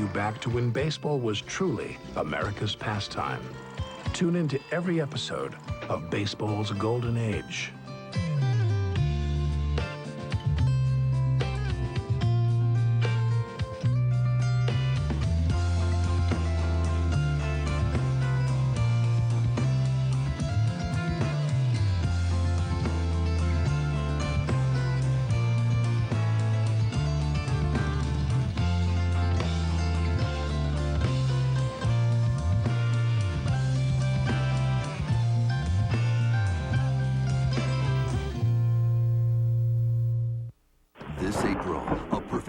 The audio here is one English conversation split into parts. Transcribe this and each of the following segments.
you back to when baseball was truly America's pastime. Tune into every episode of Baseball's Golden Age.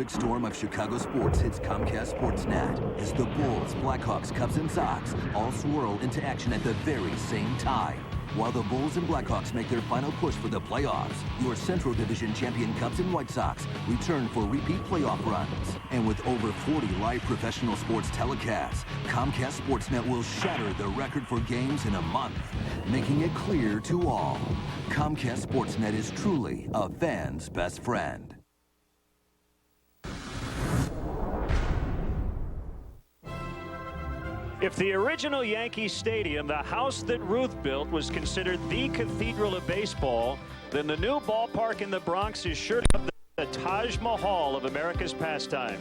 Storm of Chicago sports hits Comcast Sportsnet as the Bulls, Blackhawks, Cubs, and Sox all swirl into action at the very same time. While the Bulls and Blackhawks make their final push for the playoffs, your Central Division champion Cubs and White Sox return for repeat playoff runs. And with over 40 live professional sports telecasts, Comcast Sportsnet will shatter the record for games in a month, making it clear to all. Comcast Sportsnet is truly a fan's best friend. If the original Yankee Stadium, the house that Ruth built, was considered the cathedral of baseball, then the new ballpark in the Bronx is sure to be the Taj Mahal of America's pastime.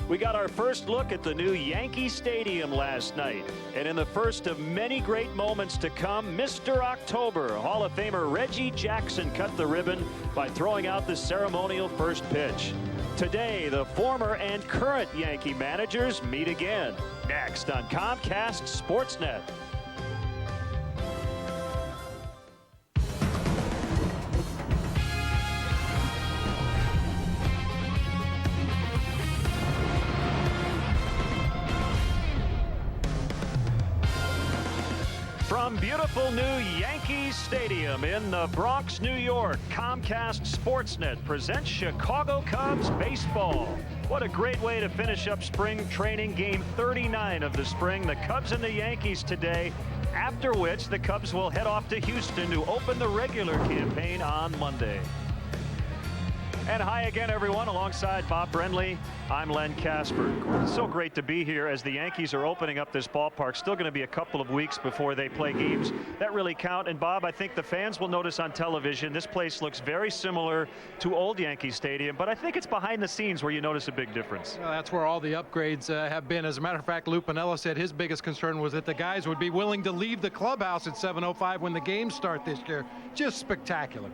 We got our first look at the new Yankee Stadium last night. And in the first of many great moments to come, Mr. October, Hall of Famer Reggie Jackson cut the ribbon by throwing out the ceremonial first pitch. Today, the former and current Yankee managers meet again. Next on Comcast Sportsnet. From beautiful new Yankees Stadium in the Bronx, New York, Comcast Sportsnet presents Chicago Cubs baseball. What a great way to finish up spring training, game 39 of the spring. The Cubs and the Yankees today, after which the Cubs will head off to Houston to open the regular campaign on Monday. And hi again, everyone. Alongside Bob Brenly, I'm Len Casper. It's so great to be here as the Yankees are opening up this ballpark. Still going to be a couple of weeks before they play games that really count. And Bob, I think the fans will notice on television, this place looks very similar to old Yankee Stadium, but I think it's behind the scenes where you notice a big difference. Well, that's where all the upgrades have been. As a matter of fact, Lou Piniella said his biggest concern was that the guys would be willing to leave the clubhouse at 7:05 when the games start this year. Just spectacular.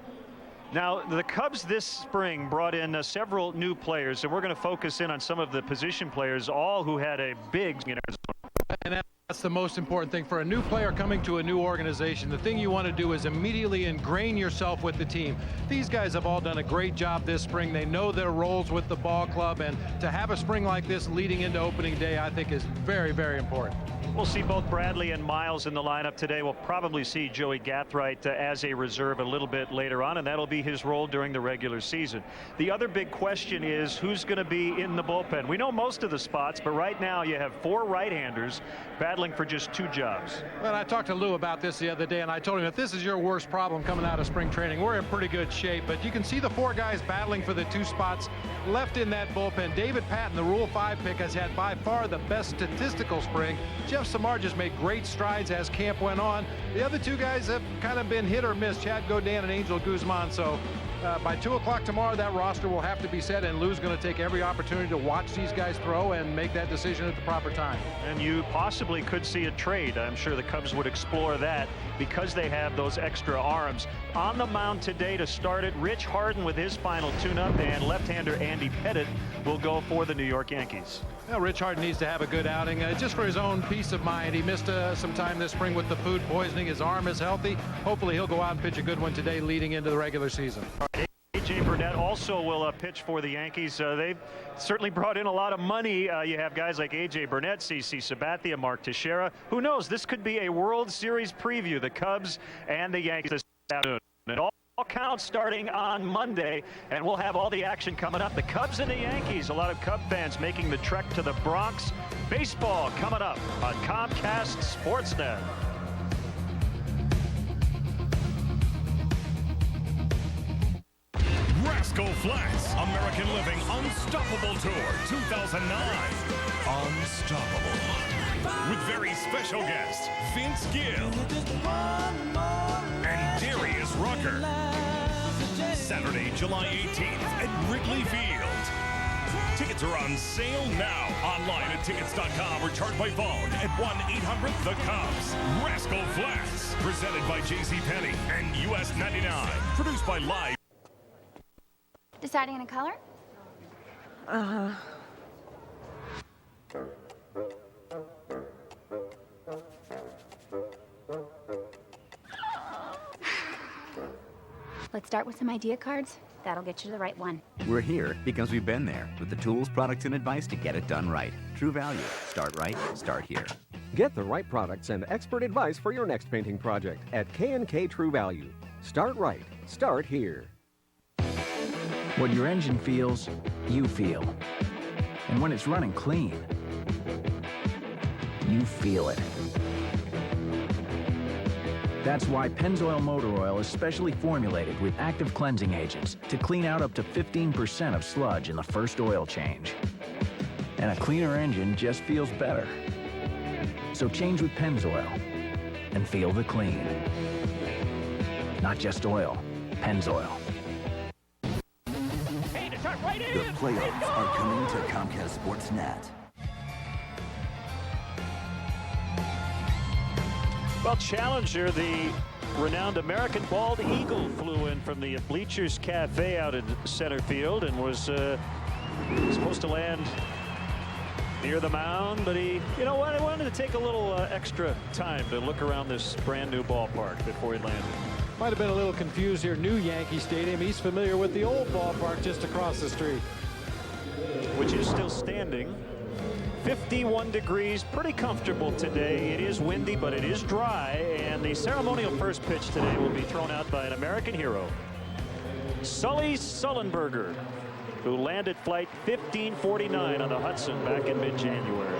Now, the Cubs this spring brought in several new players, and we're going to focus in on some of the position players, all who had a big, and that's the most important thing for a new player coming to a new organization. The thing you want to do is immediately ingrain yourself with the team. These guys have all done a great job this spring. They know their roles with the ball club, and to have a spring like this leading into opening day, I think is very, very important. We'll see both Bradley and Miles in the lineup today. We'll probably see Joey Gathright as a reserve a little bit later on, and that'll be his role during the regular season. The other big question is who's going to be in the bullpen. We know most of the spots, but right now you have 4 right-handers battling for just 2 jobs. Well, I talked to Lou about this the other day, and I told him if this is your worst problem coming out of spring training, we're in pretty good shape. But you can see the 4 guys battling for the 2 spots left in that bullpen. David Patton, the Rule 5 pick, has had by far the best statistical spring. Jeff Samar just made great strides as camp went on. The other 2 guys have kind of been hit or miss, Chad Godin and Angel Guzman. So by 2 o'clock tomorrow, that roster will have to be set, and Lou's going to take every opportunity to watch these guys throw and make that decision at the proper time. And you possibly could see a trade. I'm sure the Cubs would explore that because they have those extra arms. On the mound today to start it, Rich Harden with his final tune-up, and left-hander Andy Pettitte will go for the New York Yankees. Well, Rich Harden needs to have a good outing just for his own peace of mind. He missed some time this spring with the food poisoning. His arm is healthy. Hopefully he'll go out and pitch a good one today leading into the regular season. A.J. Burnett also will pitch for the Yankees. They've certainly brought in a lot of money. You have guys like A.J. Burnett, C.C. Sabathia, Mark Teixeira. Who knows? This could be a World Series preview, the Cubs and the Yankees this afternoon. It all counts starting on Monday, and we'll have all the action coming up. The Cubs and the Yankees. A lot of Cub fans making the trek to the Bronx. Baseball coming up on Comcast Sportsnet. Rascal Flatts American Living Unstoppable Tour 2009. unstoppable. With very special guests, Vince Gill and Darius Rucker. Saturday, July 18th at Wrigley Field. Tickets are on sale now. Online at tickets.com or charged by phone at 1-800-THE-CUBS. Rascal Flats, presented by JCPenney and US 99. Produced by Live. Deciding on a color? Let's start with some idea cards. That'll get you to the right one. We're here because we've been there with the tools, products, and advice to get it done right. True Value. Start right, start here. Get the right products and expert advice for your next painting project at K&K True Value. Start right, start here. What your engine feels, you feel. And when it's running clean, you feel it. That's why Pennzoil Motor Oil is specially formulated with active cleansing agents to clean out up to 15% of sludge in the first oil change. And a cleaner engine just feels better. So change with Pennzoil and feel the clean. Not just oil, Pennzoil. The playoffs are coming to Comcast Sportsnet. Well, Challenger, the renowned American bald eagle, flew in from the Bleachers Cafe out in center field and was supposed to land near the mound, but he, you know what, I wanted to take a little extra time to look around this brand new ballpark before he landed. Might have been a little confused here. New Yankee Stadium. He's familiar with the old ballpark just across the street, which is still standing. 51 degrees, pretty comfortable today. It is windy, but it is dry, and the ceremonial first pitch today will be thrown out by an American hero, Sully Sullenberger, who landed flight 1549 on the Hudson back in mid-January.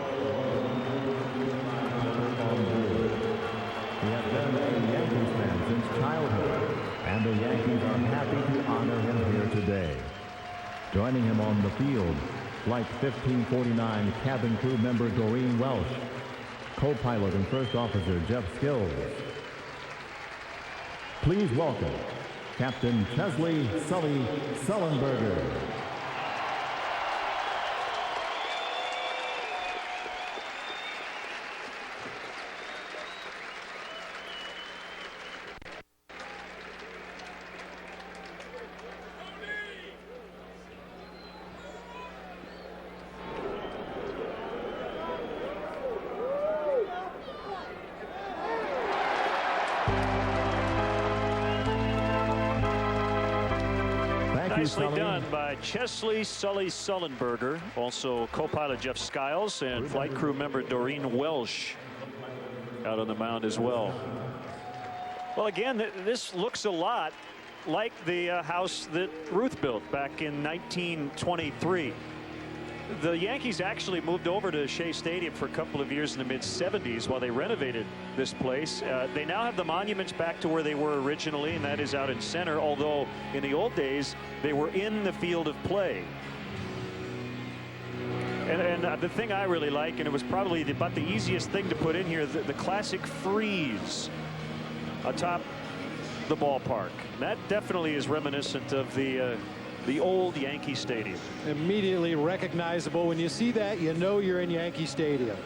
He has been a Yankees fan since childhood, and the Yankees are happy to honor him here today. Joining him on the field, Flight 1549 cabin crew member Doreen Welsh, co-pilot and first officer Jeff Skills. Please welcome Captain Chesley Sully Sullenberger. Nicely done by Chesley Sully Sullenberger, also co-pilot Jeff Skiles, and flight crew member Doreen Welsh out on the mound as well. Well, again, this looks a lot like the house that Ruth built back in 1923. The Yankees actually moved over to Shea Stadium for a couple of years in the mid-70s while they renovated this place. They now have the monuments back to where they were originally, and that is out in center, although in the old days they were in the field of play. And the thing I really like, and it was probably about the easiest thing to put in here, the classic frieze atop the ballpark. That definitely is reminiscent of the old Yankee Stadium. Immediately recognizable. When you see that, you know you're in Yankee Stadium.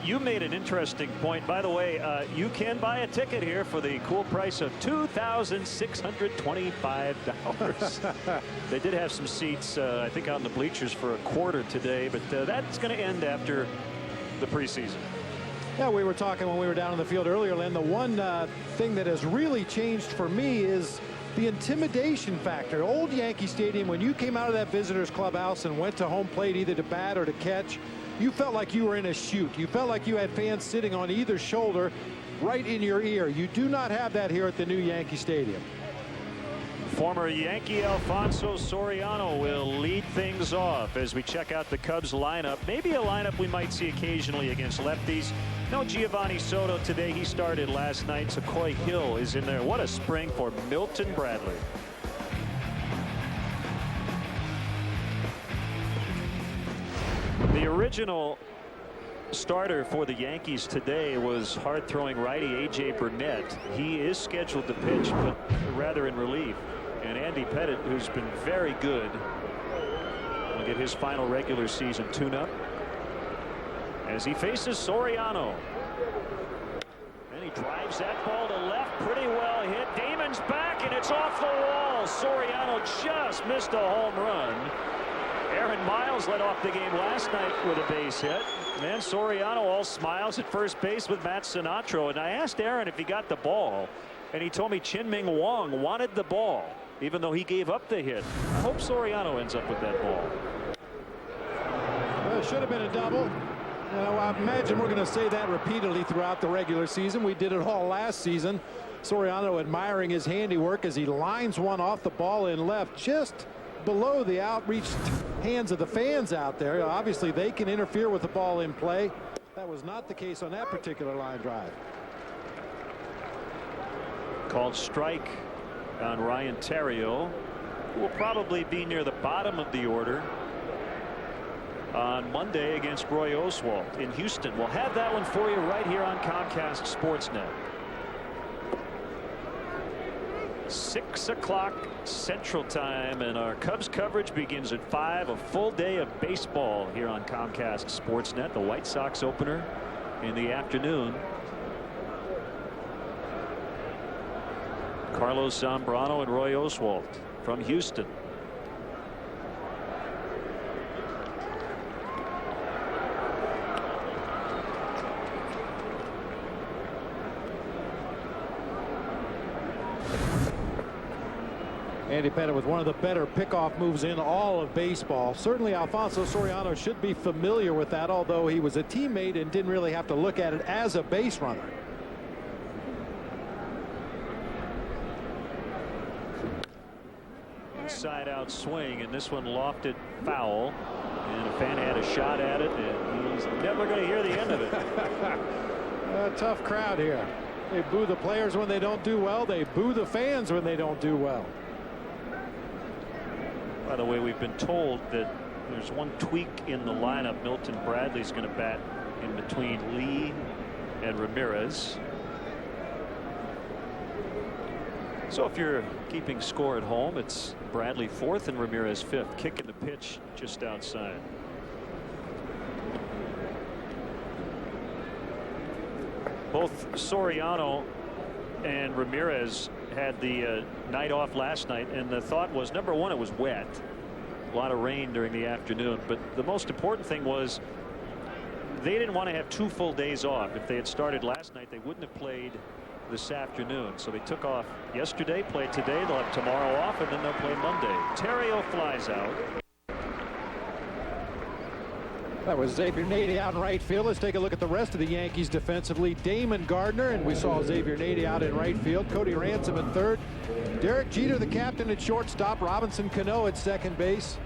You made an interesting point. By the way, you can buy a ticket here for the cool price of $2,625. They did have some seats, I think, out in the bleachers for a quarter today, but that's going to end after the preseason. Yeah, we were talking when we were down in the field earlier, Len. The one thing that has really changed for me is the intimidation factor. Old Yankee Stadium, when you came out of that visitors clubhouse and went to home plate either to bat or to catch, you felt like you were in a chute. You felt like you had fans sitting on either shoulder right in your ear. You do not have that here at the new Yankee Stadium. Former Yankee Alfonso Soriano will lead things off as we check out the Cubs lineup. Maybe a lineup we might see occasionally against lefties. No Giovanni Soto today. He started last night. So Coy Hill is in there. What a spring for Milton Bradley. The original starter for the Yankees today was hard-throwing righty A.J. Burnett. He is scheduled to pitch, but rather in relief. And Andy Pettitte, who's been very good, will get his final regular season tune-up as he faces Soriano. And he drives that ball to left, pretty well hit. Damon's back, and it's off the wall. Soriano just missed a home run. Aaron Miles led off the game last night with a base hit. And Soriano all smiles at first base with Matt Sinatro. And I asked Aaron if he got the ball, and he told me Chin-Ming Wong wanted the ball, even though he gave up the hit. I hope Soriano ends up with that ball. Well, it should have been a double. You know, I imagine we're going to say that repeatedly throughout the regular season. We did it all last season. Soriano admiring his handiwork as he lines one off the ball in left, just below the outreached hands of the fans out there. Obviously, they can interfere with the ball in play. That was not the case on that particular line drive. Called strike on Ryan Theriot, who will probably be near the bottom of the order on Monday against Roy Oswalt in Houston. We'll have that one for you right here on Comcast Sportsnet. 6 o'clock Central Time, and our Cubs coverage begins at 5. A full day of baseball here on Comcast Sportsnet. The White Sox opener in the afternoon. Carlos Zambrano and Roy Oswalt from Houston. Andy Pettitte with one of the better pickoff moves in all of baseball. Certainly Alfonso Soriano should be familiar with that, although he was a teammate and didn't really have to look at it as a base runner. Inside out swing, and this one lofted foul, and a fan had a shot at it, and he's never going to hear the end of it. A tough crowd here. They boo the players when they don't do well. They boo the fans when they don't do well. By the way, we've been told that there's one tweak in the lineup. Milton Bradley's going to bat in between Lee and Ramirez. So if you're keeping score at home, it's Bradley 4th and Ramirez 5th. Kicking the pitch just outside. Both Soriano and Ramirez had the night off last night, and the thought was, number one, it was wet, a lot of rain during the afternoon, but the most important thing was they didn't want to have 2 full days off. If they had started last night, they wouldn't have played this afternoon, so they took off yesterday, played today, they'll have tomorrow off, and then they'll play Monday. Theriot flies out. That was Xavier Nady out in right field. Let's take a look at the rest of the Yankees defensively. Damon Gardner, and we saw Xavier Nady out in right field. Cody Ransom at third. Derek Jeter, the captain, at shortstop. Robinson Cano at second base.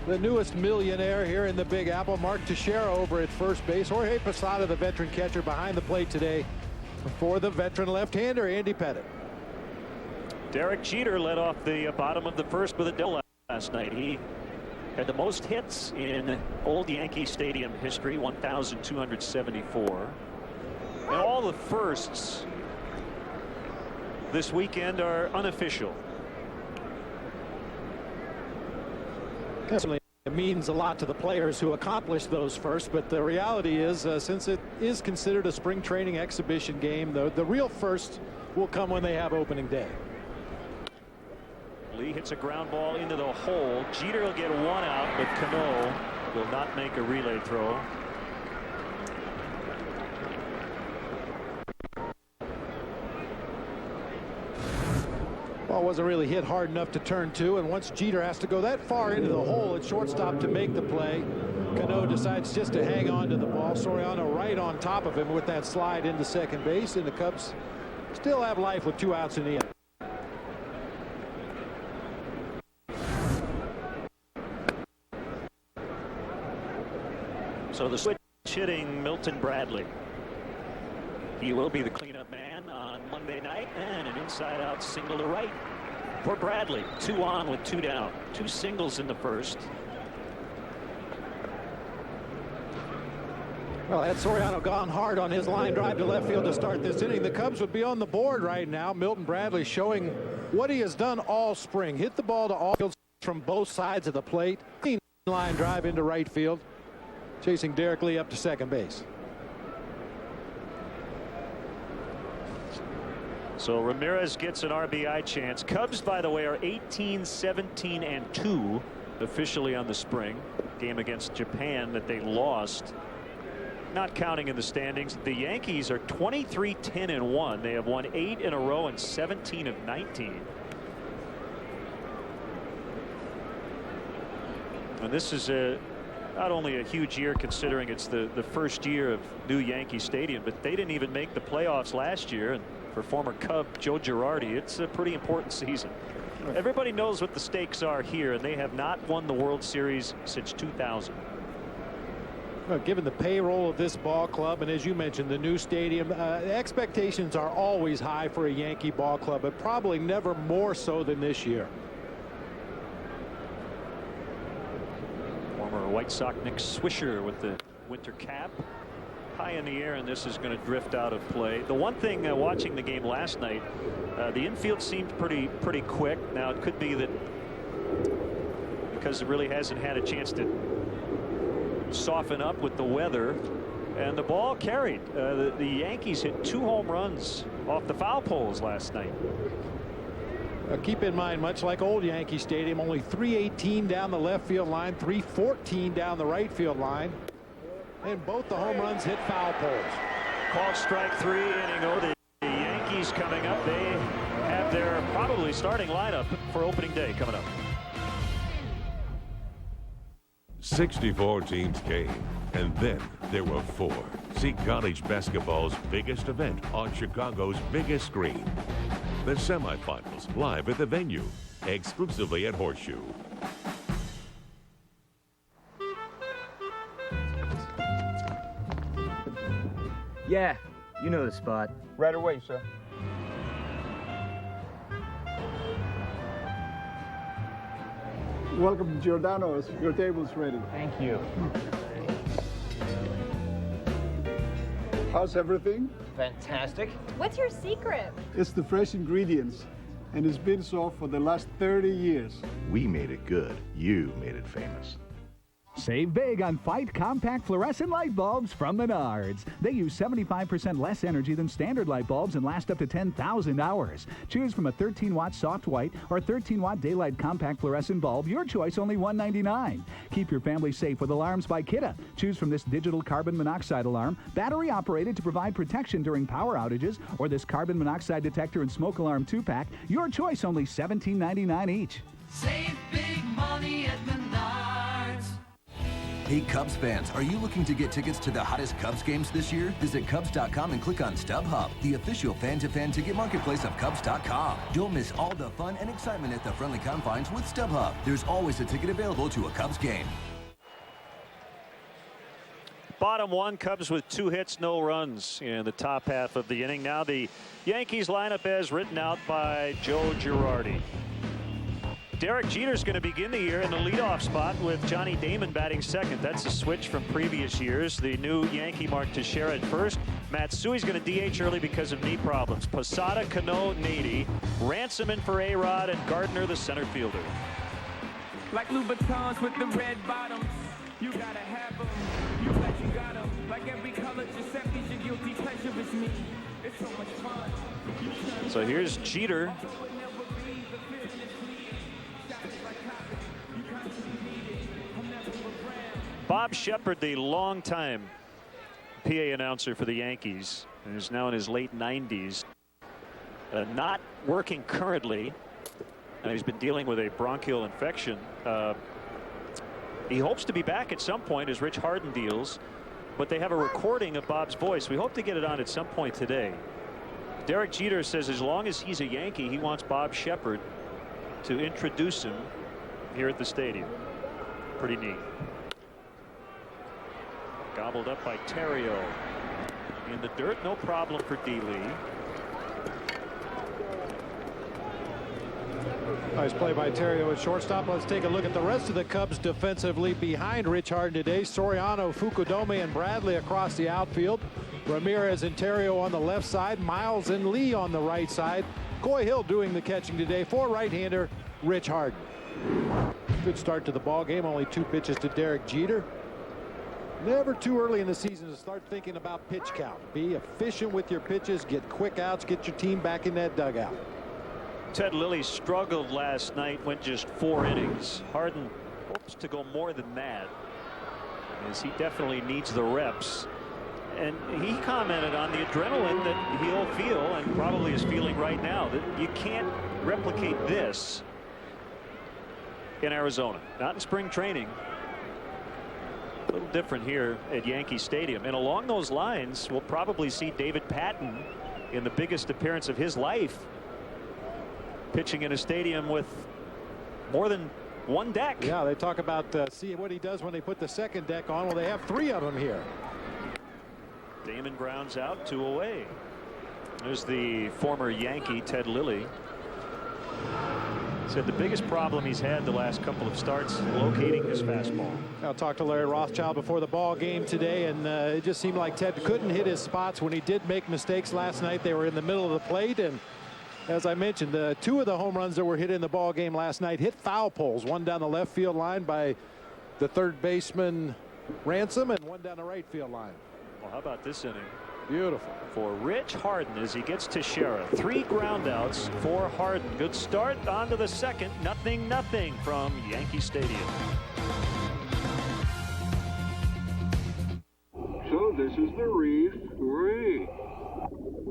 The newest millionaire here in the Big Apple, Mark Teixeira, over at first base. Jorge Posada, the veteran catcher, behind the plate today for the veteran left-hander, Andy Pettitte. Derek Jeter led off the bottom of the first with a double last night. He had the most hits in old Yankee Stadium history, 1,274. And all the firsts this weekend are unofficial. Definitely, it means a lot to the players who accomplished those firsts, but the reality is, since it is considered a spring training exhibition game, the real first will come when they have opening day. Lee hits a ground ball into the hole. Jeter will get one out, but Cano will not make a relay throw. Ball wasn't really hit hard enough to turn to, and once Jeter has to go that far into the hole at shortstop to make the play, Cano decides just to hang on to the ball. Soriano right on top of him with that slide into second base, and the Cubs still have life with 2 outs in the inning. So the switch hitting Milton Bradley. He will be the cleanup man on Monday night, and an inside-out single to right for Bradley. 2 on with 2 down. 2 singles in the first. Well, had Soriano gone hard on his line drive to left field to start this inning, the Cubs would be on the board right now. Milton Bradley showing what he has done all spring. Hit the ball to all fields from both sides of the plate. Clean line drive into right field, chasing Derek Lee up to second base. So Ramirez gets an RBI chance. Cubs, by the way, are 18-17-2 officially on the spring. Game against Japan that they lost, not counting in the standings. The Yankees are 23-10-1. They have won 8 in a row and 17 of 19. And this is not only a huge year considering it's the first year of new Yankee Stadium, but they didn't even make the playoffs last year. And for former Cub Joe Girardi, it's a pretty important season. Everybody knows what the stakes are here, and they have not won the World Series since 2000. Well, given the payroll of this ball club, and as you mentioned, the new stadium, the expectations are always high for a Yankee ball club, but probably never more so than this year. Former White Sox Nick Swisher with the winter cap high in the air, and this is going to drift out of play. The one thing watching the game last night, the infield seemed pretty quick. Now it could be that because it really hasn't had a chance to soften up with the weather, and the ball carried. The Yankees hit 2 home runs off the foul poles last night. Keep in mind, much like old Yankee Stadium, only 318 down the left field line, 314 down the right field line, and both the home runs hit foul poles. Called strike 3, inning over. The Yankees coming up. They have their probably starting lineup for opening day coming up. 64 teams came, and then there were 4. See college basketball's biggest event on Chicago's biggest screen. The semifinals live at the venue, exclusively at Horseshoe. Yeah, you know the spot. Right away, sir. Welcome to Giordano's. Your table's ready. Thank you. How's everything? Fantastic. What's your secret? It's the fresh ingredients, and it's been so for the last 30 years. We made it good. You made it famous. Save big on Fight compact fluorescent light bulbs from Menards. They use 75% less energy than standard light bulbs and last up to 10,000 hours. Choose from a 13-watt soft white or 13-watt daylight compact fluorescent bulb. Your choice, only $199. Keep your family safe with alarms by Kidde. Choose from this digital carbon monoxide alarm, battery operated to provide protection during power outages, or this carbon monoxide detector and smoke alarm 2-pack. Your choice, only $17.99 each. Save big money at Menards. Hey Cubs fans, are you looking to get tickets to the hottest Cubs games this year? Visit Cubs.com and click on StubHub, the official fan-to-fan ticket marketplace of Cubs.com. Don't miss all the fun and excitement at the friendly confines with StubHub. There's always a ticket available to a Cubs game. Bottom 1, Cubs with 2 hits, no runs in the top half of the inning. Now the Yankees lineup as written out by Joe Girardi. Derek Jeter's going to begin the year in the leadoff spot with Johnny Damon batting second. That's a switch from previous years. The new Yankee Mark Teixeira at first. Matsui's going to DH early because of knee problems. Posada, Cano, Nady, Ransom in for A-Rod, and Gardner, the center fielder. Like Louboutins with the red bottoms, you gotta have them. You bet you got them. Like every color, Giuseppe's your guilty pleasure is me. It's so much fun. So here's Jeter. Bob Shepard, the longtime PA announcer for the Yankees, and is now in his late 90s, not working currently, and he's been dealing with a bronchial infection. He hopes to be back at some point as Rich Harden deals, but they have a recording of Bob's voice. We hope to get it on at some point today. Derek Jeter says as long as he's a Yankee, he wants Bob Shepard to introduce him here at the stadium. Pretty neat. Gobbled up by Terrio. In the dirt, no problem for D. Lee. Nice play by Terrio at shortstop. Let's take a look at the rest of the Cubs defensively behind Rich Harden today. Soriano, Fukudome, and Bradley across the outfield. Ramirez and Terrio on the left side. Miles and Lee on the right side. Coy Hill doing the catching today for right-hander Rich Harden. Good start to the ball game. Only 2 pitches to Derek Jeter. Never too early in the season to start thinking about pitch count. Be efficient with your pitches. Get quick outs. Get your team back in that dugout. Ted Lilly struggled last night, went just 4 innings. Harden hopes to go more than that, as he definitely needs the reps. And he commented on the adrenaline that he'll feel, and probably is feeling right now, that you can't replicate this in Arizona. Not in spring training. A little different here at Yankee Stadium. And along those lines, we'll probably see David Patton in the biggest appearance of his life, pitching in a stadium with more than 1 deck. Yeah, they talk about see what he does when they put the second deck on. Well, they have 3 of them here. Damon grounds out, 2 away. There's the former Yankee Ted Lilly. Said the biggest problem he's had the last couple of starts locating his fastball. I'll talk to Larry Rothschild before the ball game today, and it just seemed like Ted couldn't hit his spots when he did make mistakes last night. They were in the middle of the plate, and as I mentioned, 2 of the home runs that were hit in the ball game last night hit foul poles. One down the left field line by the third baseman Ransom, and one down the right field line. Well, how about this inning? Beautiful for Rich Harden as he gets to Shera. 3 groundouts for Harden. Good start on to the second. 0-0 from Yankee Stadium. So this is the Reef 3.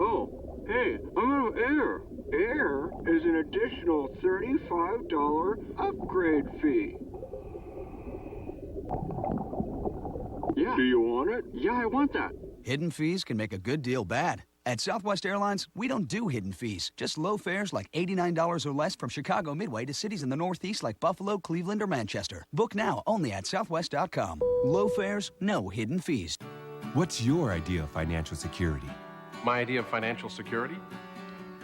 Oh, hey, I'm out of air. Air is an additional $35 upgrade fee. Yeah. Do you want it? Yeah, I want that. Hidden fees can make a good deal bad. At Southwest Airlines, we don't do hidden fees, just low fares like $89 or less from Chicago Midway to cities in the Northeast like Buffalo, Cleveland, or Manchester. Book now only at southwest.com. Low fares, no hidden fees. What's your idea of financial security? My idea of financial security?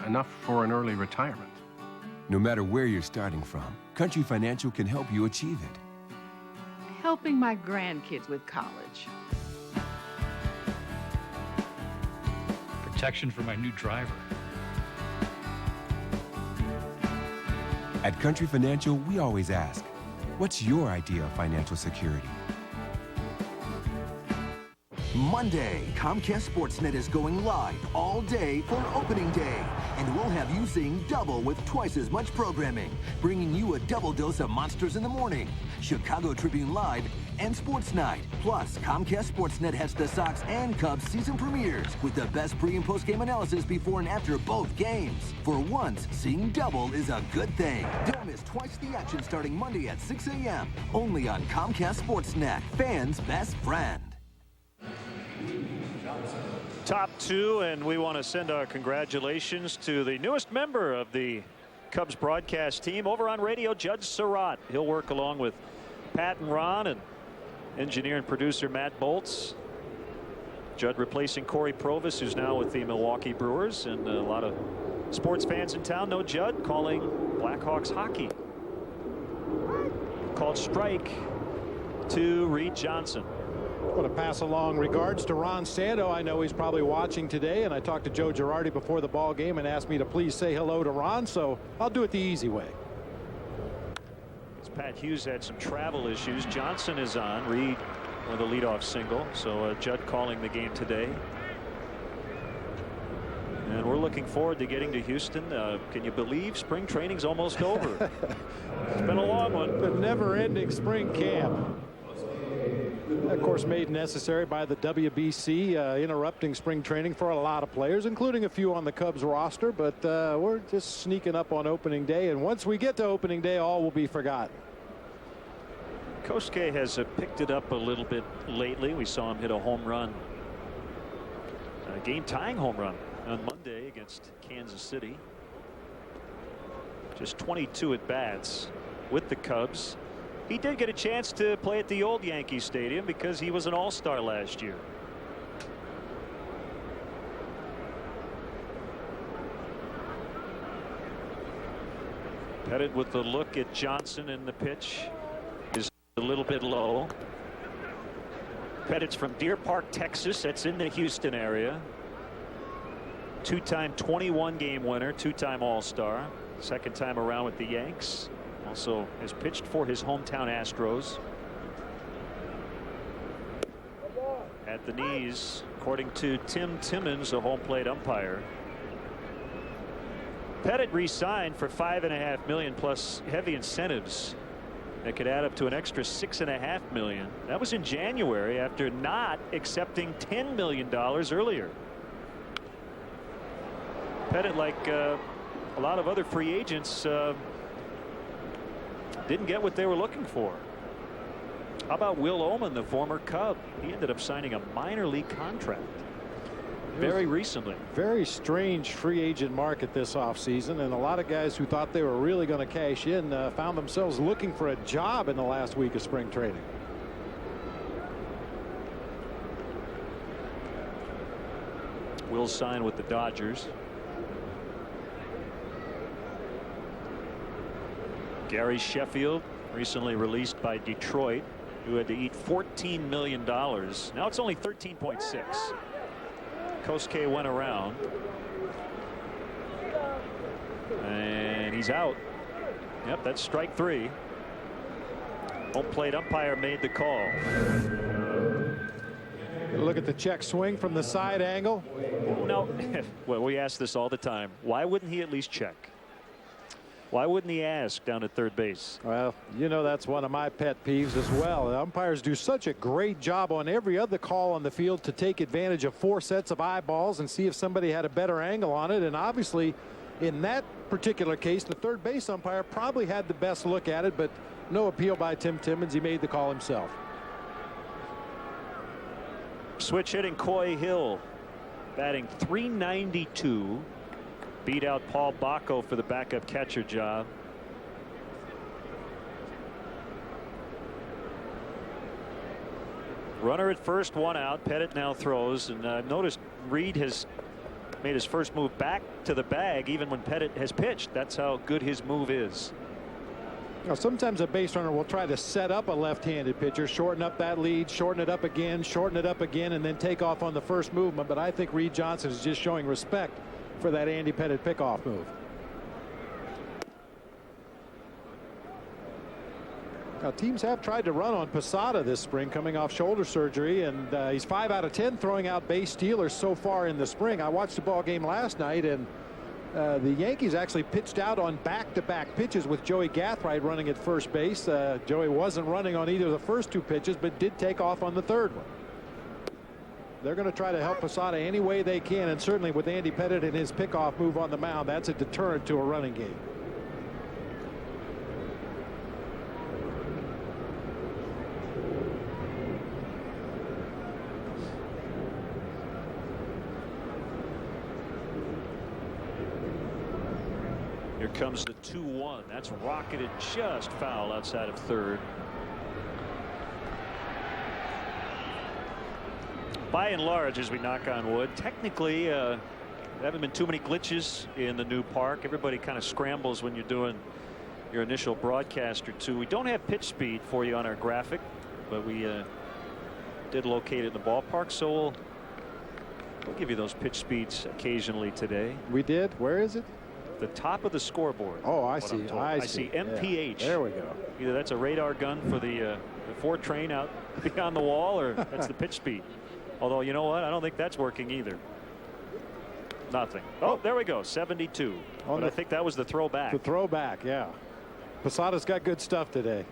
Enough for an early retirement. No matter where you're starting from, Country Financial can help you achieve it. Helping my grandkids with college. Protection for my new driver. At Country Financial, we always ask, what's your idea of financial security? Monday, Comcast Sportsnet is going live all day for opening day. And we'll have you seeing double with twice as much programming, bringing you a double dose of Monsters in the Morning, Chicago Tribune Live, and Sports Night. Plus, Comcast Sportsnet has the Sox and Cubs season premieres with the best pre- and post-game analysis before and after both games. For once, seeing double is a good thing. Don't miss twice the action starting Monday at 6 a.m. only on Comcast Sportsnet, fans' best friend. Top 2, and we want to send our congratulations to the newest member of the Cubs broadcast team over on radio, Judd Surratt. He'll work along with Pat and Ron and engineer and producer Matt Bolts. Judd replacing Corey Provis, who's now with the Milwaukee Brewers, and a lot of sports fans in town know Judd calling Blackhawks hockey. Called strike to Reed Johnson. I want to pass along regards to Ron Santo. I know he's probably watching today, and I talked to Joe Girardi before the ball game and asked me to please say hello to Ron, so I'll do it the easy way. As Pat Hughes had some travel issues, Johnson is on. Reed with a leadoff single, so Judd calling the game today. And we're looking forward to getting to Houston. Can you believe spring training's almost over? It's been a long one. The never-ending spring camp. Of course, made necessary by the WBC, interrupting spring training for a lot of players, including a few on the Cubs roster. But we're just sneaking up on opening day, and once we get to opening day, all will be forgotten. Kosuke has picked it up a little bit lately. We saw him hit a home run, a game-tying home run on Monday against Kansas City. Just 22 at-bats with the Cubs. He did get a chance to play at the old Yankee Stadium because he was an all-star last year. Pettit with the look at Johnson, and the pitch is a little bit low. Pettit's from Deer Park, Texas. That's in the Houston area. Two-time 21-game winner, two-time All-Star. Second time around with the Yanks. Also has pitched for his hometown Astros. At the knees, according to Tim Timmons, a home plate umpire. Pettit re-signed for $5.5 million plus heavy incentives that could add up to an extra $6.5 million. That was in January after not accepting $10 million earlier. Pettit, like a lot of other free agents, didn't get what they were looking for. How about Will Oman, the former Cub? He ended up signing a minor league contract very recently. Very strange free agent market this offseason, and a lot of guys who thought they were really going to cash in found themselves looking for a job in the last week of spring training. Will sign with the Dodgers. Gary Sheffield, recently released by Detroit, who had to eat $14 million. Now it's only 13.6. Kosuke went around. And he's out. Yep, that's strike 3. Home plate umpire made the call. Look at the check swing from the side angle. No, well, we ask this all the time. Why wouldn't he at least check? Why wouldn't he ask down at third base? Well, you know, that's one of my pet peeves as well. The umpires do such a great job on every other call on the field to take advantage of 4 sets of eyeballs and see if somebody had a better angle on it. And obviously, in that particular case, the third base umpire probably had the best look at it, but no appeal by Tim Timmons. He made the call himself. Switch hitting Coy Hill, batting .392. Beat out Paul Bacco for the backup catcher job. Runner at first, 1 out. Pettit now throws, and I've noticed Reed has made his first move back to the bag even when Pettit has pitched. That's how good his move is. Now, sometimes a base runner will try to set up a left-handed pitcher, shorten up that lead, shorten it up again, and then take off on the first movement. But I think Reed Johnson is just showing respect for that Andy Pettit pickoff move. Now, teams have tried to run on Posada this spring, coming off shoulder surgery, and he's 5 out of 10 throwing out base stealers so far in the spring. I watched the ball game last night, and the Yankees actually pitched out on back-to-back pitches with Joey Gathright running at first base. Joey wasn't running on either of the first 2 pitches, but did take off on the third one. They're going to try to help Posada any way they can, and certainly with Andy Pettit and his pickoff move on the mound, that's a deterrent to a running game. Here comes the 2-1. That's rocketed just foul outside of third. By and large, as we knock on wood, technically there haven't been too many glitches in the new park. Everybody kind of scrambles when you're doing your initial broadcast or two. We don't have pitch speed for you on our graphic, but we did locate it in the ballpark, so we'll give you those pitch speeds occasionally today. We did? Where is it? The top of the scoreboard. Oh, I see. I see MPH. Yeah. There we go. Either that's a radar gun for the Ford train out beyond the wall, or that's the pitch speed. Although, you know what? I don't think that's working either. Nothing. Oh, there we go. 72. But I think that was the throwback. The throwback, yeah. Posada's got good stuff today.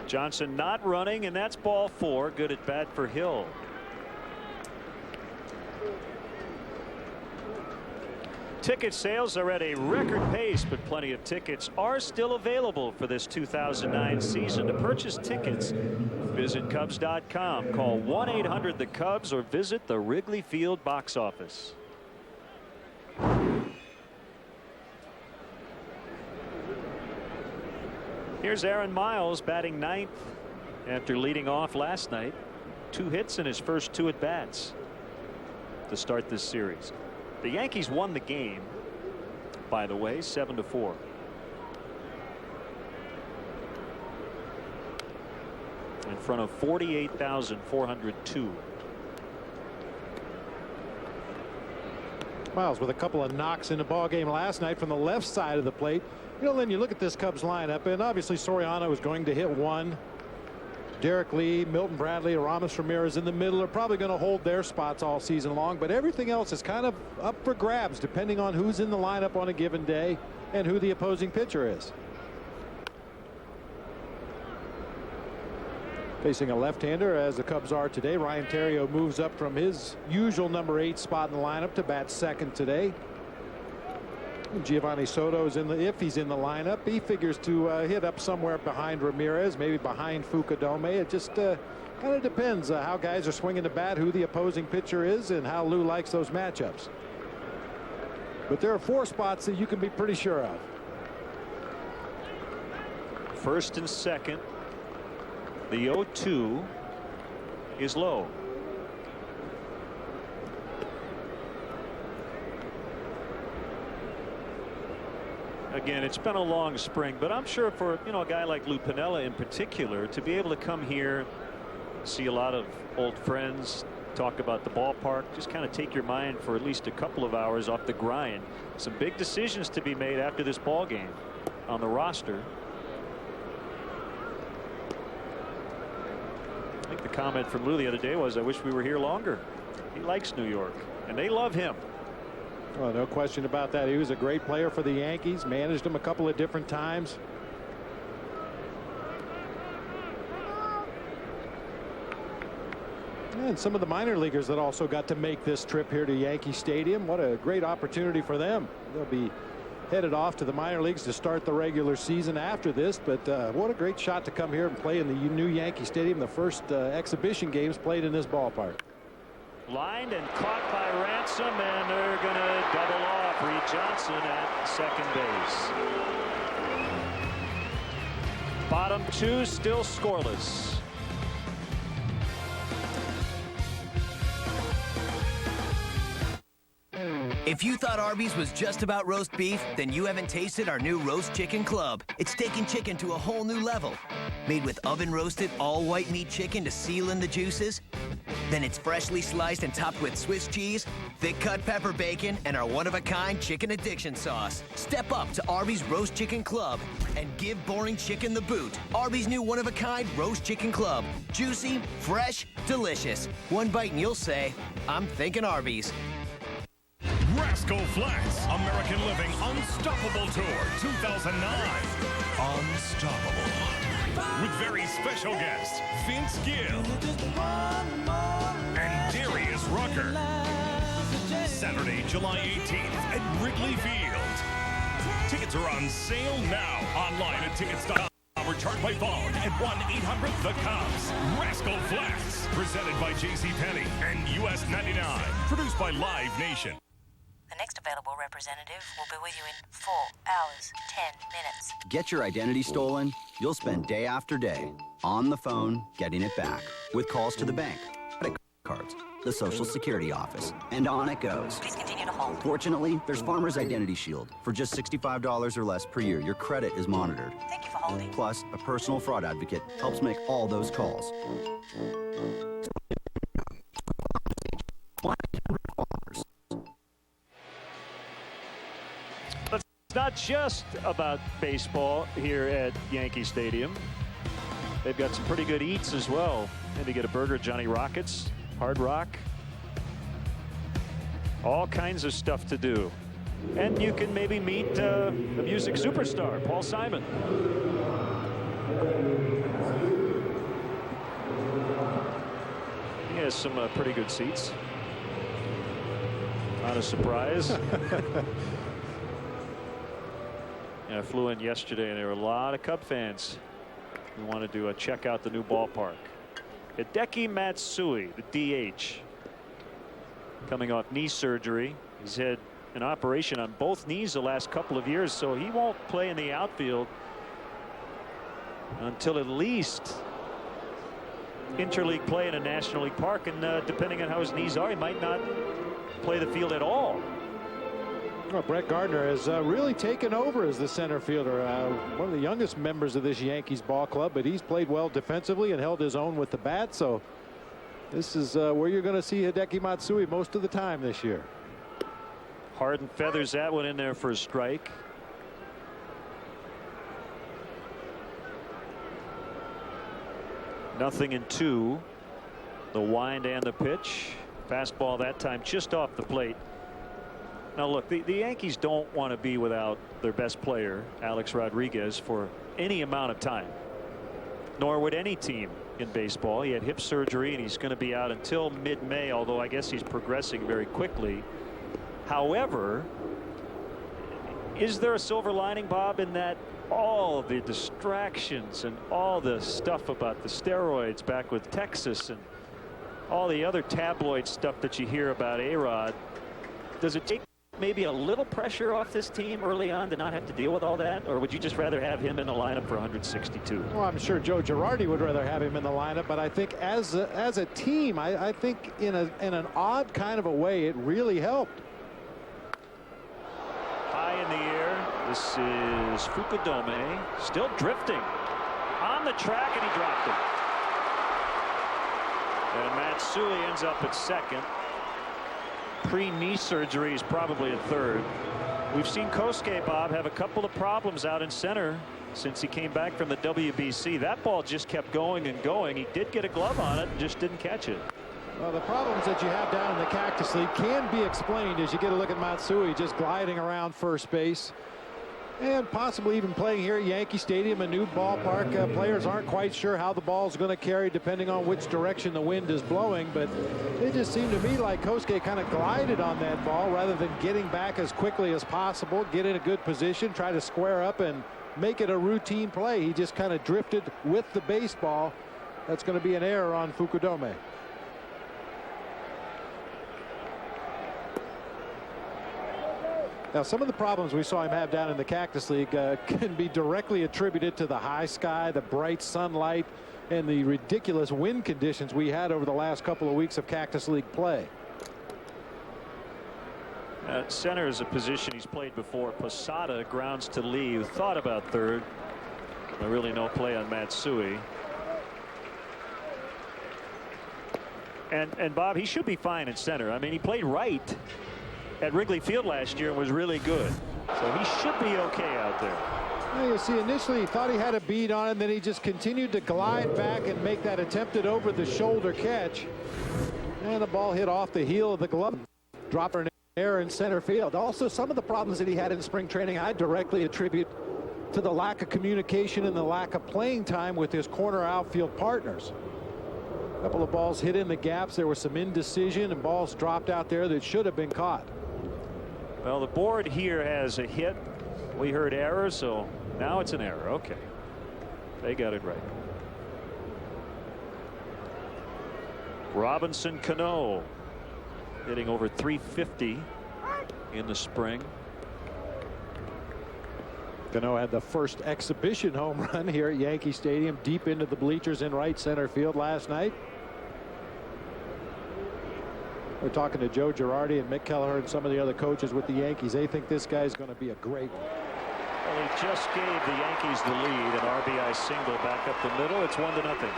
Johnson not running, and that's ball 4. Good at bat for Hill. Ticket sales are at a record pace, but plenty of tickets are still available for this 2009 season. To purchase tickets, visit Cubs.com. Call 1-800-THE-CUBS or visit the Wrigley Field box office. Here's Aaron Miles batting 9th after leading off last night. 2 hits in his first 2 at-bats. to start this series. The Yankees won the game, by the way, 7-4. In front of 48,402. Miles with a couple of knocks in the ball game last night from the left side of the plate. You know, then you look at this Cubs lineup, and obviously Soriano is going to hit one. Derek Lee, Milton Bradley, Aramis Ramirez in the middle are probably going to hold their spots all season long, but everything else is kind of up for grabs depending on who's in the lineup on a given day and who the opposing pitcher is. Facing a left-hander, as the Cubs are today, Ryan Theriot moves up from his usual number 8 spot in the lineup to bat second today. Giovanni Soto is if he's in the lineup, he figures to hit up somewhere behind Ramirez, maybe behind Fukudome. It just kind of depends how guys are swinging the bat, who the opposing pitcher is, and how Lou likes those matchups. But there are 4 spots that you can be pretty sure of. First and second. The 0-2 is low. Again, it's been a long spring, but I'm sure for a guy like Lou Piniella in particular to be able to come here, see a lot of old friends, talk about the ballpark, just kind of take your mind for at least a couple of hours off the grind. Some big decisions to be made after this ball game on the roster. I think the comment from Lou the other day was, I wish we were here longer. He likes New York, and they love him. Well, no question about that. He was a great player for the Yankees, managed them a couple of different times. And some of the minor leaguers that also got to make this trip here to Yankee Stadium. What a great opportunity for them. They'll be headed off to the minor leagues to start the regular season after this, but what a great shot to come here and play in the new Yankee Stadium, the first exhibition games played in this ballpark. Lined and caught by Ransom, and they're going to double off Reed Johnson at second base. Bottom 2 still scoreless. If you thought Arby's was just about roast beef, then you haven't tasted our new Roast Chicken Club. It's taking chicken to a whole new level. Made with oven-roasted all-white meat chicken to seal in the juices. Then it's freshly sliced and topped with Swiss cheese, thick-cut pepper bacon, and our one-of-a-kind chicken addiction sauce. Step up to Arby's Roast Chicken Club and give boring chicken the boot. Arby's new one-of-a-kind Roast Chicken Club. Juicy, fresh, delicious. One bite and you'll say, I'm thinking Arby's. Rascal Flatts American Living Unstoppable Tour 2009. Unstoppable. With very special guests Vince Gill and Darius Rucker. Saturday, July 18th at Wrigley Field. Tickets are on sale now online at tickets.com or charged by phone at 1-800-THE-CUBS. Rascal Flatts, presented by JCPenney and US 99. Produced by Live Nation. The next available representative will be with you in 4 hours, 10 minutes. Get your identity stolen, you'll spend day after day on the phone getting it back with calls to the bank, credit cards, the Social Security office, and on it goes. Please continue to hold. Fortunately, there's Farmers Identity Shield. For just $65 or less per year, your credit is monitored. Thank you for holding. Plus, a personal fraud advocate helps make all those calls. It's not just about baseball here at Yankee Stadium. They've got some pretty good eats as well. Maybe get a burger at Johnny Rockets, Hard Rock. All kinds of stuff to do. And you can maybe meet the music superstar, Paul Simon. He has some pretty good seats. Not a surprise. I flew in yesterday, and there were a lot of Cub fans who wanted to check out the new ballpark. Hideki Matsui, the DH, coming off knee surgery. He's had an operation on both knees the last couple of years, so he won't play in the outfield until at least interleague play in a National League park, and depending on how his knees are, he might not play the field at all. Well, Brett Gardner has really taken over as the center fielder. One of the youngest members of this Yankees ball club, but he's played well defensively and held his own with the bat. So this is where you're going to see Hideki Matsui most of the time this year. Harden feathers that one in there for a strike. Nothing in 2. The wind and the pitch. Fastball that time just off the plate. Now look, the Yankees don't want to be without their best player, Alex Rodriguez, for any amount of time. Nor would any team in baseball. He had hip surgery and he's going to be out until mid-May, although I guess he's progressing very quickly. However, is there a silver lining, Bob, in that all the distractions and all the stuff about the steroids back with Texas and all the other tabloid stuff that you hear about A-Rod, does it take maybe a little pressure off this team early on to not have to deal with all that, or would you just rather have him in the lineup for 162? Well, I'm sure Joe Girardi would rather have him in the lineup, but I think as a team, I think in an odd kind of a way, it really helped. High in the air. This is Fukudome, still drifting on the track, and he dropped it. And Matsui ends up at second. Pre-knee surgery is probably at third. We've seen Kosuke, Bob, have a couple of problems out in center since he came back from the WBC. That ball just kept going and going. He did get a glove on it and just didn't catch it. Well, the problems that you have down in the Cactus League can be explained as you get a look at Matsui just gliding around first base. And possibly even playing here at Yankee Stadium, a new ballpark. Players aren't quite sure how the ball's going to carry depending on which direction the wind is blowing. But it just seemed to me like Kosuke kind of glided on that ball rather than getting back as quickly as possible, get in a good position, try to square up and make it a routine play. He just kind of drifted with the baseball. That's going to be an error on Fukudome. Now, some of the problems we saw him have down in the Cactus League can be directly attributed to the high sky, the bright sunlight, and the ridiculous wind conditions we had over the last couple of weeks of Cactus League play. Center is a position he's played before. Posada grounds to Lee, who thought about third. But really no play on Matsui. And Bob, he should be fine in center. I mean, he played right at Wrigley Field last year and was really good. So he should be okay out there. Well, you see, initially he thought he had a bead on him, then he just continued to glide back and make that attempted over the shoulder catch. And the ball hit off the heel of the glove, dropping an error in center field. Also, some of the problems that he had in spring training I directly attribute to the lack of communication and the lack of playing time with his corner outfield partners. A couple of balls hit in the gaps. There was some indecision and balls dropped out there that should have been caught. Well, the board here has a hit. We heard error, so now it's an error. Okay. They got it right. Robinson Cano hitting over 350 in the spring. Cano had the first exhibition home run here at Yankee Stadium, deep into the bleachers in right center field last night. We're talking to Joe Girardi and Mick Kelleher and some of the other coaches with the Yankees. They think this guy's going to be a great one. Well, he just gave the Yankees the lead, an RBI single back up the middle. It's 1-0.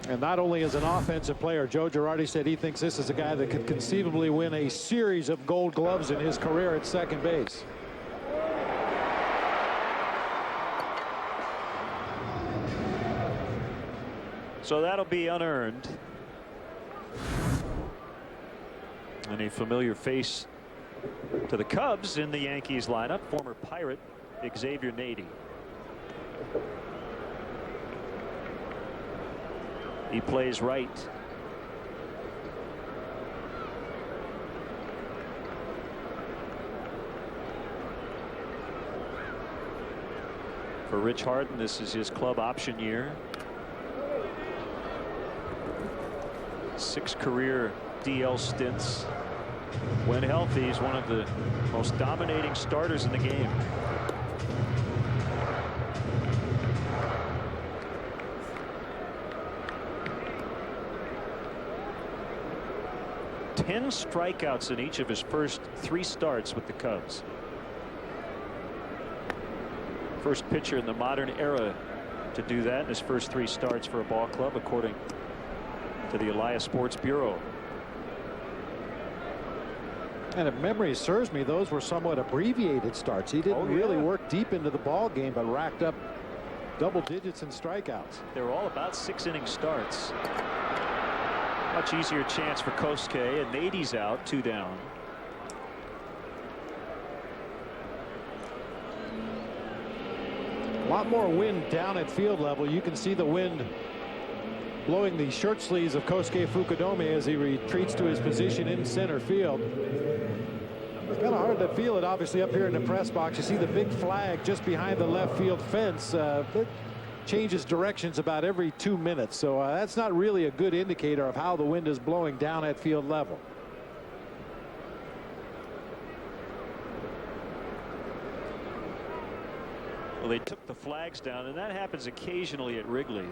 And not only as an offensive player, Joe Girardi said he thinks this is a guy that could conceivably win a series of Gold Gloves in his career at second base. So that'll be unearned. And a familiar face to the Cubs in the Yankees lineup, former Pirate Xavier Nady. He plays right. For Rich Harden, this is his club option year. 6 career DL stints. When healthy, he's one of the most dominating starters in the game. 10 strikeouts in each of his first 3 starts with the Cubs. First pitcher in the modern era to do that in his first 3 starts for a ball club, according to the Elias Sports Bureau. And if memory serves me, those were somewhat abbreviated starts. He didn't really work deep into the ball game, but racked up double digits in strikeouts. They were all about 6-inning starts. Much easier chance for Kosuke, and Nady's out, 2 down. A lot more wind down at field level. You can see the wind blowing the shirt sleeves of Kosuke Fukudome as he retreats to his position in center field. It's kind of hard to feel it, obviously, up here in the press box. You see the big flag just behind the left field fence. It changes directions about every 2 minutes, so that's not really a good indicator of how the wind is blowing down at field level. Well, they took the flags down, and that happens occasionally at Wrigley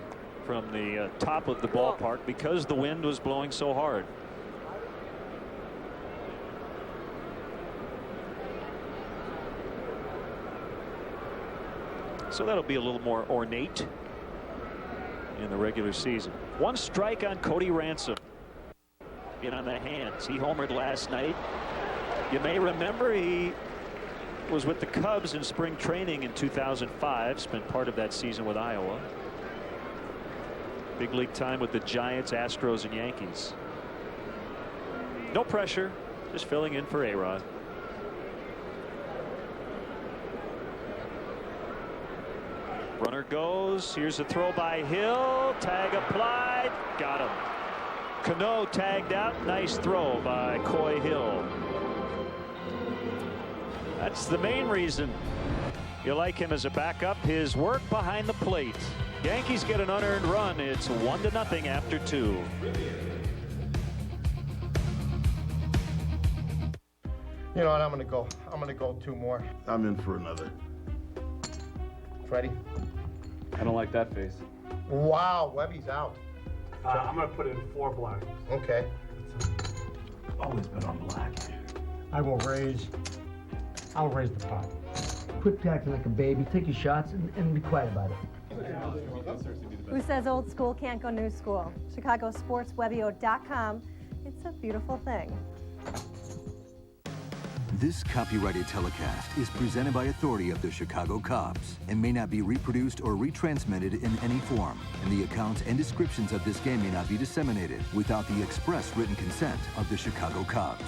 from the top of the ballpark because the wind was blowing so hard. So that'll be a little more ornate in the regular season. 1 strike on Cody Ransom. In on the hands. He homered last night. You may remember he was with the Cubs in spring training in 2005. Spent part of that season with Iowa. Big league time with the Giants, Astros, and Yankees. No pressure, just filling in for A-Rod. Runner goes. Here's a throw by Hill. Tag applied. Got him. Cano tagged out. Nice throw by Coy Hill. That's the main reason you like him as a backup. His work behind the plate. Yankees get an unearned run. It's 1-0 after 2. You know what? I'm gonna go 2 more. I'm in for another. Ready? I don't like that face. Wow, Webby's out. I'm gonna put in 4 black. Okay. Always been on black. I'll raise the pot. Quit acting like a baby. Take your shots and be quiet about it. Who says old school can't go new school? ChicagoSportsWebio.com. It's a beautiful thing. This copyrighted telecast is presented by authority of the Chicago Cubs and may not be reproduced or retransmitted in any form. And the accounts and descriptions of this game may not be disseminated without the express written consent of the Chicago Cubs.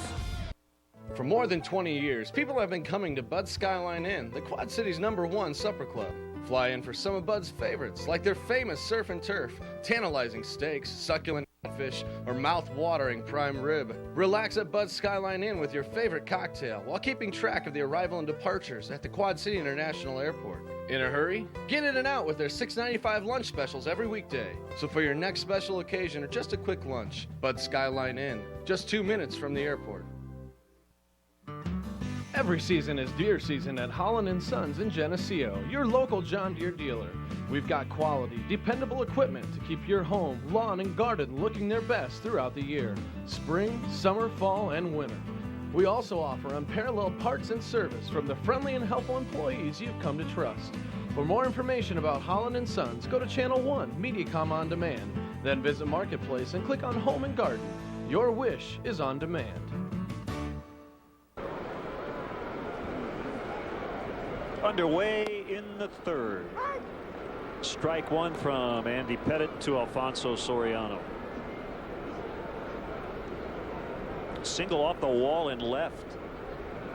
For more than 20 years, people have been coming to Bud's Skyline Inn, the Quad City's #1 supper club. Fly in for some of Bud's favorites, like their famous surf and turf, tantalizing steaks, succulent fish, or mouth-watering prime rib. Relax at Bud's Skyline Inn with your favorite cocktail while keeping track of the arrival and departures at the Quad City International Airport. In a hurry? Get in and out with their $6.95 lunch specials every weekday. So for your next special occasion or just a quick lunch, Bud's Skyline Inn, just 2 minutes from the airport. Every season is deer season at Holland & Sons in Geneseo, your local John Deere dealer. We've got quality, dependable equipment to keep your home, lawn, and garden looking their best throughout the year. Spring, summer, fall, and winter. We also offer unparalleled parts and service from the friendly and helpful employees you've come to trust. For more information about Holland & Sons, go to Channel 1, Mediacom On Demand. Then visit Marketplace and click on Home and Garden. Your wish is on demand. Underway in the 3rd. Strike 1 from Andy Pettit to Alfonso Soriano. Single off the wall and left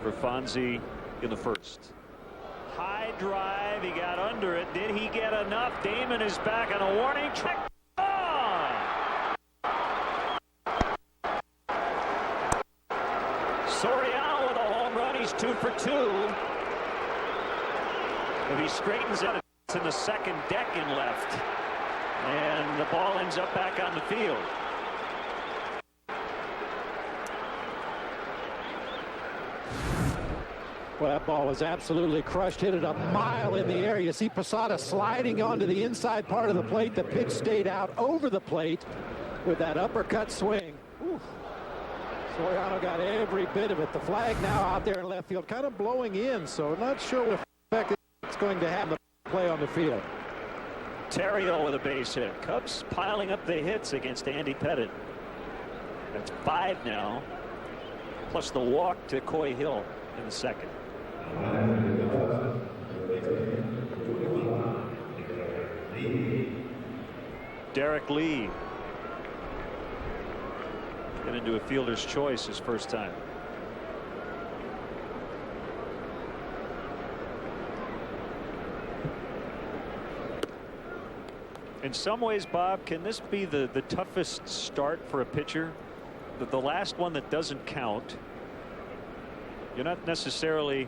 for Fonzie in the 1st. High drive. He got under it. Did he get enough? Damon is back on a warning track. Soriano with a home run. He's 2 for 2. If he straightens it, it's in the 2nd deck and left. And the ball ends up back on the field. Well, that ball was absolutely crushed. Hit it a mile in the air. You see Posada sliding onto the inside part of the plate. The pitch stayed out over the plate with that uppercut swing. Oof. Soriano got every bit of it. The flag now out there in left field, kind of blowing in, so not sure what effect it's going to have the play on the field. Terrio with a base hit. Cubs piling up the hits against Andy Pettit. That's 5 now, plus the walk to Coy Hill in the second. Derek Lee get into a fielder's choice his first time. In some ways, Bob, can this be the toughest start for a pitcher? The last one that doesn't count. You're not necessarily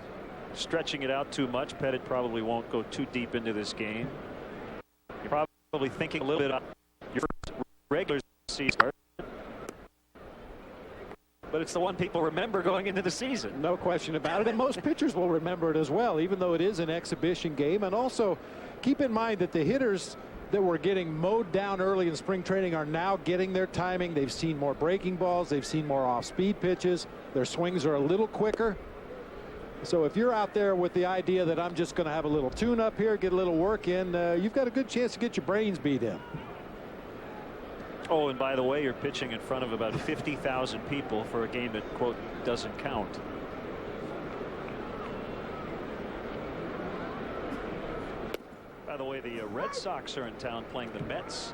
stretching it out too much. Pettit probably won't go too deep into this game. You're probably thinking a little bit on your first regular season start. But it's the one people remember going into the season. No question about it. And most pitchers will remember it as well, even though it is an exhibition game. And also keep in mind that the hitters that were getting mowed down early in spring training are now getting their timing. They've seen more breaking balls. They've seen more off-speed pitches. Their swings are a little quicker. So if you're out there with the idea that I'm just going to have a little tune-up here, get a little work in, you've got a good chance to get your brains beat in. Oh, and by the way, you're pitching in front of about 50,000 people for a game that, quote, doesn't count. By the way, the Red Sox are in town playing the Mets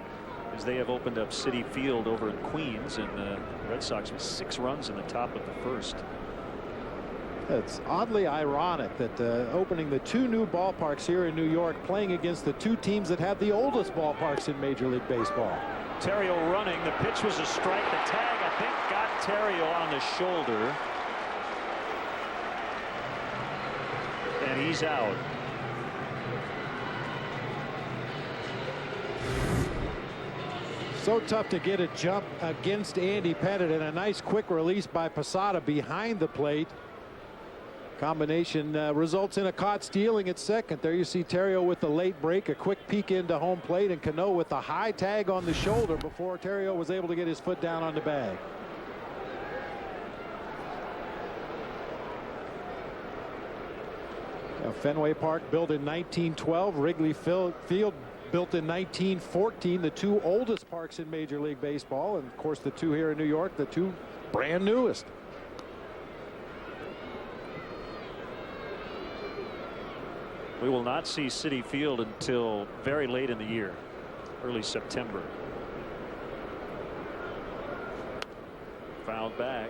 as they have opened up Citi Field over in Queens, and the Red Sox with 6 runs in the top of the first. It's oddly ironic that opening the 2 new ballparks here in New York, playing against the 2 teams that have the oldest ballparks in Major League Baseball. Terrio running. The pitch was a strike. The tag, I think, got Terrio on the shoulder. And he's out. So tough to get a jump against Andy Pettit, and a nice quick release by Posada behind the plate. Combination results in a caught stealing at second. There you see Terrio with the late break, a quick peek into home plate, and Cano with the high tag on the shoulder before Terrio was able to get his foot down on the bag. Now, Fenway Park built in 1912, Wrigley Field built in 1914, the 2 oldest parks in Major League Baseball, and of course the 2 here in New York, the 2 brand newest. We will not see Citi Field until very late in the year, early September. Fouled back.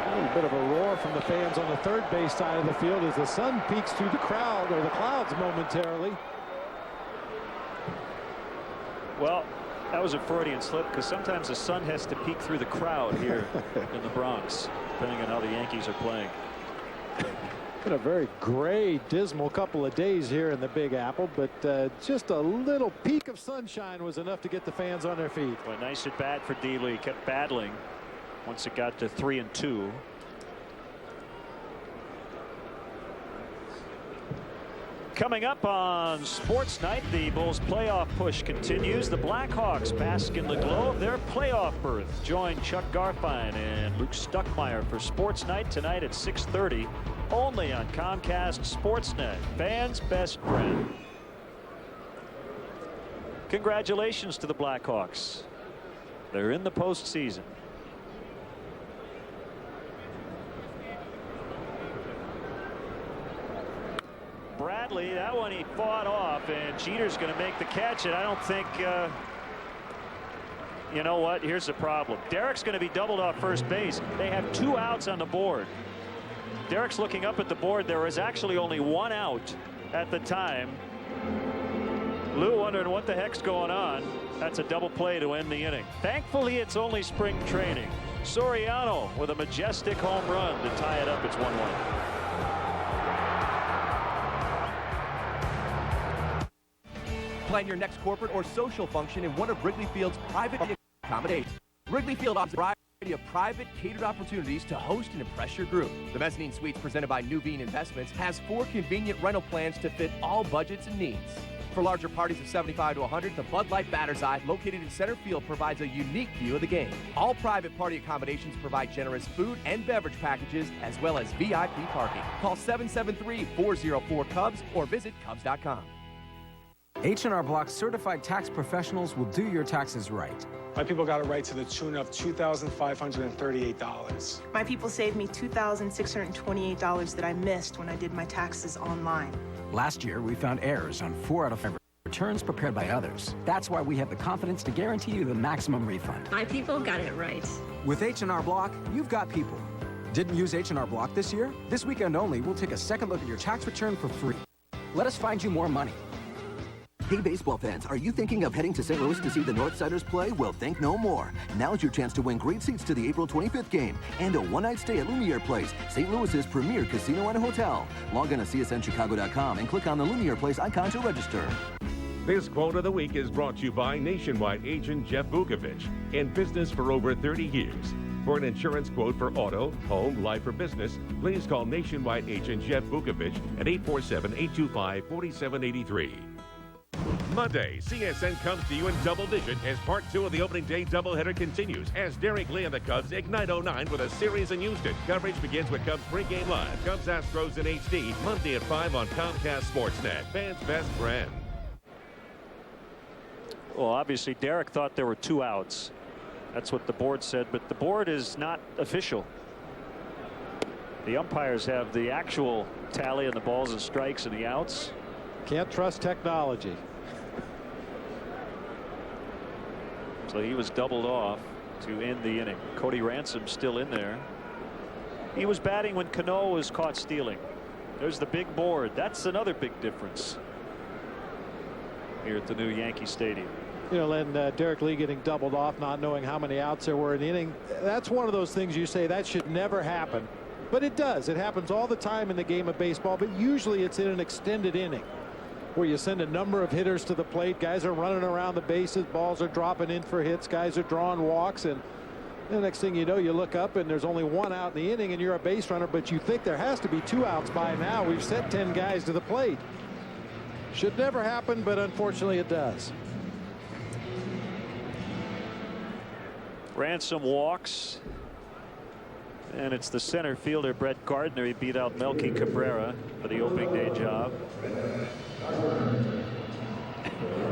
A little bit of a roar from the fans on the third base side of the field as the sun peeks through the crowd, or the clouds momentarily. Well, that was a Freudian slip, because sometimes the sun has to peek through the crowd here in the Bronx, depending on how the Yankees are playing. Been a very gray, dismal couple of days here in the Big Apple, but just a little peak of sunshine was enough to get the fans on their feet. Well, nice at bat for D. Lee. Kept battling once it got to 3-2. Coming up on Sports Night, the Bulls playoff push continues. The Blackhawks bask in the glow of their playoff berth. Join Chuck Garfien and Luke Stuckmeyer for Sports Night tonight at 6:30, only on Comcast Sportsnet, fans' best friend. Congratulations to the Blackhawks. They're in the postseason. Bradley, that one he fought off, and Jeter's going to make the catch, and I don't think, you know what, here's the problem. Derek's going to be doubled off first base. They have 2 outs on the board. Derek's looking up at the board. There was actually only 1 out at the time. Lou wondering what the heck's going on. That's a double play to end the inning. Thankfully, it's only spring training. Soriano with a majestic home run to tie it up. It's 1-1. Plan your next corporate or social function in one of Wrigley Field's private accommodations. Wrigley Field offers a variety of private catered opportunities to host and impress your group. The Mezzanine Suites presented by Nuveen Investments has 4 convenient rental plans to fit all budgets and needs. For larger parties of 75 to 100, the Bud Light Batter's Eye, located in center field, provides a unique view of the game. All private party accommodations provide generous food and beverage packages, as well as VIP parking. Call 773-404-CUBS or visit Cubs.com. H&R Block certified tax professionals will do your taxes right. My people got it right to the tune of $2,538. My people saved me $2,628 that I missed when I did my taxes online. Last year, we found errors on 4 out of 5 returns prepared by others. That's why we have the confidence to guarantee you the maximum refund. My people got it right. With H&R Block, you've got people. Didn't use H&R Block this year? This weekend only, we'll take a second look at your tax return for free. Let us find you more money. Hey, baseball fans, are you thinking of heading to St. Louis to see the Northsiders play? Well, think no more. Now's your chance to win great seats to the April 25th game and a one-night stay at Lumiere Place, St. Louis's premier casino and hotel. Log on to csnchicago.com and click on the Lumiere Place icon to register. This quote of the week is brought to you by Nationwide agent Jeff Vukovich, in business for over 30 years. For an insurance quote for auto, home, life, or business, please call Nationwide agent Jeff Vukovich at 847-825-4783. Monday, CSN comes to you in double digit as part 2 of the opening day doubleheader continues as Derek Lee and the Cubs ignite 09 with a series in Houston. Coverage begins with Cubs pregame live. Cubs Astros in HD, Monday at 5 on Comcast Sportsnet. Fans' best friend. Well, obviously, Derek thought there were 2 outs. That's what the board said, but the board is not official. The umpires have the actual tally of the balls and strikes and the outs. Can't trust technology. So he was doubled off to end the inning. Cody Ransom still in there. He was batting when Cano was caught stealing. There's the big board. That's another big difference here at the new Yankee Stadium. You know, and Derek Lee getting doubled off, not knowing how many outs there were in the inning. That's one of those things you say that should never happen. But it does. It happens all the time in the game of baseball, but usually it's in an extended inning where you send a number of hitters to the plate. Guys are running around the bases. Balls are dropping in for hits. Guys are drawing walks. And the next thing you know, you look up and there's only 1 out in the inning and you're a base runner, but you think there has to be 2 outs by now. We've set 10 guys to the plate. Should never happen, but unfortunately it does. Ransom walks. And it's the center fielder, Brett Gardner. He beat out Melky Cabrera for the opening day job.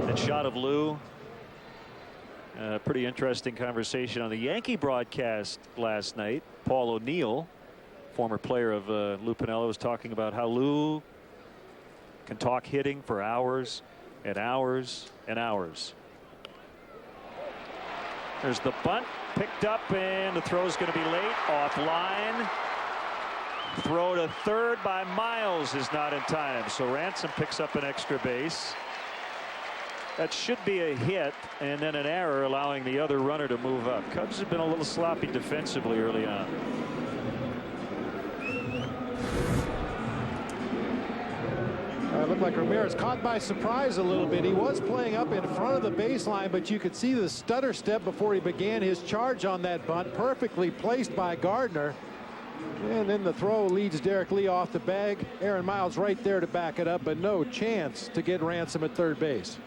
And shot of Lou. Pretty interesting conversation on the Yankee broadcast last night. Paul O'Neill, former player of Lou Piniella, was talking about how Lou can talk hitting for hours and hours and hours. There's the bunt picked up, and the throw is going to be late, offline. Throw to third by Miles is not in time, so Ransom picks up an extra base. That should be a hit, and then an error allowing the other runner to move up. Cubs have been a little sloppy defensively early on. It looked like Ramirez caught by surprise a little bit. He was playing up in front of the baseline, but you could see the stutter step before he began his charge on that bunt. Perfectly placed by Gardner. And then the throw leads Derek Lee off the bag. Aaron Miles right there to back it up, but no chance to get Ransom at third base.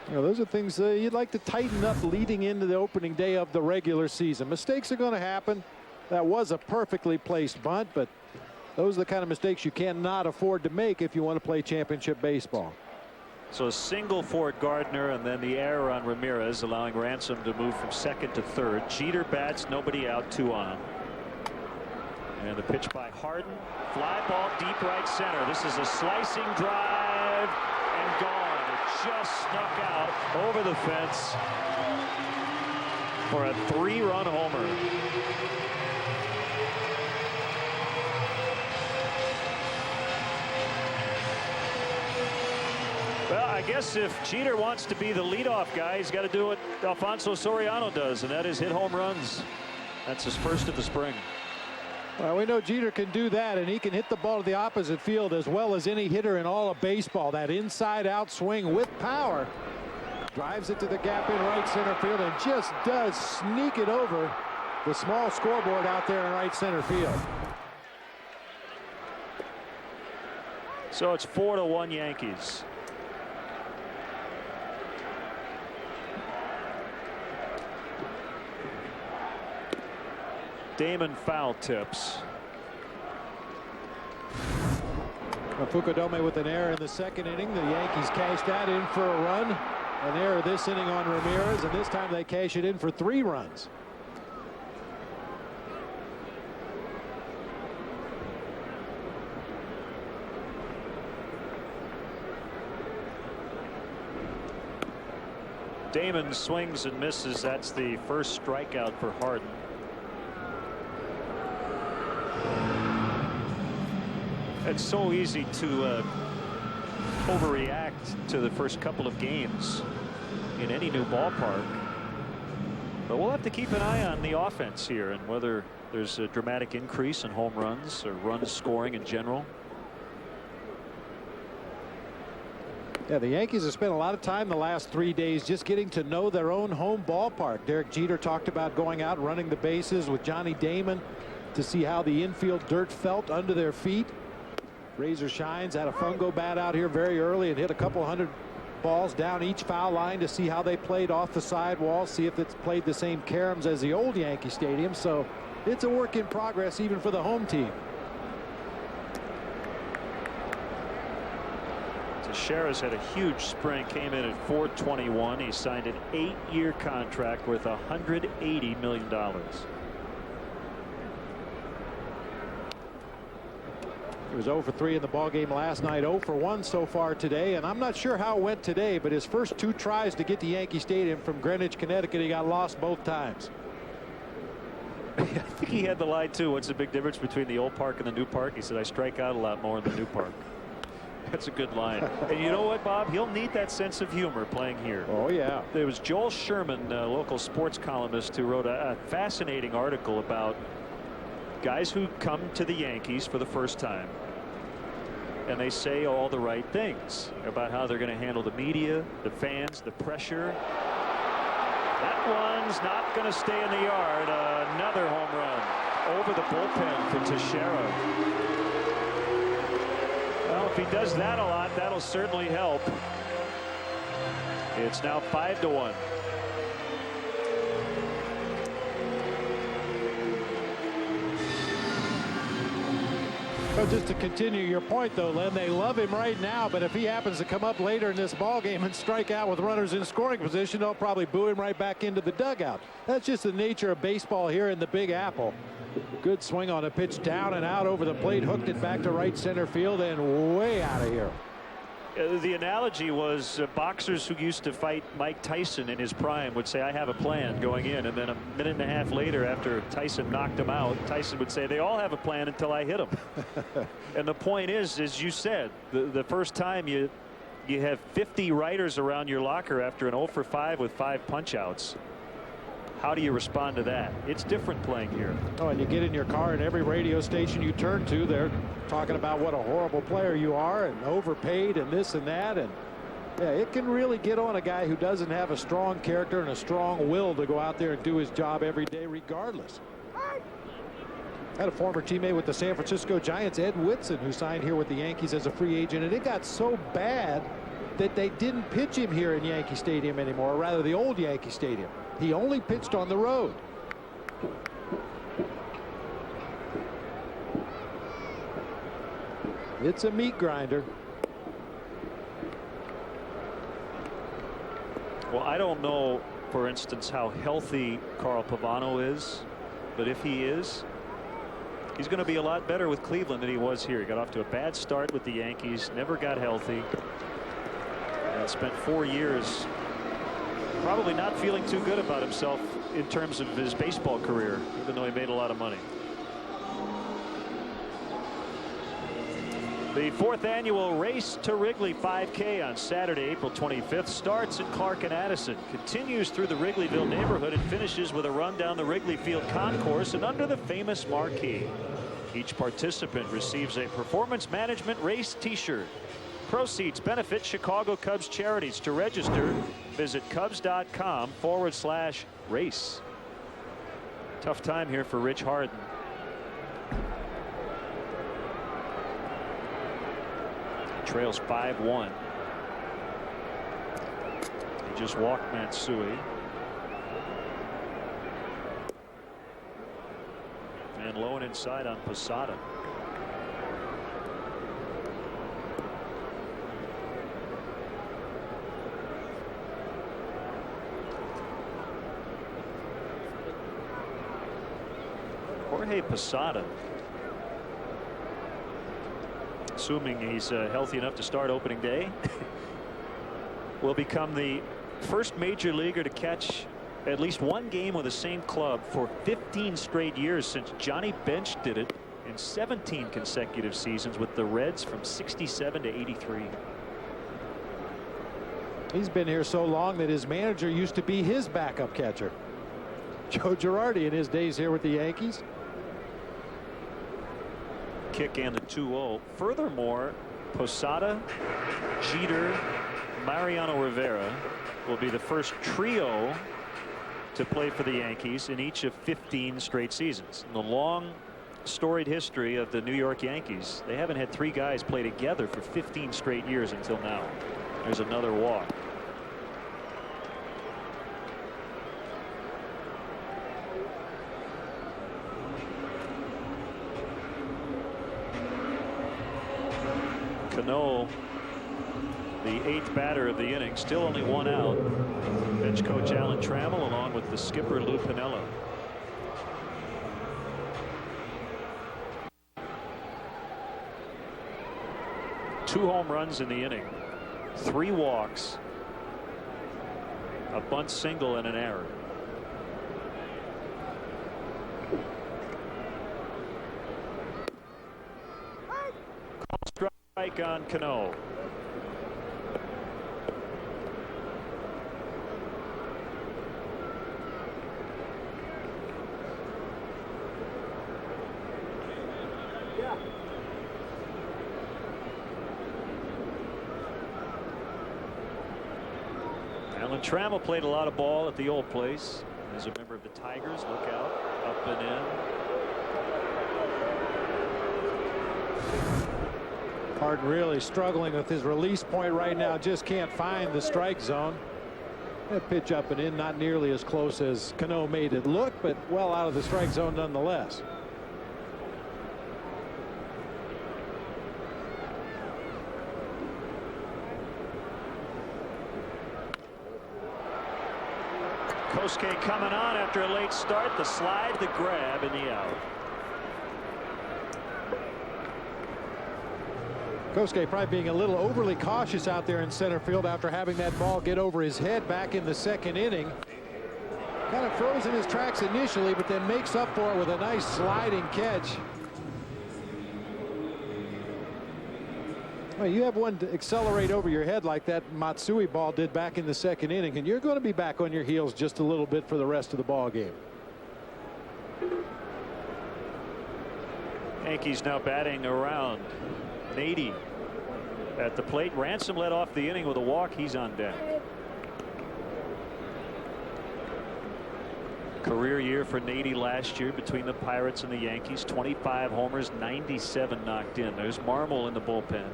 You know, those are things you'd like to tighten up leading into the opening day of the regular season. Mistakes are going to happen. That was a perfectly placed bunt, but those are the kind of mistakes you cannot afford to make if you want to play championship baseball. So a single for Gardner, and then the error on Ramirez, allowing Ransom to move from second to third. Jeter bats, nobody out, 2 on. And the pitch by Harden. Fly ball deep right center. This is a slicing drive and gone. It just snuck out over the fence for a 3-run homer. Well, I guess if Jeter wants to be the leadoff guy, he's got to do what Alfonso Soriano does, and that is hit home runs. That's his first of the spring. Well, we know Jeter can do that, and he can hit the ball to the opposite field as well as any hitter in all of baseball. That inside-out swing with power. Drives it to the gap in right center field and just does sneak it over the small scoreboard out there in right center field. So it's 4-1 Yankees. Damon foul tips. Fukudome with an error in the second inning. The Yankees cashed that in for a run. An error this inning on Ramirez, and this time they cash it in for 3 runs. Damon swings and misses. That's the first strikeout for Harden. It's so easy to overreact to the first couple of games in any new ballpark. But we'll have to keep an eye on the offense here and whether there's a dramatic increase in home runs or runs scoring in general. Yeah, the Yankees have spent a lot of time the last 3 days just getting to know their own home ballpark. Derek Jeter talked about going out running the bases with Johnny Damon to see how the infield dirt felt under their feet. Razor Shines had a fungo bat out here very early and hit a couple hundred balls down each foul line to see how they played off the sidewall, see if it's played the same caroms as the old Yankee Stadium. So it's a work in progress even for the home team. Teixeira's had a huge spring, came in at .421. He signed an 8-year contract worth $180 million. He was 0 for 3 in the ballgame last night, 0 for 1 so far today, and I'm not sure how it went today, but his first 2 tries to get to Yankee Stadium from Greenwich, Connecticut, he got lost both times. I think he had the line too. What's the big difference between the old park and the new park? He said, I strike out a lot more in the new park. That's a good line. And you know what, Bob? He'll need that sense of humor playing here. Oh, yeah. There was Joel Sherman, a local sports columnist, who wrote a fascinating article about guys who come to the Yankees for the first time. And they say all the right things about how they're going to handle the media, the fans, the pressure. That one's not going to stay in the yard. Another home run over the bullpen for Teixeira. Well, if he does that a lot, that'll certainly help. It's now 5-1. Well, just to continue your point, though, Len, they love him right now, but if he happens to come up later in this ball game and strike out with runners in scoring position, they'll probably boo him right back into the dugout. That's just the nature of baseball here in the Big Apple. Good swing on a pitch down and out over the plate, hooked it back to right center field and way out of here. The analogy was boxers who used to fight Mike Tyson in his prime would say, I have a plan going in. And then a minute and a half later, after Tyson knocked him out, Tyson would say, they all have a plan until I hit them. And the point is, as you said, the first time you have 50 writers around your locker after an 0 for 5 with 5 punch outs. How do you respond to that? It's different playing here. Oh, and you get in your car and every radio station you turn to, they're talking about what a horrible player you are and overpaid and this and that. And yeah, it can really get on a guy who doesn't have a strong character and a strong will to go out there and do his job every day regardless. Had a former teammate with the San Francisco Giants, Ed Whitson, who signed here with the Yankees as a free agent, and it got so bad that they didn't pitch him here in Yankee Stadium anymore, or rather the old Yankee Stadium. He only pitched on the road. It's a meat grinder. Well, I don't know, for instance, how healthy Carl Pavano is, but if he is, he's going to be a lot better with Cleveland than he was here. He got off to a bad start with the Yankees, never got healthy, and spent 4 years probably not feeling too good about himself in terms of his baseball career, even though he made a lot of money. The 4th annual Race to Wrigley 5K on Saturday, April 25th starts in Clark and Addison, continues through the Wrigleyville neighborhood and finishes with a run down the Wrigley Field concourse and under the famous marquee. Each participant receives a Performance Management Race t-shirt. Proceeds benefit Chicago Cubs charities. To register, visit Cubs.com/race. Tough time here for Rich Harden. Trails 5-1. He just walked Matsui. And low and inside on Posada. Jorge Posada, assuming he's healthy enough to start opening day, will become the first major leaguer to catch at least one game with the same club for 15 straight years, since Johnny Bench did it in 17 consecutive seasons with the Reds from 67 to 83. He's been here so long that his manager used to be his backup catcher, Joe Girardi, in his days here with the Yankees. Kick and the 2-0. Furthermore, Posada, Jeter, Mariano Rivera will be the first trio to play for the Yankees in each of 15 straight seasons. In the long storied history of the New York Yankees, they haven't had three guys play together for 15 straight years until now. There's another walk. Cano, the 8th batter of the inning, still only one out. Bench coach Alan Trammell along with the skipper Lou Piniella. Two home runs in the inning, 3 walks, a bunt single, and an error. Strike on Cano. Alan Trammell played a lot of ball at the old place as a member of the Tigers. Look out, up and in. Harden really struggling with his release point right now. Just can't find the strike zone. That pitch up and in, not nearly as close as Cano made it look, but well out of the strike zone nonetheless. Kosuke coming on after a late start. The slide, the grab, and the out. Kosuke probably being a little overly cautious out there in center field after having that ball get over his head back in the 2nd inning. Kind of froze in his tracks initially, but then makes up for it with a nice sliding catch. Well, you have one to accelerate over your head like that Matsui ball did back in the 2nd inning, and you're going to be back on your heels just a little bit for the rest of the ball game. Yankees now batting around. Nady at the plate. Ransom led off the inning with a walk. He's on deck. Career year for Nady last year between the Pirates and the Yankees. 25 homers, 97 knocked in. There's Marmol in the bullpen.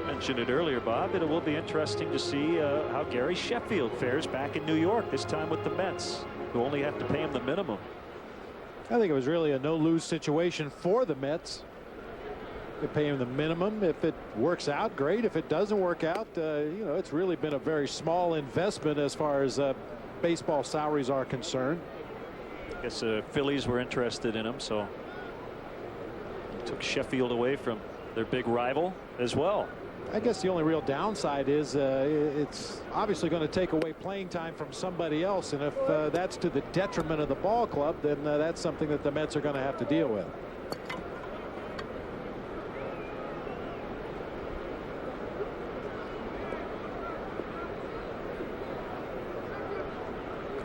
Mentioned it earlier, Bob, that it will be interesting to see how Gary Sheffield fares back in New York, this time with the Mets, who only have to pay him the minimum. I think it was really a no-lose situation for the Mets. They pay him the minimum. If it works out, great. If it doesn't work out, you know, it's really been a very small investment as far as baseball salaries are concerned. I guess the Phillies were interested in him, so took Sheffield away from their big rival as well. I guess the only real downside is it's obviously going to take away playing time from somebody else, and if that's to the detriment of the ball club, then that's something that the Mets are going to have to deal with.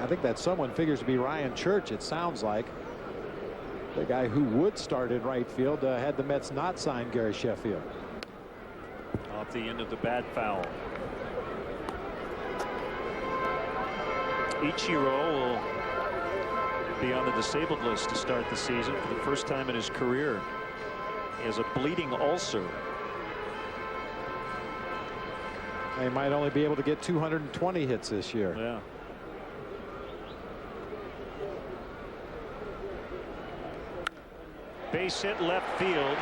I think that someone figures to be Ryan Church, it sounds like. The guy who would start in right field had the Mets not signed Gary Sheffield. Off the end of the bad foul. Ichiro will be on the disabled list to start the season for the first time in his career. He has a bleeding ulcer. They might only be able to get 220 hits this year. Yeah. Base hit left field.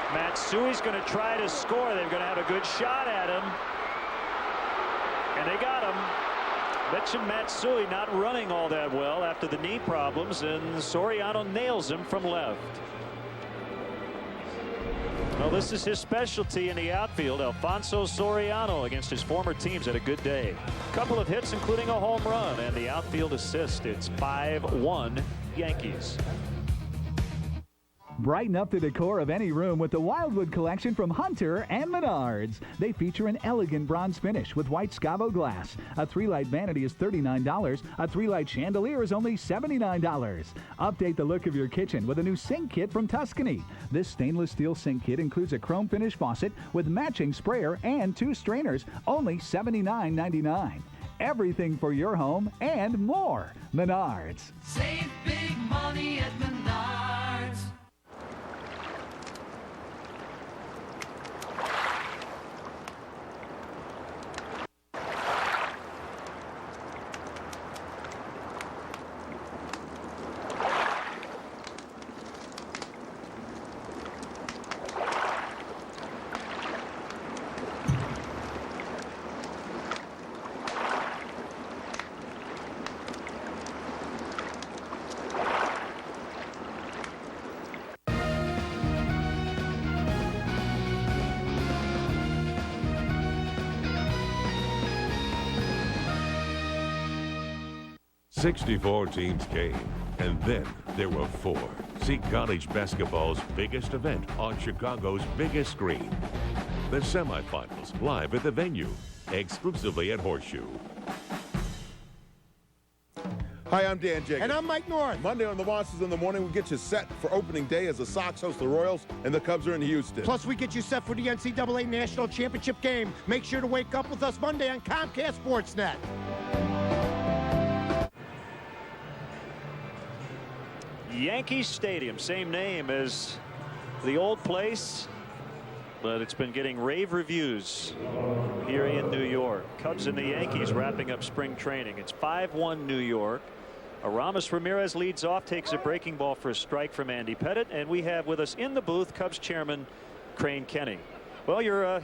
Matsui's going to try to score. They're going to have a good shot at him. And they got him. Mentioned Matsui not running all that well after the knee problems, and Soriano nails him from left. Well, this is his specialty in the outfield. Alfonso Soriano against his former teams had a good day. Couple of hits, including a home run, and the outfield assist. It's 5-1 Yankees. Brighten up the decor of any room with the Wildwood collection from Hunter and Menards. They feature an elegant bronze finish with white Scavo glass. A 3-light vanity is $39. A 3-light chandelier is only $79. Update the look of your kitchen with a new sink kit from Tuscany. This stainless steel sink kit includes a chrome finish faucet with matching sprayer and 2 strainers, only $79.99. Everything for your home and more. Menards. Save big money at Menards. "64 teams came, and then there were 4. See college basketball's biggest event on Chicago's biggest screen. The semifinals live at the venue, exclusively at Horseshoe. Hi, I'm Dan Jacobs. And I'm Mike North. Monday on the Monsters in the Morning, we get you set for opening day as the Sox host the Royals and the Cubs are in Houston. Plus, we get you set for the NCAA National Championship game. Make sure to wake up with us Monday on Comcast Sportsnet. Yankee Stadium, same name as the old place, but it's been getting rave reviews here in New York. Cubs and the Yankees wrapping up spring training. It's 5-1 New York. Aramis Ramirez leads off, takes a breaking ball for a strike from Andy Pettit, and we have with us in the booth Cubs chairman Crane Kenny. Well, your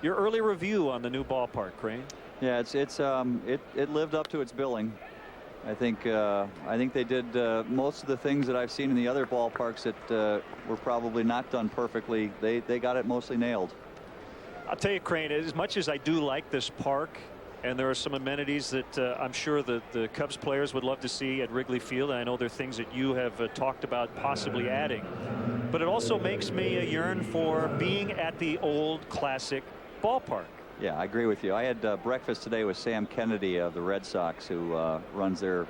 early review on the new ballpark, Crane. Yeah, it lived up to its billing. I think they did most of the things that I've seen in the other ballparks that were probably not done perfectly. They got it mostly nailed. I'll tell you, Crane, as much as I do like this park, and there are some amenities that I'm sure that the Cubs players would love to see at Wrigley Field, and I know there are things that you have talked about possibly adding, but it also makes me yearn for being at the old classic ballpark. Yeah, I agree with you. I had breakfast today with Sam Kennedy of the Red Sox, who runs their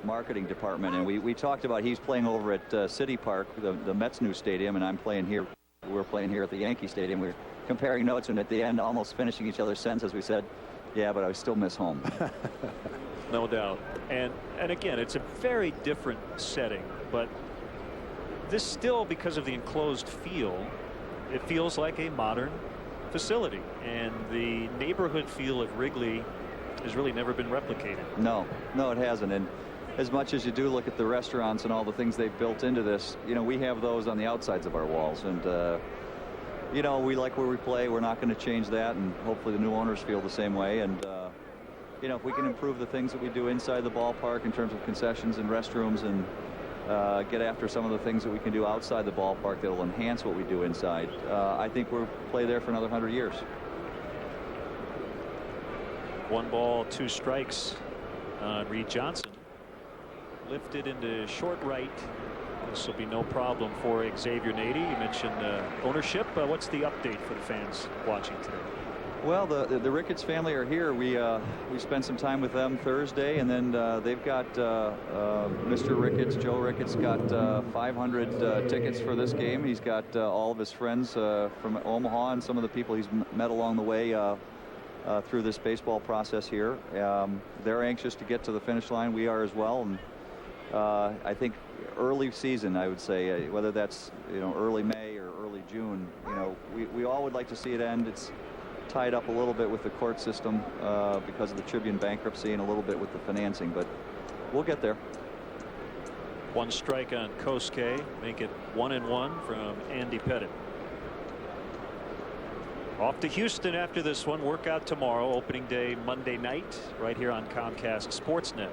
marketing department, and we talked about he's playing over at City Park, the Mets' new stadium, and I'm playing here. We're playing here at the Yankee Stadium. We're comparing notes, and at the end, almost finishing each other's sentences, we said, "Yeah, but I still miss home." No doubt. And again, it's a very different setting, but this still, because of the enclosed feel, it feels like a modern facility, and the neighborhood feel of Wrigley has really never been replicated. No, it hasn't. And as much as you do look at the restaurants and all the things they've built into this, we have those on the outsides of our walls, and we like where we play. We're not going to change that, and hopefully the new owners feel the same way. And if we can improve the things that we do inside the ballpark in terms of concessions and restrooms, and get after some of the things that we can do outside the ballpark that will enhance what we do inside, I think we'll play there for another 100 years. 1 ball, 2 strikes on Reed Johnson. Lifted into short right. This will be no problem for Xavier Nady. You mentioned ownership. What's the update for the fans watching today? Well, the Ricketts family are here. We spent some time with them Thursday, and then they've got Mr. Ricketts, Joe Ricketts, got 500 tickets for this game. He's got all of his friends from Omaha and some of the people he's met along the way through this baseball process here. They're anxious to get to the finish line. We are as well, and I think early season, I would say, whether that's early May or early June, we all would like to see it end. It's tied up a little bit with the court system because of the Tribune bankruptcy and a little bit with the financing, but we'll get there. One strike on Kosuke, make it 1-1 from Andy Pettit. Off to Houston after this one. Workout tomorrow, opening day Monday night, right here on Comcast Sportsnet.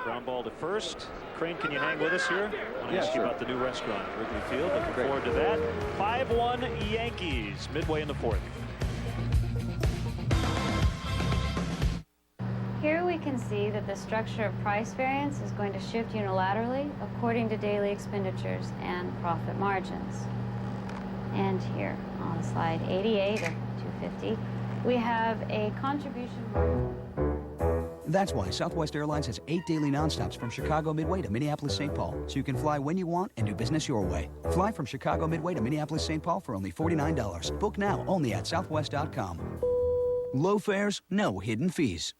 Ground ball to first. Crane, can you hang with us here? I want to ask you about the new restaurant at Wrigley Field. Looking forward to that. 5-1 Yankees midway in the fourth. Here we can see that the structure of price variance is going to shift unilaterally according to daily expenditures and profit margins. And here on slide 88 of 250, we have a contribution. That's why Southwest Airlines has 8 daily nonstops from Chicago Midway to Minneapolis-St. Paul, so you can fly when you want and do business your way. Fly from Chicago Midway to Minneapolis-St. Paul for only $49. Book now only at southwest.com. Low fares, no hidden fees.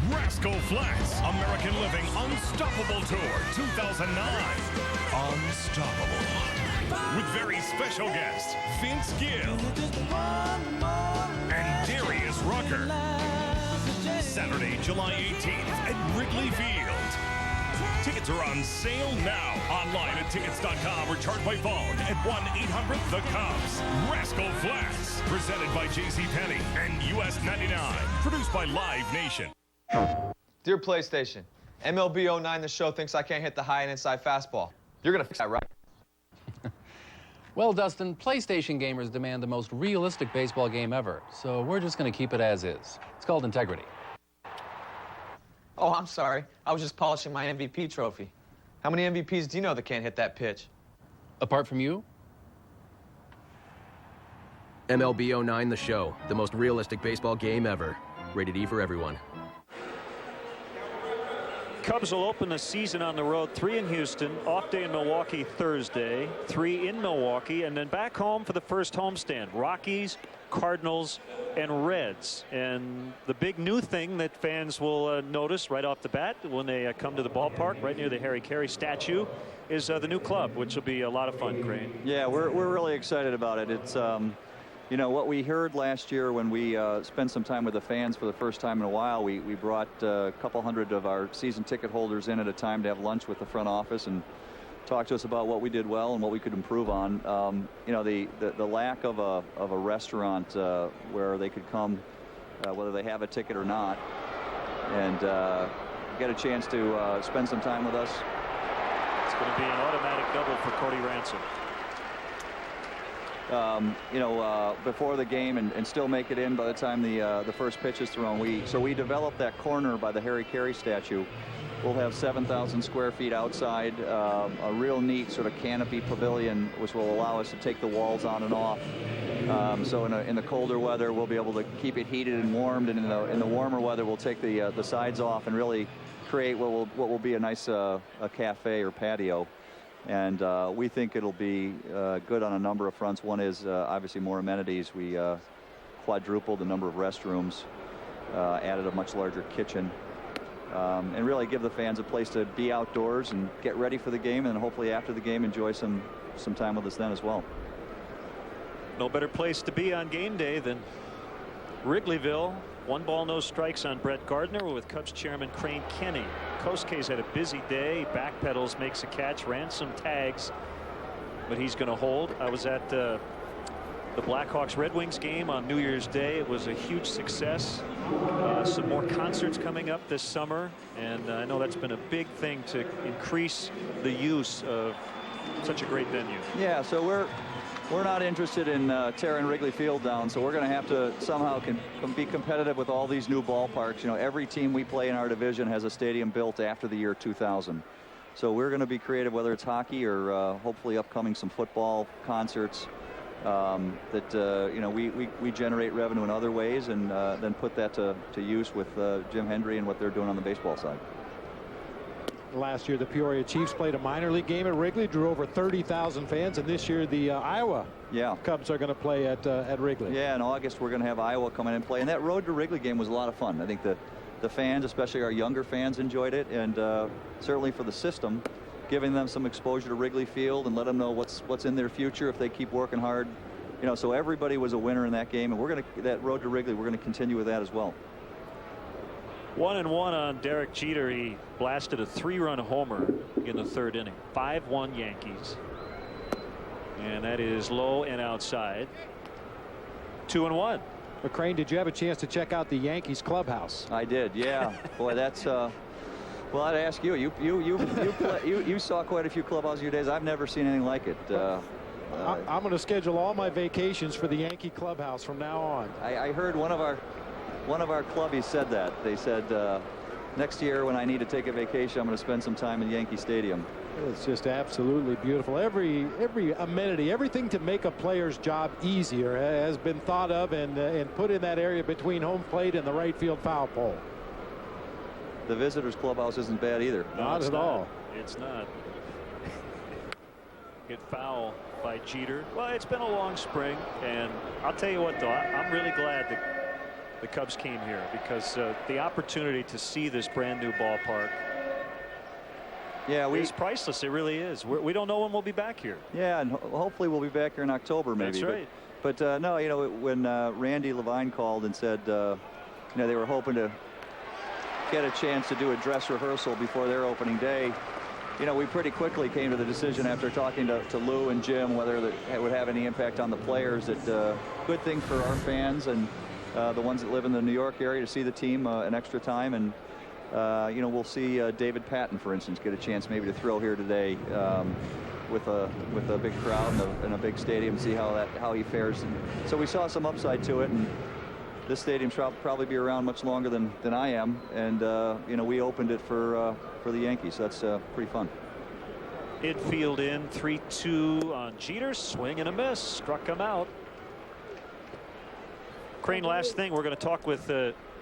Rascal Flatts, American Living Unstoppable Tour 2009. Unstoppable. With very special guests, Vince Gill and Darius Rucker. Saturday, July 18th at Wrigley Field. Tickets are on sale now. Online at tickets.com or charged by phone at 1-800-THE-CUBS. Rascal Flatts, presented by JCPenney and US 99. Produced by Live Nation. Dear PlayStation, MLB 09 The Show thinks I can't hit the high and inside fastball. You're going to fix that, right? Well, Dustin, PlayStation gamers demand the most realistic baseball game ever, so we're just going to keep it as is. It's called integrity. Oh, I'm sorry. I was just polishing my MVP trophy. How many MVPs do you know that can't hit that pitch? Apart from you? MLB 09 The Show, the most realistic baseball game ever. Rated E for everyone. Cubs will open the season on the road, 3 in Houston, off day in Milwaukee Thursday, 3 in Milwaukee, and then back home for the first homestand. Rockies, Cardinals, and Reds. And the big new thing that fans will notice right off the bat when they come to the ballpark right near the Harry Carey statue is the new club, which will be a lot of fun, Crane. Yeah, we're really excited about it. It's you know, what we heard last year when we spent some time with the fans for the first time in a while, we brought a couple hundred of our season ticket holders in at a time to have lunch with the front office and talk to us about what we did well and what we could improve on. You know, the lack of a restaurant where they could come, whether they have a ticket or not, and get a chance to spend some time with us. It's going to be an automatic double for Cody Ransom. You know, before the game and still make it in by the time the first pitch is thrown. So we developed that corner by the Harry Carey statue. We'll have 7,000 square feet outside, a real neat sort of canopy pavilion, which will allow us to take the walls on and off. So in the colder weather, we'll be able to keep it heated and warmed, and in the warmer weather, we'll take the sides off and really create what will be a nice a cafe or patio. And we think it'll be good on a number of fronts. One is obviously more amenities. We quadrupled the number of restrooms, added a much larger kitchen, and really give the fans a place to be outdoors and get ready for the game, and hopefully after the game enjoy some time with us then as well. No better place to be on game day than Wrigleyville. 1 ball, no strikes on Brett Gardner with Cubs chairman Crane Kenny. Kosuke's had a busy day. Backpedals, makes a catch. Ransom tags, but he's going to hold. I was at the Blackhawks Red Wings game on New Year's Day. It was a huge success. Some more concerts coming up this summer, and I know that's been a big thing to increase the use of such a great venue. Yeah, so we're not interested in tearing Wrigley Field down, so we're going to have to somehow be competitive with all these new ballparks. You know, every team we play in our division has a stadium built after the year 2000. So we're going to be creative, whether it's hockey or hopefully upcoming some football concerts. that you know, we generate revenue in other ways, and then put that to use with Jim Hendry and what they're doing on the baseball side. Last year, the Peoria Chiefs played a minor league game at Wrigley, drew over 30,000 fans, and this year the Iowa Cubs are going to play at Wrigley. Yeah, in August we're going to have Iowa come in and play, and that road to Wrigley game was a lot of fun. I think the fans, especially our younger fans, enjoyed it, and certainly for the system, giving them some exposure to Wrigley Field and let them know what's in their future if they keep working hard. You know, so everybody was a winner in that game, and we're going to, that road to Wrigley, we're going to continue with that as well. 1-1 on Derek Jeter. He blasted a 3-run homer in the third inning. 5-1 Yankees. And that is low and outside. 2-1. Crane, did you have a chance to check out the Yankees clubhouse? I did, yeah. Boy, that's well, I'd ask you. You saw quite a few clubhouses in your days. I've never seen anything like it. I'm going to schedule all my vacations for the Yankee clubhouse from now on. I heard one of our clubbies said that. They said next year when I need to take a vacation, I'm going to spend some time in Yankee Stadium. It's just absolutely beautiful. Every amenity, everything to make a player's job easier has been thought of and put in that area between home plate and the right field foul pole. The visitors clubhouse isn't bad either. Not at all. It's not. Get foul by Jeter. Well, it's been a long spring, and I'll tell you what, though, I'm really glad that the Cubs came here, because the opportunity to see this brand new ballpark is priceless. It really is. We don't know when we'll be back here. Yeah, and hopefully we'll be back here in October, maybe. That's right. But no, you know, when Randy Levine called and said, you know, they were hoping to get a chance to do a dress rehearsal before their opening day, you know, we pretty quickly came to the decision after talking to Lou and Jim whether it would have any impact on the players, that good thing for our fans and the ones that live in the New York area to see the team an extra time. And you know, we'll see David Patton, for instance, get a chance maybe to throw here today with a big crowd and a big stadium, see how he fares. And so we saw some upside to it, and this stadium shall probably be around much longer than I am. And you know, we opened it for the Yankees, so that's pretty fun. Infield in, 3-2 on Jeter. Swing and a miss, struck him out. Crane, last thing, we're going to talk with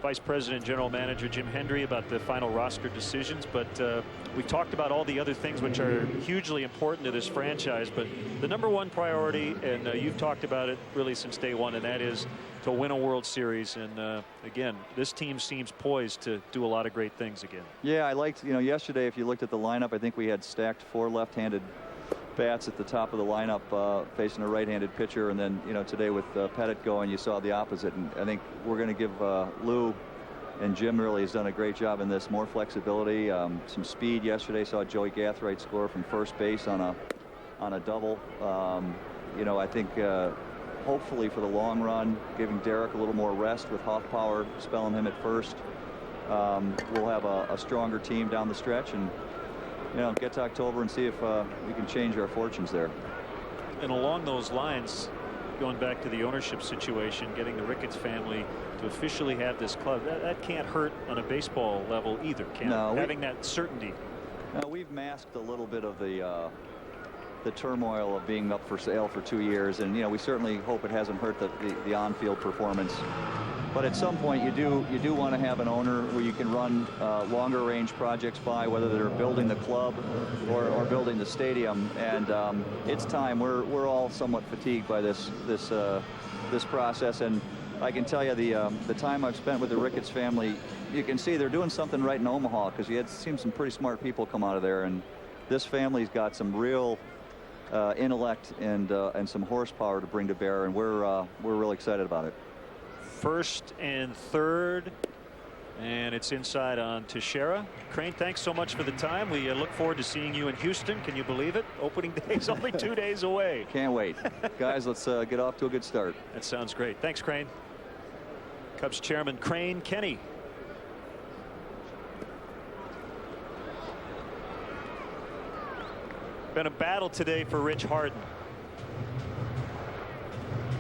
Vice President General Manager Jim Hendry about the final roster decisions, but we've talked about all the other things which are hugely important to this franchise, but the #1 priority, and you've talked about it really since day one, and that is to win a World Series. And again, this team seems poised to do a lot of great things again. Yeah, I liked, you know, yesterday, if you looked at the lineup, I think we had stacked 4 left-handed bats at the top of the lineup facing a right-handed pitcher, and then, you know, today with Pettit going, you saw the opposite. And I think we're going to give Lou, and Jim really has done a great job in this, more flexibility, some speed. Yesterday saw Joey Gathright score from first base on a double. You know, I think hopefully for the long run, giving Derek a little more rest with Hoffpower spelling him at first, we'll have a stronger team down the stretch, and you know, get to October and see if we can change our fortunes there. And along those lines, going back to the ownership situation, getting the Ricketts family to officially have this club, that can't hurt on a baseball level either, can it? Having that certainty. No, we've masked a little bit of the turmoil of being up for sale for 2 years, and you know, we certainly hope it hasn't hurt the on-field performance. But at some point, you do want to have an owner who you can run longer range projects by, whether they're building the club or building the stadium. And it's time. We're all somewhat fatigued by this process. And I can tell you the time I've spent with the Ricketts family, you can see they're doing something right in Omaha, because you had seen some pretty smart people come out of there. And this family's got some real intellect and some horsepower to bring to bear, and we're really excited about it. First and third, and it's inside on Teixeira. Crane, thanks so much for the time. We look forward to seeing you in Houston. Can you believe it? Opening day is only 2 days away. Can't wait. Guys, let's get off to a good start. That sounds great. Thanks, Crane. Cubs chairman Crane Kenny. Been a battle today for Rich Harden.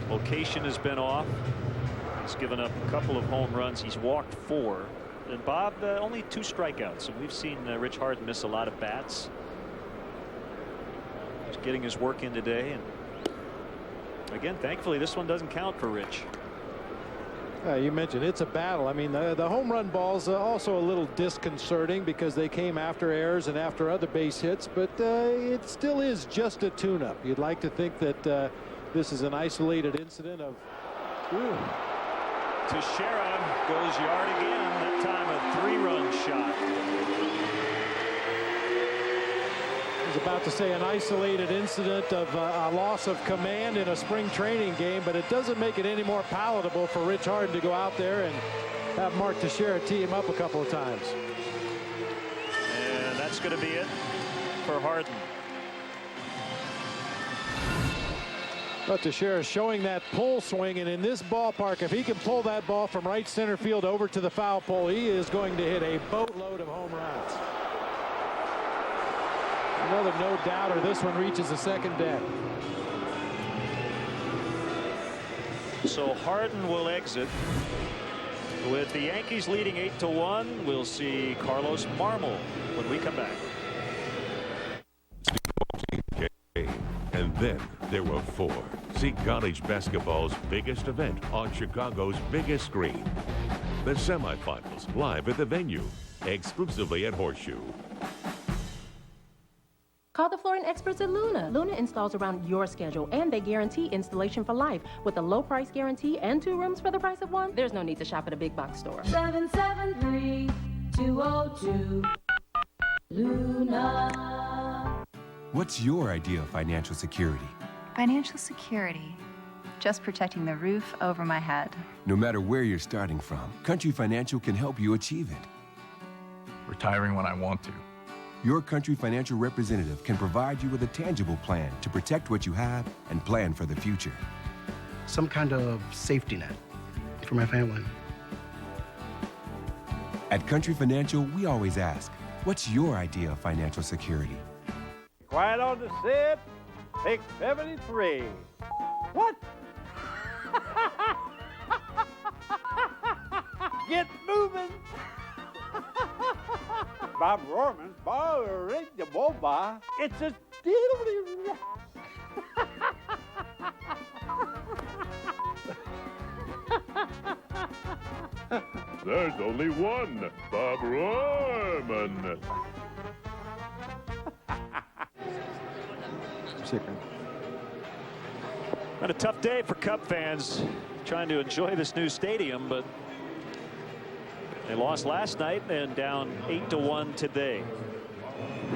Location has been off. He's given up a couple of home runs. He's walked 4. And Bob, only 2 strikeouts. And we've seen Rich Harden miss a lot of bats. He's getting his work in today. And Again, thankfully, this one doesn't count for Rich. You mentioned it's a battle. I mean, the home run ball's also a little disconcerting because they came after errors and after other base hits, but it still is just a tune-up. You'd like to think that this is an isolated incident of. Teixeira goes yard again. That time a 3-run shot. I was about to say an isolated incident of a loss of command in a spring training game, but it doesn't make it any more palatable for Rich Harden to go out there and have Mark Teixeira tee him up a couple of times. And that's going to be it for Harden. But Teixeira showing that pull swing, and in this ballpark, if he can pull that ball from right center field over to the foul pole, he is going to hit a boatload of home runs. Another no doubter. This one reaches the second deck. So Harden will exit. With the Yankees leading 8-1, we'll see Carlos Marmol when we come back. And then there were 4. See college basketball's biggest event on Chicago's biggest screen. The semifinals live at the venue, exclusively at Horseshoe. Call the flooring experts at Luna. Luna installs around your schedule, and they guarantee installation for life. With a low price guarantee and 2 rooms for the price of 1, there's no need to shop at a big box store. 773-202 Luna. What's your idea of financial security? Financial security. Just protecting the roof over my head. No matter where you're starting from, Country Financial can help you achieve it. Retiring when I want to. Your Country Financial representative can provide you with a tangible plan to protect what you have and plan for the future. Some kind of safety net for my family. At Country Financial, we always ask, what's your idea of financial security? Quiet on the set. Pick 73. What? Get moving. Bob Rohrman's ball ring the boba. It's a diddly. There's only one, Bob Rohrman. Been a tough day for Cub fans trying to enjoy this new stadium, but they lost last night and down 8-1 today.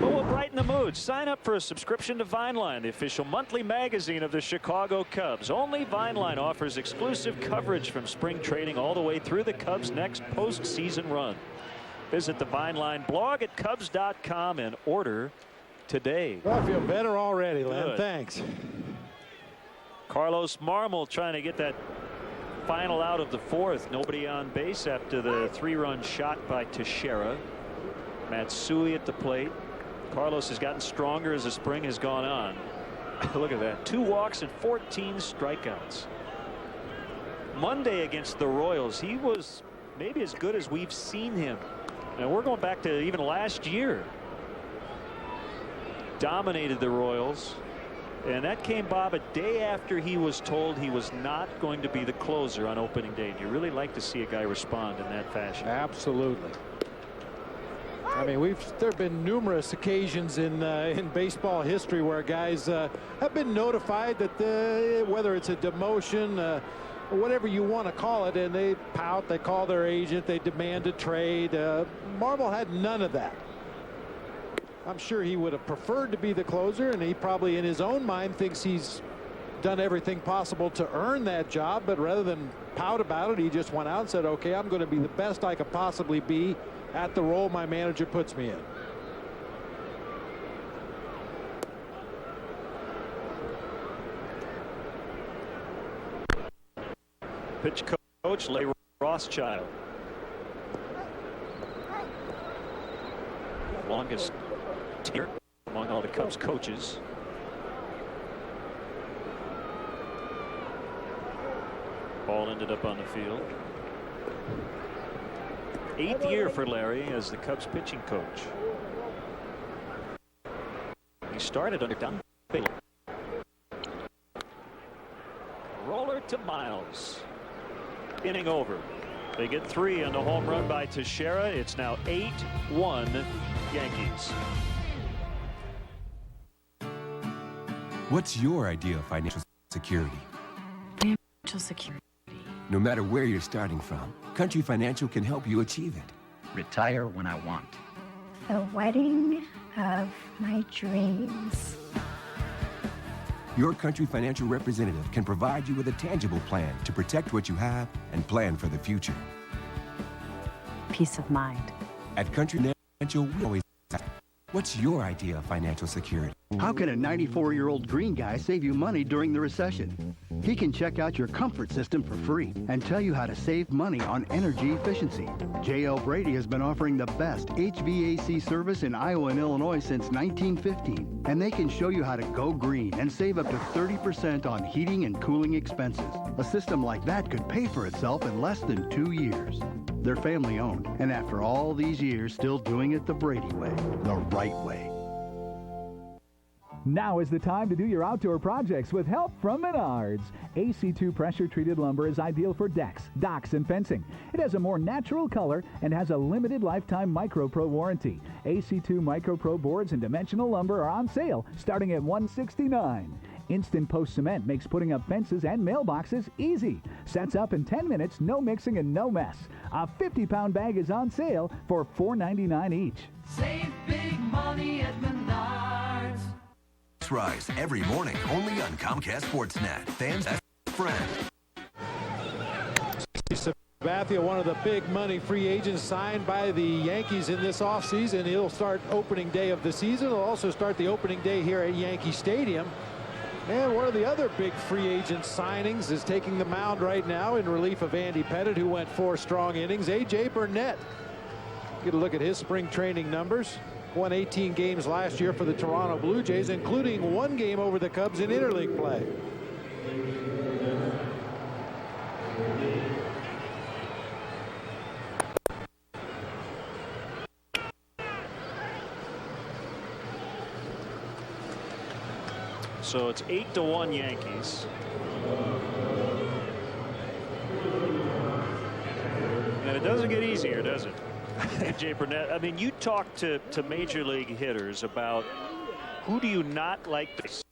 But we'll brighten the mood. Sign up for a subscription to Vineline, the official monthly magazine of the Chicago Cubs. Only Vineline offers exclusive coverage from spring training all the way through the Cubs' next postseason run. Visit the Vineline blog at Cubs.com and order today. Well, I feel better already, Len. Good. Thanks. Carlos Marmol trying to get that final out of the 4th. Nobody on base after the 3-run shot by Teixeira. Matsui at the plate. Carlos has gotten stronger as the spring has gone on. Look at that. 2 walks and 14 strikeouts. Monday against the Royals, he was maybe as good as we've seen him. And we're going back to even last year. Dominated the Royals. And that came, Bob, a day after he was told he was not going to be the closer on opening day. And you really like to see a guy respond in that fashion. Absolutely. I mean, there have been numerous occasions in baseball history where guys have been notified that whether it's a demotion, or whatever you want to call it, and they pout, they call their agent, they demand a trade. Marmol had none of that. I'm sure he would have preferred to be the closer, and he probably in his own mind thinks he's done everything possible to earn that job, but rather than pout about it, he just went out and said, okay, I'm going to be the best I could possibly be at the role my manager puts me in. Pitch coach Larry Rothschild. Longest tenure among all the Cubs coaches. Ball ended up on the field. 8th year for Larry as the Cubs pitching coach. He started under Don Bailey. back to Miles. Inning over. They get 3 on the home run by Teixeira. It's now 8-1 Yankees. What's your idea of financial security? Financial security. No matter where you're starting from, Country Financial can help you achieve it. Retire when I want. The wedding of my dreams. Your Country Financial representative can provide you with a tangible plan to protect what you have and plan for the future. Peace of mind. At Country Financial, we always ask, what's your idea of financial security? How can a 94-year-old green guy save you money during the recession? He can check out your comfort system for free and tell you how to save money on energy efficiency. J.L. Brady has been offering the best HVAC service in Iowa and Illinois since 1915, and they can show you how to go green and save up to 30% on heating and cooling expenses. A system like that could pay for itself in less than 2 years. They're family-owned, and after all these years, still doing it the Brady way, the right way. Now is the time to do your outdoor projects with help from Menards. AC2 pressure-treated lumber is ideal for decks, docks, and fencing. It has a more natural color and has a limited lifetime MicroPro warranty. AC2 MicroPro boards and dimensional lumber are on sale starting at $169. Instant Post Cement makes putting up fences and mailboxes easy. Sets up in 10 minutes, no mixing and no mess. A 50-pound bag is on sale for $4.99 each. Save big money at Menards. Rise every morning only on Comcast Sportsnet. Fans as friend. Sabathia, one of the big money free agents signed by the Yankees in this offseason. He'll start opening day of the season. He'll also start the opening day here at Yankee Stadium. And one of the other big free agent signings is taking the mound right now in relief of Andy Pettitte, who went 4 strong innings. A.J. Burnett. Get a look at his spring training numbers. Won 18 games last year for the Toronto Blue Jays, including 1 game over the Cubs in interleague play. So it's 8-1 Yankees. And it doesn't get easier, does it? A.J. Burnett, I mean, you talk to major league hitters about who do you not like to face.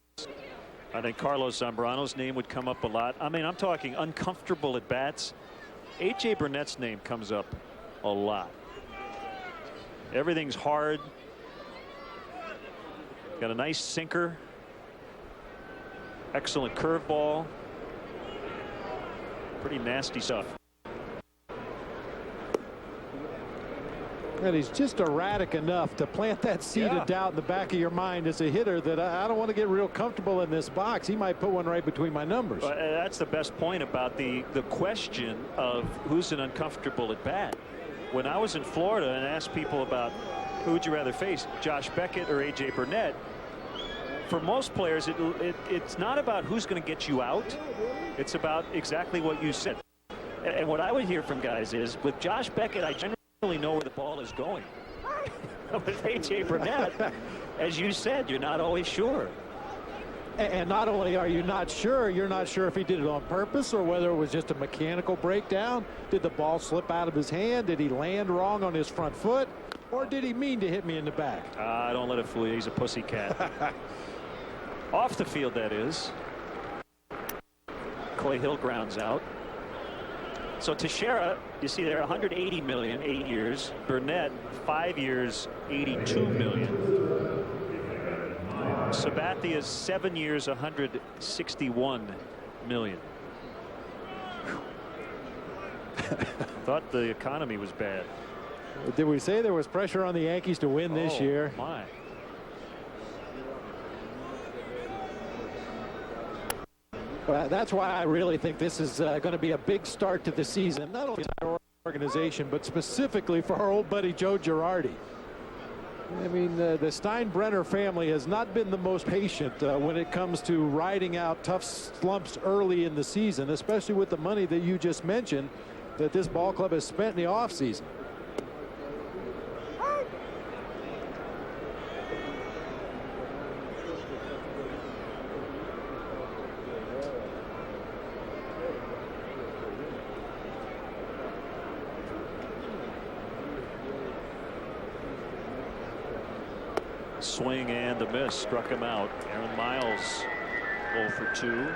I think Carlos Zambrano's name would come up a lot. I mean, I'm talking uncomfortable at bats. A.J. Burnett's name comes up a lot. Everything's hard. Got a nice sinker. Excellent curveball. Pretty nasty stuff. And he's just erratic enough to plant that seed of doubt in the back of your mind as a hitter that I don't want to get real comfortable in this box. He might put one right between my numbers. That's the best point about the question of who's an uncomfortable at bat. When I was in Florida and asked people about who would you rather face, Josh Beckett or A.J. Burnett, for most players it's not about who's going to get you out. It's about exactly what you said. And what I would hear from guys is, with Josh Beckett, I generally know where the ball is going. With A.J. Burnett, as you said, you're not always sure. And not only are you not sure, you're not sure if he did it on purpose or whether it was just a mechanical breakdown. Did the ball slip out of his hand? Did he land wrong on his front foot? Or did he mean to hit me in the back? Don't let it fool you. He's a pussy cat. Off the field, that is. Clay Hill grounds out. So Teixeira, you see there, $180 million, 8 years. Burnett, 5 years, $82 million. Sabathia's 7 years, $161 million. Thought the economy was bad. Did we say there was pressure on the Yankees to win this year? My. Well, that's why I really think this is going to be a big start to the season, not only for our organization, but specifically for our old buddy Joe Girardi. I mean, the Steinbrenner family has not been the most patient when it comes to riding out tough slumps early in the season, especially with the money that you just mentioned that this ball club has spent in the offseason. swing and a miss. Struck him out. Aaron Miles 0 for 2.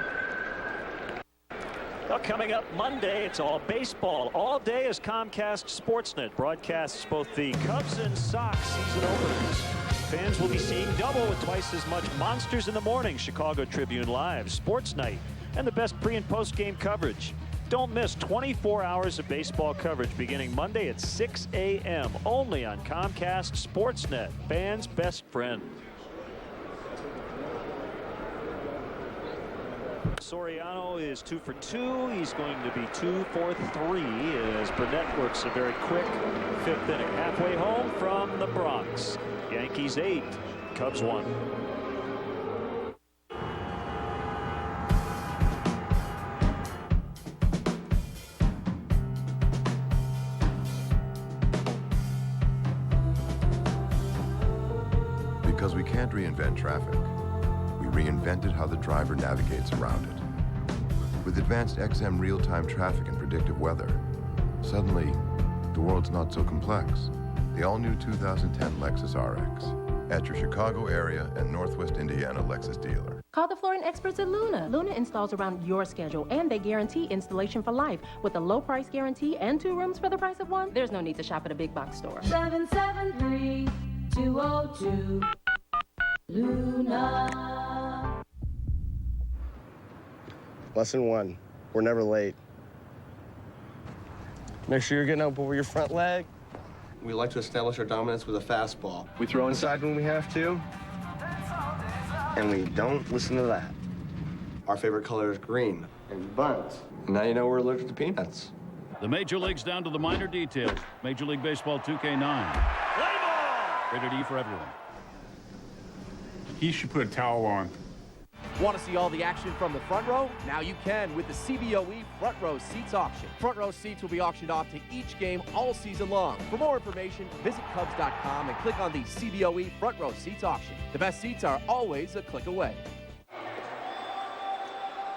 Well, coming up Monday, it's all baseball. All day as Comcast Sportsnet broadcasts both the Cubs and Sox season openers. Fans will be seeing double with twice as much Monsters in the Morning, Chicago Tribune Live, Sports Night, and the best pre- and post-game coverage. Don't miss 24 hours of baseball coverage beginning Monday at 6 a.m. only on Comcast Sportsnet, fans' best friend. Soriano is 2 for 2. He's going to be 2 for 3 as Burnett works a very quick 5th inning. Halfway home from the Bronx. Yankees 8, Cubs 1. Because we can't reinvent traffic, we reinvented how the driver navigates around it. With advanced XM real-time traffic and predictive weather, suddenly, the world's not so complex. The all-new 2010 Lexus RX at your Chicago area and Northwest Indiana Lexus dealer. Call the flooring experts at Luna. Luna installs around your schedule, and they guarantee installation for life. With a low price guarantee and 2 rooms for the price of 1, there's no need to shop at a big box store. 773-202 Luna. Lesson 1, we're never late. Make sure you're getting up over your front leg. We like to establish our dominance with a fastball. We throw inside when we have to, and we don't listen to that. Our favorite color is green and bunt. Now you know we're allergic to peanuts. The major leagues down to the minor details. Major League Baseball 2K9. Rated E for everyone. He should put a towel on. Want to see all the action from the front row? Now you can with the CBOE Front Row Seats auction. Front row seats will be auctioned off to each game all season long. For more information, visit Cubs.com and click on the CBOE Front Row Seats auction. The best seats are always a click away.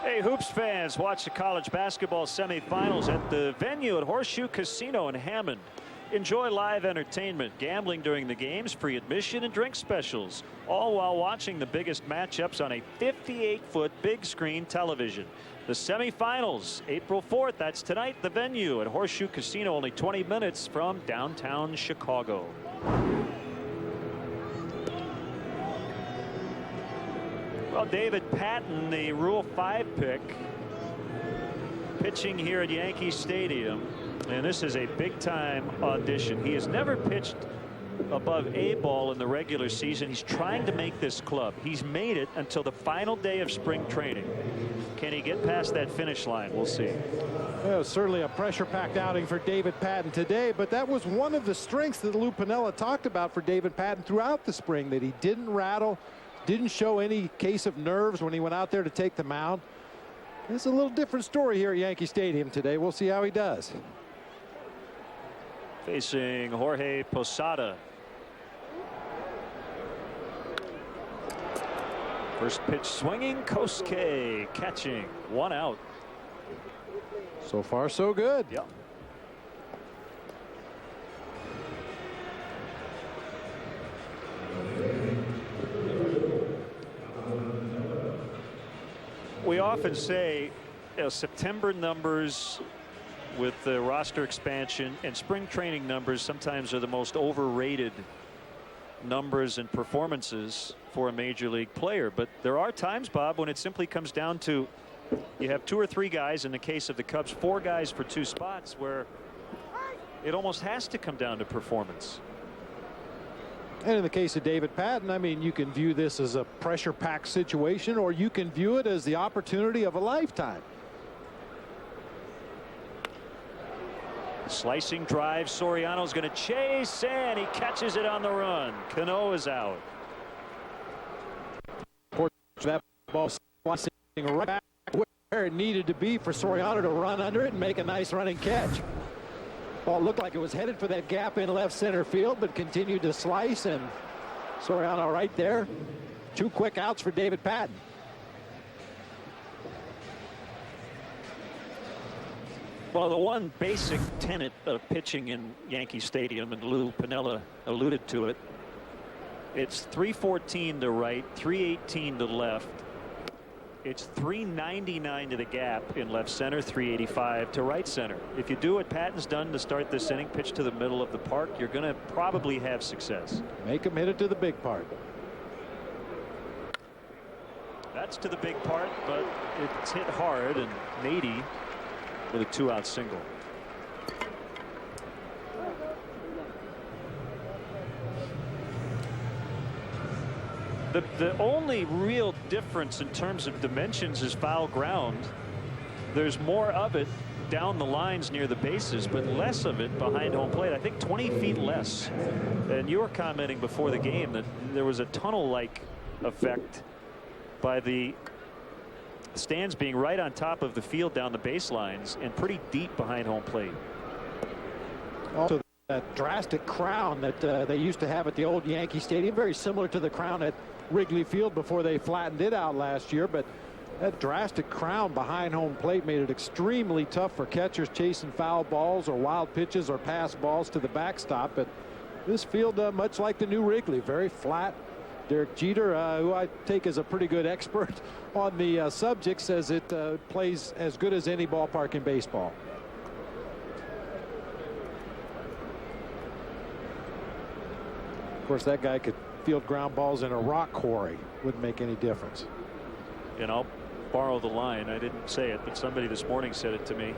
Hey, Hoops fans, watch the college basketball semifinals at the venue at Horseshoe Casino in Hammond. Enjoy live entertainment, gambling during the games, free admission, and drink specials, all while watching the biggest matchups on a 58-foot big screen television. The semifinals, April 4th, that's tonight, the venue at Horseshoe Casino, only 20 minutes from downtown Chicago. Well, David Patton, the Rule 5 pick, pitching here at Yankee Stadium. And this is a big-time audition. He has never pitched above A ball in the regular season. He's trying to make this club. He's made it until the final day of spring training. Can he get past that finish line? We'll see. Well, certainly a pressure-packed outing for David Patton today, but that was one of the strengths that Lou Piniella talked about for David Patton throughout the spring, that he didn't rattle, didn't show any case of nerves when he went out there to take the mound. It's a little different story here at Yankee Stadium today. We'll see how he does. Facing Jorge Posada. First pitch swinging, Kosuke catching, 1 out. So far, so good. Yep. We often say September numbers with the roster expansion and spring training numbers sometimes are the most overrated numbers and performances for a major league player. But there are times, Bob, when it simply comes down to you have 2 or 3 guys, in the case of the Cubs 4 guys for 2 spots, where it almost has to come down to performance. And in the case of David Patton, I mean, you can view this as a pressure-packed situation, or you can view it as the opportunity of a lifetime. Slicing drive, Soriano's going to chase, and he catches it on the run. Cano is out. That ball slicing right back where it needed to be for Soriano to run under it and make a nice running catch. Ball looked like it was headed for that gap in left center field, but continued to slice, and Soriano right there. 2 quick outs for David Patton. Well, the one basic tenet of pitching in Yankee Stadium, and Lou Piniella alluded to it, It's 314 to right, 318 to left. It's 399 to the gap in left center, 385 to right center. If you do what Patton's done to start this inning, pitch to the middle of the park, you're going to probably have success. Make him hit it to the big part. That's to the big part, but it's hit hard, and Nady with a 2-out single. The only real difference in terms of dimensions is foul ground. There's more of it down the lines near the bases, but less of it behind home plate. I think 20 feet less. And you were commenting before the game that there was a tunnel-like effect by the stands being right on top of the field down the baselines and pretty deep behind home plate. Also, that drastic crown that they used to have at the old Yankee Stadium, very similar to the crown at Wrigley Field before they flattened it out last year, but that drastic crown behind home plate made it extremely tough for catchers chasing foul balls or wild pitches or pass balls to the backstop. But this field, much like the new Wrigley, very flat. Derek Jeter, who I take as a pretty good expert on the subject, says it plays as good as any ballpark in baseball. Of course, that guy could field ground balls in a rock quarry. Wouldn't make any difference. And I'll borrow the line. I didn't say it, but somebody this morning said it to me.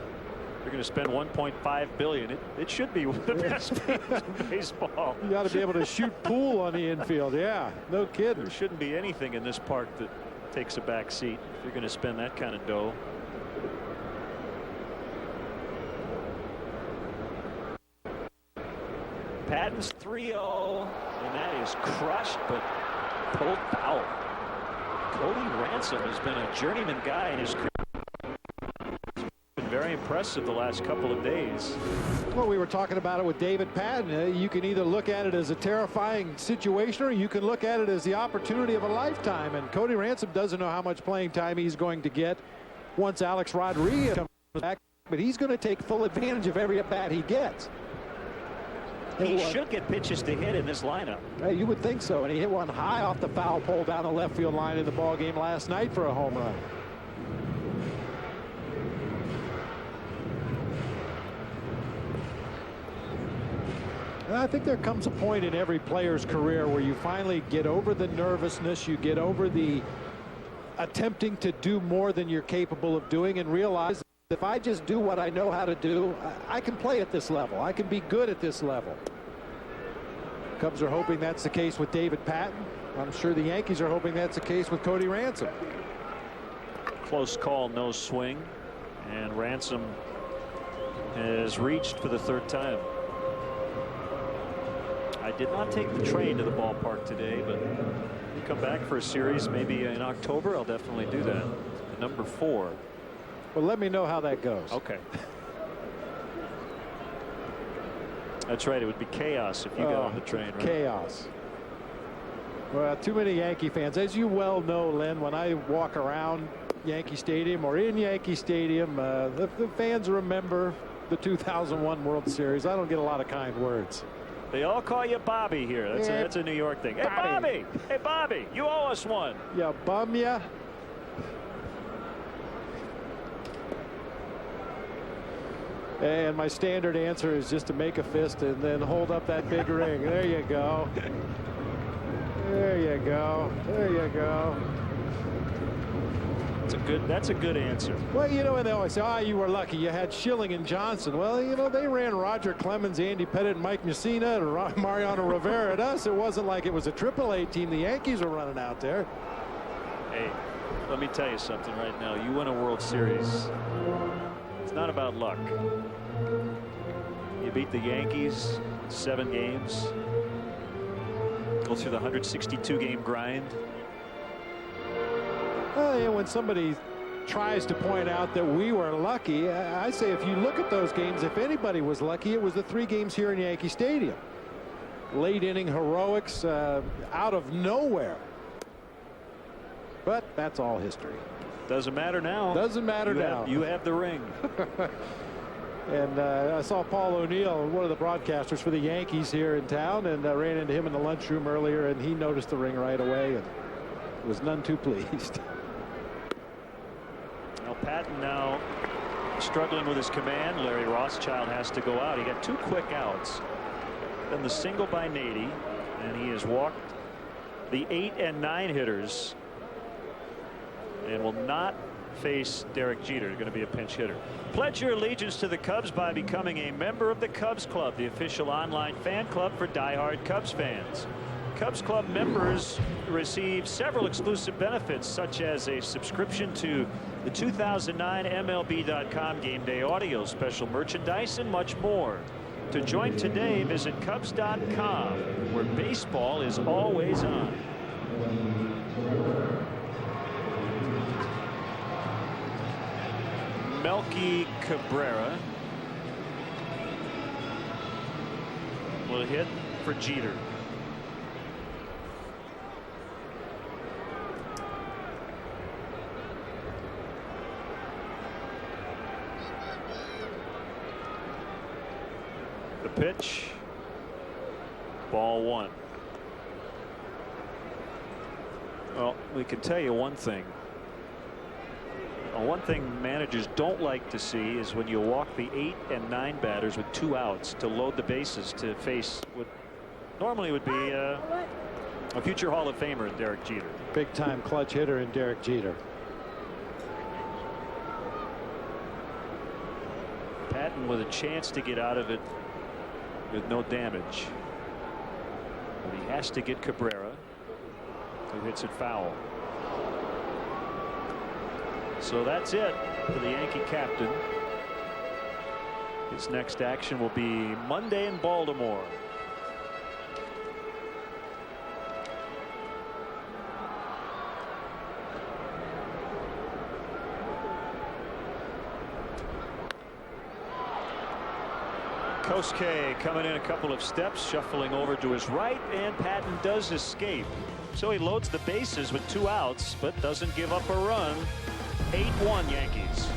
You're going to spend $1.5 billion. It should be the best field in baseball. You got to be able to shoot pool on the infield. Yeah, no kidding. There shouldn't be anything in this park that takes a back seat if you're going to spend that kind of dough. Patton's 3-0, and that is crushed, but pulled foul. Cody Ransom has been a journeyman guy in his career. Been very impressive the last couple of days. Well, we were talking about it with David Patton. You can either look at it as a terrifying situation, or you can look at it as the opportunity of a lifetime. And Cody Ransom doesn't know how much playing time he's going to get once Alex Rodriguez comes back, but he's going to take full advantage of every at-bat he gets. He should get pitches to hit in this lineup. Hey, you would think so, and he hit one high off the foul pole down the left field line in the ball game last night for a home run. And I think there comes a point in every player's career where you finally get over the nervousness, you get over the attempting to do more than you're capable of doing, and realize if I just do what I know how to do, I can play at this level. I can be good at this level. Cubs are hoping that's the case with David Patton. I'm sure the Yankees are hoping that's the case with Cody Ransom. Close call, no swing, and Ransom has reached for the third time. I did not take the train to the ballpark today, but you come back for a series maybe in October, I'll definitely do that. Number 4. Well, let me know how that goes. Okay. That's right. It would be chaos if you got on the train, right? Chaos. Well, too many Yankee fans. As you well know, Len, when I walk around Yankee Stadium or in Yankee Stadium, the fans remember the 2001 World Series. I don't get a lot of kind words. They all call you Bobby here. That's a New York thing. Hey, Bobby! Hey, Bobby! You owe us one. Yeah, bum ya. And my standard answer is just to make a fist and then hold up that big ring. There you go. There you go. There you go. That's a good answer. Well, you know, and they always say, you were lucky. You had Schilling and Johnson. Well, you know, they ran Roger Clemens, Andy Pettit, and Mike Mussina, and Mariano Rivera at us. It wasn't like it was a AAA team the Yankees were running out there. Hey, let me tell you something right now. You win a World Series. It's not about luck. You beat the Yankees 7 games. Go through the 162-game grind. Well, yeah, when somebody tries to point out that we were lucky, I say if you look at those games, if anybody was lucky, it was the 3 games here in Yankee Stadium. Late inning heroics out of nowhere. But that's all history. Doesn't matter now. Doesn't matter now. You have the ring. And I saw Paul O'Neill, one of the broadcasters for the Yankees here in town, and ran into him in the lunchroom earlier, and he noticed the ring right away and was none too pleased. Well, Patton now struggling with his command. Larry Rothschild has to go out. He got 2 quick outs. Then the single by Nady, and he has walked the 8 and 9 hitters and will not face Derek Jeter. Going to be a pinch hitter. Pledge your allegiance to the Cubs by becoming a member of the Cubs Club, the official online fan club for diehard Cubs fans. Cubs Club members receive several exclusive benefits, such as a subscription to the 2009 MLB.com Game Day Audio, special merchandise, and much more. To join today, visit Cubs.com, where baseball is always on. Melky Cabrera will hit for Jeter. The pitch, ball 1. Well, we can tell you one thing. One thing managers don't like to see is when you walk the 8 and 9 batters with 2 outs to load the bases to face what normally would be a future Hall of Famer in Derek Jeter. Big time clutch hitter in Derek Jeter. Patton with a chance to get out of it with no damage. But he has to get Cabrera, who hits it foul. So that's it for the Yankee captain. His next action will be Monday in Baltimore. Kosuke coming in a couple of steps, shuffling over to his right, and Patton does escape. So he loads the bases with 2 outs, but doesn't give up a run. 8-1 Yankees.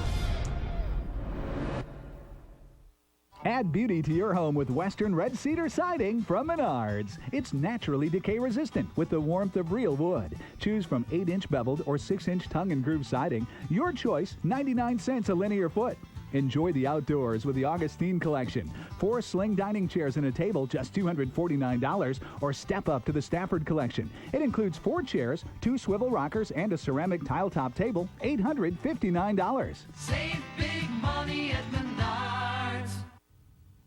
Add beauty to your home with Western Red Cedar Siding from Menards. It's naturally decay resistant with the warmth of real wood. Choose from 8-inch beveled or 6-inch tongue and groove siding. Your choice, 99 cents a linear foot. Enjoy the outdoors with the Augustine Collection. 4 sling dining chairs and a table, just $249, or step up to the Stafford Collection. It includes 4 chairs, 2 swivel rockers, and a ceramic tile top table, $859. Save big money at Menards.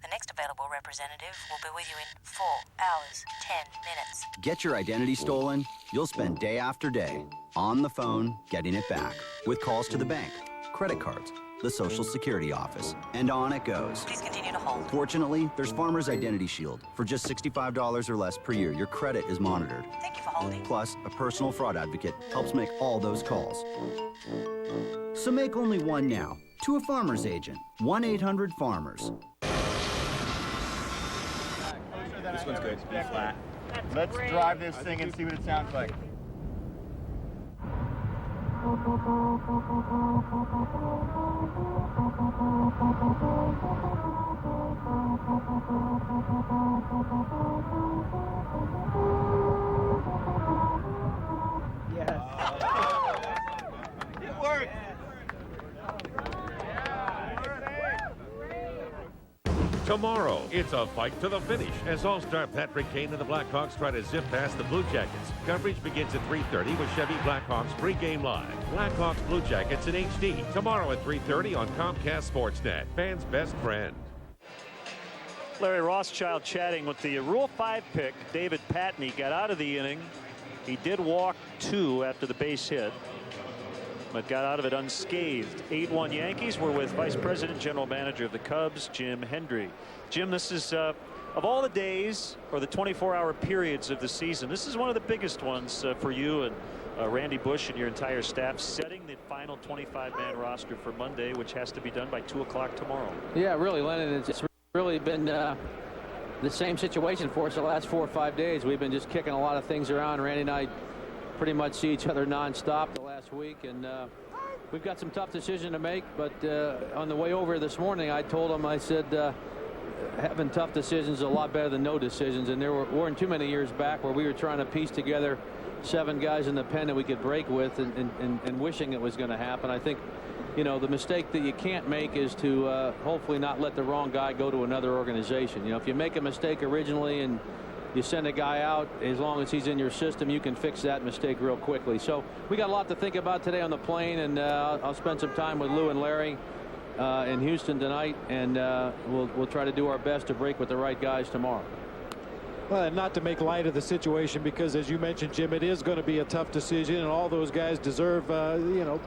The next available representative will be with you in 4 hours, 10 minutes. Get your identity stolen? You'll spend day after day on the phone getting it back with calls to the bank, credit cards, the Social Security office, and on it goes. Please continue to hold. Fortunately, there's Farmers Identity Shield. For just $65 or less per year, your credit is monitored. Thank you for holding. Plus, a personal fraud advocate helps make all those calls. So make only one now to a Farmers agent. 1-800-FARMERS. This one's good. Be flat. Let's drive this thing and see what it sounds like. Yes. It worked. Tomorrow, it's a fight to the finish as All-Star Patrick Kane and the Blackhawks try to zip past the Blue Jackets. Coverage begins at 3:30 with Chevy Blackhawks pregame live. Blackhawks Blue Jackets in HD. Tomorrow at 3:30 on Comcast Sportsnet. Fans' best friend. Larry Rothschild chatting with the Rule 5 pick, David Patton. He got out of the inning. He did walk 2 after the base hit, but got out of it unscathed. 8-1 Yankees. We're with Vice President, General Manager of the Cubs, Jim Hendry. Jim, this is, of all the days or the 24-hour periods of the season, this is one of the biggest ones for you and Randy Bush and your entire staff, setting the final 25-man roster for Monday, which has to be done by 2 o'clock tomorrow. Yeah, really, Lennon, it's really been the same situation for us the last 4 or 5 days. We've been just kicking a lot of things around. Randy and I pretty much see each other nonstop the last week, and we've got some tough decisions to make, but on the way over this morning, I told him, I said, having tough decisions is a lot better than no decisions, and there weren't too many years back where we were trying to piece together 7 guys in the pen that we could break with and wishing it was going to happen. I think, you know, the mistake that you can't make is to hopefully not let the wrong guy go to another organization. You know, if you make a mistake originally and you send a guy out, as long as he's in your system, you can fix that mistake real quickly. So we got a lot to think about today on the plane, and I'll spend some time with Lou and Larry in Houston tonight, and we'll try to do our best to break with the right guys tomorrow. Well, and not to make light of the situation, because as you mentioned, Jim, it is going to be a tough decision, and all those guys deserve, you know,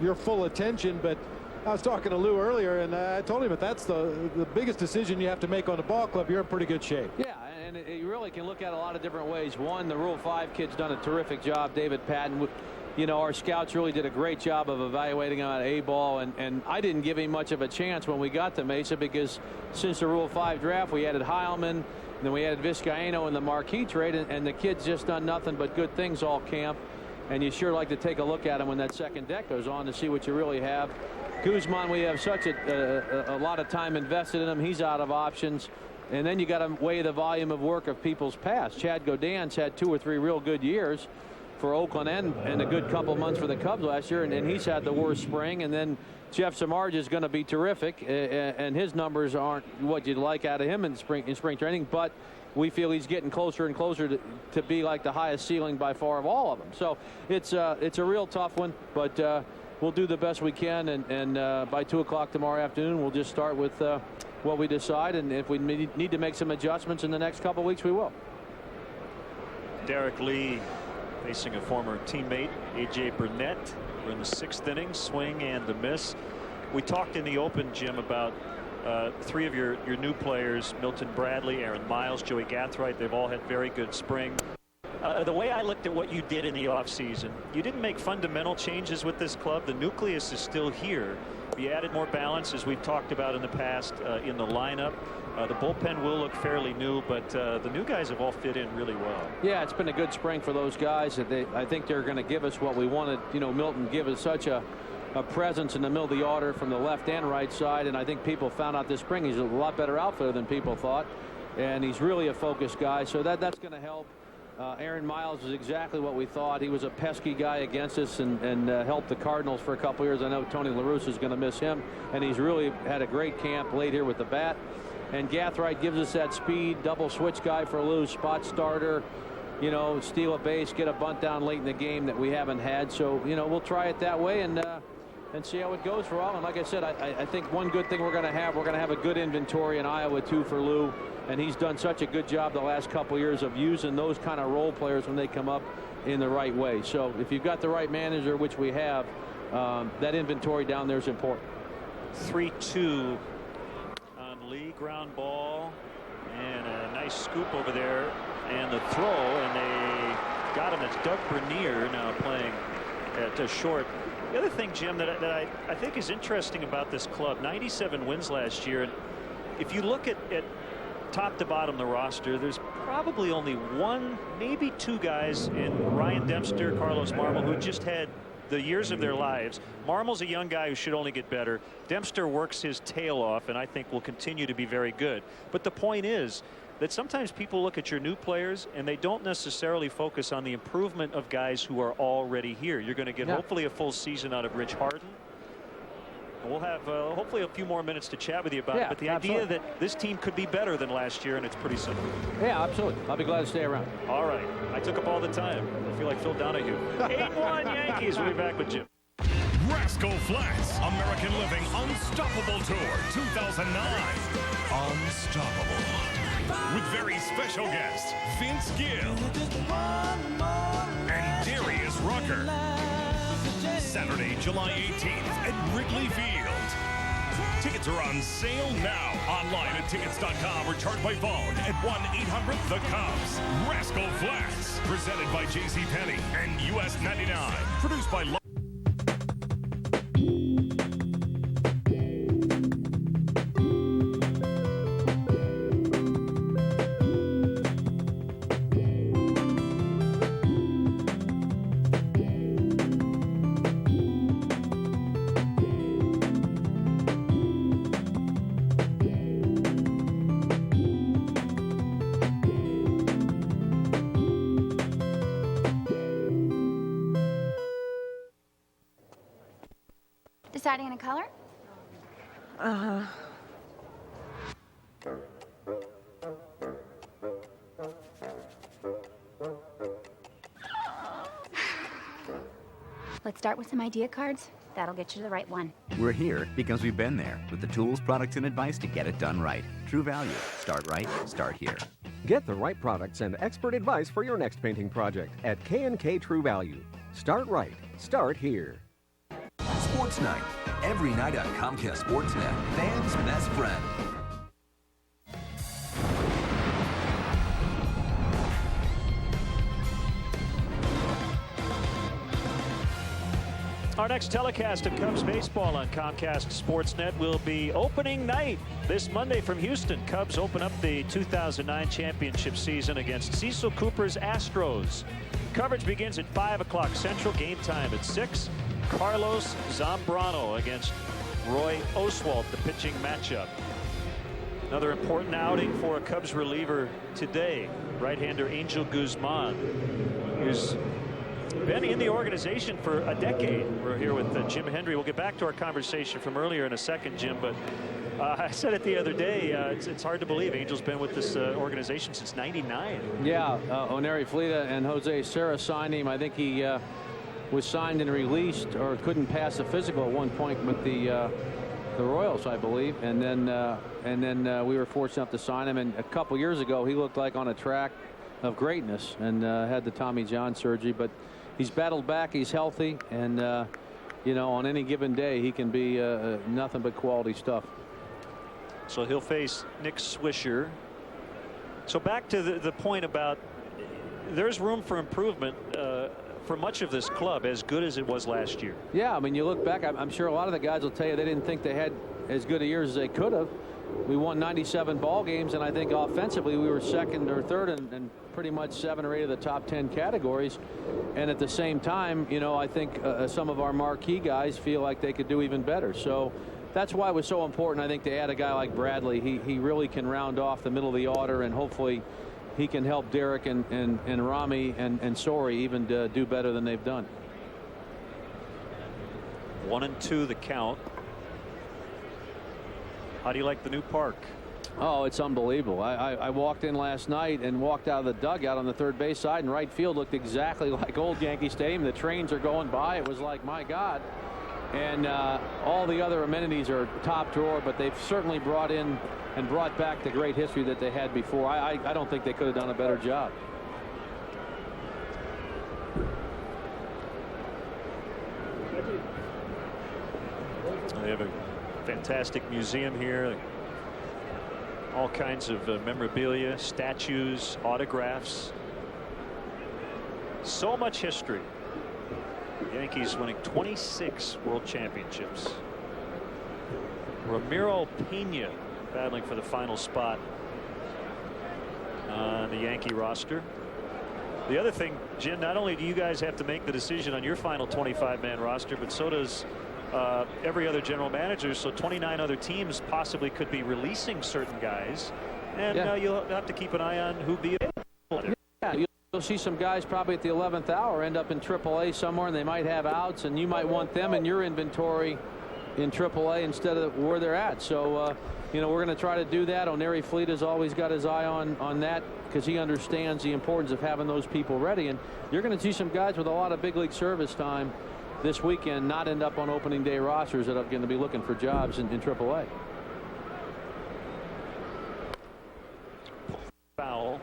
your full attention. But I was talking to Lou earlier, and I told him that that's the biggest decision you have to make on the ball club. You're in pretty good shape. Yeah, and you really can look at it a lot of different ways. One, the Rule 5 kid's done a terrific job, David Patton. You know, our scouts really did a great job of evaluating him on A-ball, and I didn't give him much of a chance when we got to Mesa, because since the Rule 5 draft, we added Heilman, and then we added Vizcaino in the Marquee trade, and the kid's just done nothing but good things all camp. And you sure like to take a look at him when that second deck goes on to see what you really have. Guzman, we have such a lot of time invested in him. He's out of options. And then you got to weigh the volume of work of people's past. Chad Godin's had 2 or 3 real good years for Oakland and a good couple months for the Cubs last year, and he's had the worst spring. And then Jeff Samardzija is going to be terrific, and his numbers aren't what you'd like out of him in spring training, but we feel he's getting closer and closer to be like the highest ceiling by far of all of them. So it's a real tough one, but we'll do the best we can, and by 2 o'clock tomorrow afternoon, we'll just start with what we decide, and if we need to make some adjustments in the next couple of weeks, we will. Derek Lee facing a former teammate, A.J. Burnett. We're in the 6th inning, swing and a miss. We talked in the open, Jim, about 3 of your new players, Milton Bradley, Aaron Miles, Joey Gathright. They've all had very good spring. The way I looked at what you did in the offseason, you didn't make fundamental changes with this club. The nucleus is still here. You added more balance, as we've talked about in the past, in the lineup. The bullpen will look fairly new, but the new guys have all fit in really well. Yeah, it's been a good spring for those guys. I think they're going to give us what we wanted. You know, Milton give us such a presence in the middle of the order from the left and right side, and I think people found out this spring he's a lot better outfielder than people thought, and he's really a focused guy, so that's going to help. Aaron Miles is exactly what we thought. He was a pesky guy against us and helped the Cardinals for a couple years. I know Tony La Russa is going to miss him, and he's really had a great camp late here with the bat. And Gathright gives us that speed, double switch guy for Lou, spot starter, you know, steal a base, get a bunt down late in the game that we haven't had. So, you know, we'll try it that way and see how it goes for all. And like I said, I think one good thing we're going to have a good inventory in Iowa too for Lou. And he's done such a good job the last couple of years of using those kind of role players when they come up in the right way. So if you've got the right manager, which we have, that inventory down there is important. 3-2 on Lee, ground ball, and a nice scoop over there, and the throw, and they got him. It's Doug Bernier now playing at short. The other thing, Jim, that I think is interesting about this club, 97 wins last year, and if you look at top to bottom the roster, there's probably only 1, maybe 2 guys in Ryan Dempster, Carlos Marmol, who just had the years of their lives. Marmol's a young guy who should only get better. Dempster works his tail off and I think will continue to be very good. But the point is that sometimes people look at your new players and they don't necessarily focus on the improvement of guys who are already here. You're going to get hopefully a full season out of Rich Harden. We'll have hopefully a few more minutes to chat with you about it, but the idea that this team could be better than last year, and it's pretty simple. Yeah, absolutely. I'll be glad to stay around. All right. I took up all the time. I feel like Phil Donahue. 8-1 Yankees. We'll be back with Jim. Rascal Flatts American Living Unstoppable Tour 2009. Unstoppable. With very special guests Vince Gill and Darius Rucker. Saturday, July 18th at Wrigley Field. Tickets are on sale now. Online at tickets.com or charged by phone at 1-800-THE-CUBS. Rascal Flatts. Presented by JCPenney and US 99. Produced by Deciding on a color? Uh-huh. Let's start with some idea cards. That'll get you to the right one. We're here because we've been there with the tools, products, and advice to get it done right. True Value. Start right, start here. Get the right products and expert advice for your next painting project at K&K True Value. Start right, start here. Sports Night. Every night on Comcast Sportsnet. Fans' best friend. Our next telecast of Cubs baseball on Comcast Sportsnet will be opening night this Monday from Houston. Cubs open up the 2009 championship season against Cecil Cooper's Astros. Coverage begins at 5 o'clock Central. Game time at 6. Carlos Zambrano against Roy Oswalt, the pitching matchup. Another important outing for a Cubs reliever today. Right-hander Angel Guzman, who's been in the organization for a decade. We're here with Jim Hendry. We'll get back to our conversation from earlier in a second, Jim, but I said it the other day, it's hard to believe Angel's been with this organization since '99. Yeah, Oneri Flita and Jose Serra signed him. I think he was signed and released, or couldn't pass a physical at one point with the Royals, I believe, and then we were fortunate enough to sign him. And a couple years ago, he looked like on a track of greatness and had the Tommy John surgery, but he's battled back. He's healthy, and you know, on any given day, he can be nothing but quality stuff. So he'll face Nick Swisher. So back to the point about there's room for improvement for much of this club, as good as it was last year. Yeah, I mean, you look back, I'm sure a lot of the guys will tell you they didn't think they had as good a year as they could have. We won 97 ball games, and I think offensively we were second or third in pretty much 7 or 8 of the top 10 categories. And at the same time, you know, I think some of our marquee guys feel like they could do even better. So that's why it was so important, I think, to add a guy like Bradley. He really can round off the middle of the order, and hopefully he can help Derek and Rami and Sori even do better than they've done. 1-2 the count. How do you like the new park? Oh, it's unbelievable. I walked in last night and walked out of the dugout on the third base side, and right field looked exactly like old Yankee Stadium. The trains are going by. It was like, my God. And all the other amenities are top drawer, but they've certainly brought in and brought back the great history that they had before. I don't think they could have done a better job. They have a fantastic museum here. All kinds of memorabilia, statues, autographs. So much history. The Yankees winning 26 World Championships. Ramiro Pena battling for the final spot on the Yankee roster. The other thing, Jim, not only do you guys have to make the decision on your final 25-man roster, but so does every other general manager. So 29 other teams possibly could be releasing certain guys, and you'll have to keep an eye on who be available. Yeah, you'll see some guys probably at the 11th hour end up in AAA somewhere, and they might have outs, and you might want them in your inventory in AAA instead of where they're at. So you know, we're going to try to do that. Oneri Fleet has always got his eye on that, because he understands the importance of having those people ready. And you're going to see some guys with a lot of big league service time this weekend not end up on opening day rosters that are going to be looking for jobs in AAA. Foul.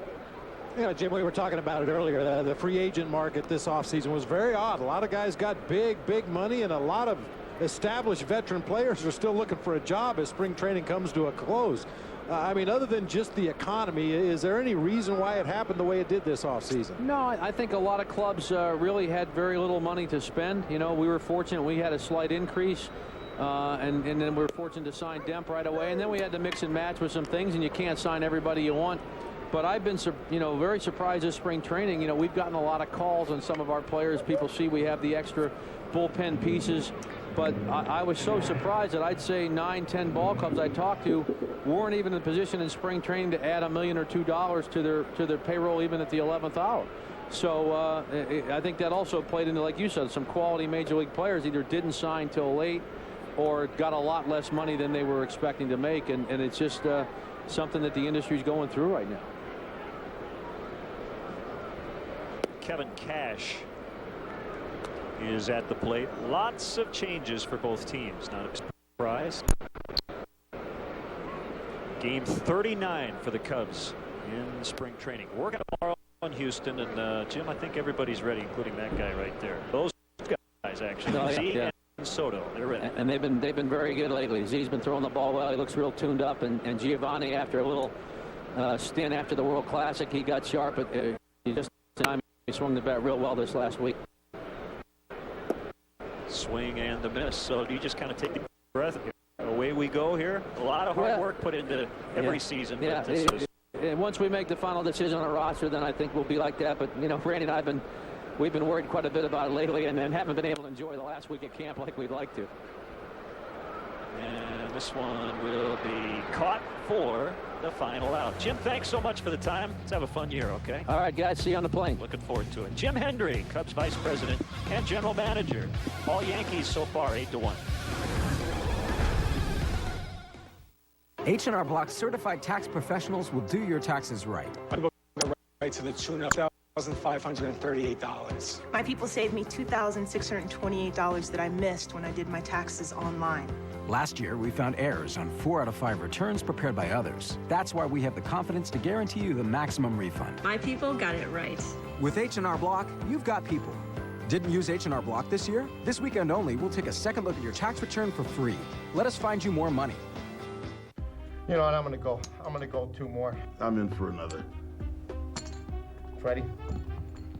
Yeah, Jim, we were talking about it earlier. The free agent market this offseason was very odd. A lot of guys got big money, and a lot of established veteran players are still looking for a job as spring training comes to a close. I mean, other than just the economy, is there any reason why it happened the way it did this offseason? No, I think a lot of clubs really had very little money to spend. You know, we were fortunate. We had a slight increase, and then we were fortunate to sign Demp right away. And then we had to mix and match with some things, and you can't sign everybody you want. But I've been, you know, very surprised this spring training. You know, we've gotten a lot of calls on some of our players. People see we have the extra bullpen pieces. But I was so surprised that I'd say 9-10 ball clubs I talked to weren't even in a position in spring training to add $1 million or $2 to their payroll even at the 11th hour. So I think that also played into, like you said, some quality major league players either didn't sign till late or got a lot less money than they were expecting to make, and it's just something that the industry is going through right now. Kevin Cash is at the plate. Lots of changes for both teams. Not a surprise. Game 39 for the Cubs in spring training. Working tomorrow in Houston, and Jim, I think everybody's ready, including that guy right there. Those guys actually. Z and Soto, they're ready. And they've been very good lately. Z's been throwing the ball well. He looks real tuned up, and Giovanni, after a little stint after the World Classic, he got sharp. But he swung the bat real well this last week. Swing and the miss. So do you just kind of take the breath? Away we go here. A lot of hard work put into every season. Yeah. And once we make the final decision on a roster, then I think we'll be like that. But you know, Randy and I we've been worried quite a bit about it lately, and haven't been able to enjoy the last week at camp like we'd like to. And this one will be caught for the final out. Jim, thanks so much for the time. Let's have a fun year, okay? All right, guys. See you on the plane. Looking forward to it. Jim Hendry, Cubs Vice President and General Manager. All Yankees so far, 8-1. H&R Block certified tax professionals will do your taxes right. Right to the tune of $1,538. My people saved me $2,628 that I missed when I did my taxes online. Last year, we found errors on 4 out of 5 returns prepared by others. That's why we have the confidence to guarantee you the maximum refund. My people got it right. With H&R Block, you've got people. Didn't use H&R Block this year? This weekend only, we'll take a second look at your tax return for free. Let us find you more money. You know what? I'm gonna go 2 more. I'm in for another. Freddie?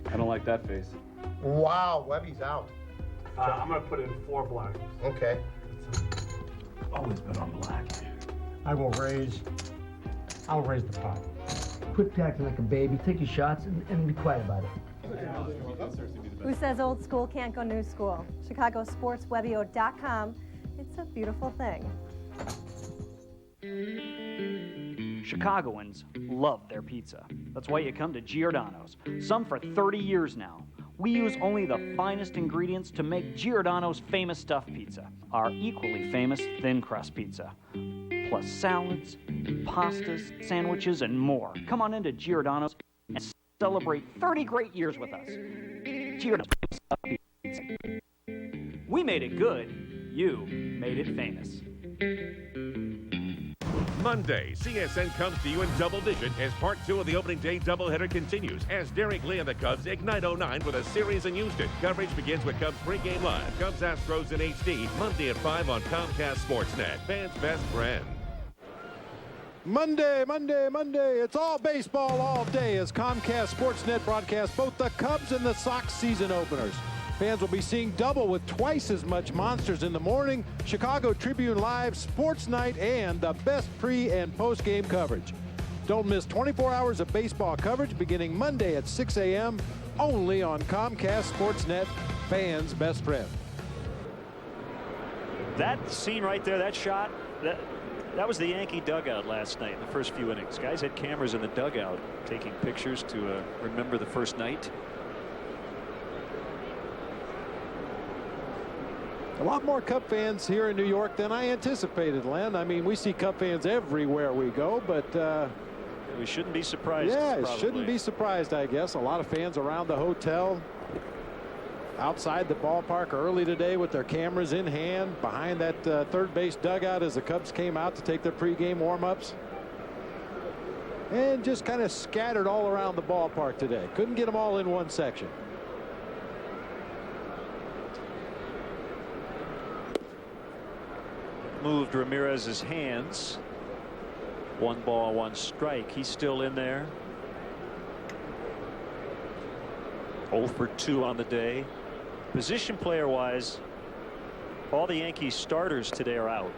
I don't like that face. Wow, Webby's out. I'm gonna put in 4 black. Okay. Always been on black. I'll raise the pot. Quit acting like a baby, take your shots, and be quiet about it. Who says old school can't go new school? ChicagoSportsWebio.com. It's a beautiful thing. Chicagoans love their pizza. That's why you come to Giordano's. Some for 30 years now. We use only the finest ingredients to make Giordano's famous stuffed pizza, our equally famous thin crust pizza. Plus salads, pastas, sandwiches, and more. Come on into Giordano's and celebrate 30 great years with us. Giordano's stuffed pizza. We made it good. You made it famous. Monday, CSN comes to you in double digit as part 2 of the opening day doubleheader continues as Derek Lee and the Cubs ignite 09 with a series in Houston. Coverage begins with Cubs pregame live. Cubs Astros in HD, Monday at 5 on Comcast Sportsnet. Fans' best friend. Monday. It's all baseball all day as Comcast Sportsnet broadcasts both the Cubs and the Sox season openers. Fans will be seeing double with twice as much Monsters in the morning, Chicago Tribune Live, Sports Night, and the best pre- and post-game coverage. Don't miss 24 hours of baseball coverage beginning Monday at 6 a.m. only on Comcast Sportsnet, fans' best friend. That scene right there, that shot, that was the Yankee dugout last night in the first few innings. Guys had cameras in the dugout taking pictures to remember the first night. A lot more Cub fans here in New York than I anticipated, Len. I mean, we see Cub fans everywhere we go, but we shouldn't be surprised. Yeah, shouldn't be surprised, I guess. A lot of fans around the hotel, outside the ballpark early today with their cameras in hand, behind that third base dugout as the Cubs came out to take their pregame warm-ups. And just kind of scattered all around the ballpark today. Couldn't get them all in one section. Moved Ramirez's hands. 1 ball, 1 strike. He's still in there. 0 for 2 on the day. Position player wise, all the Yankees starters today are out.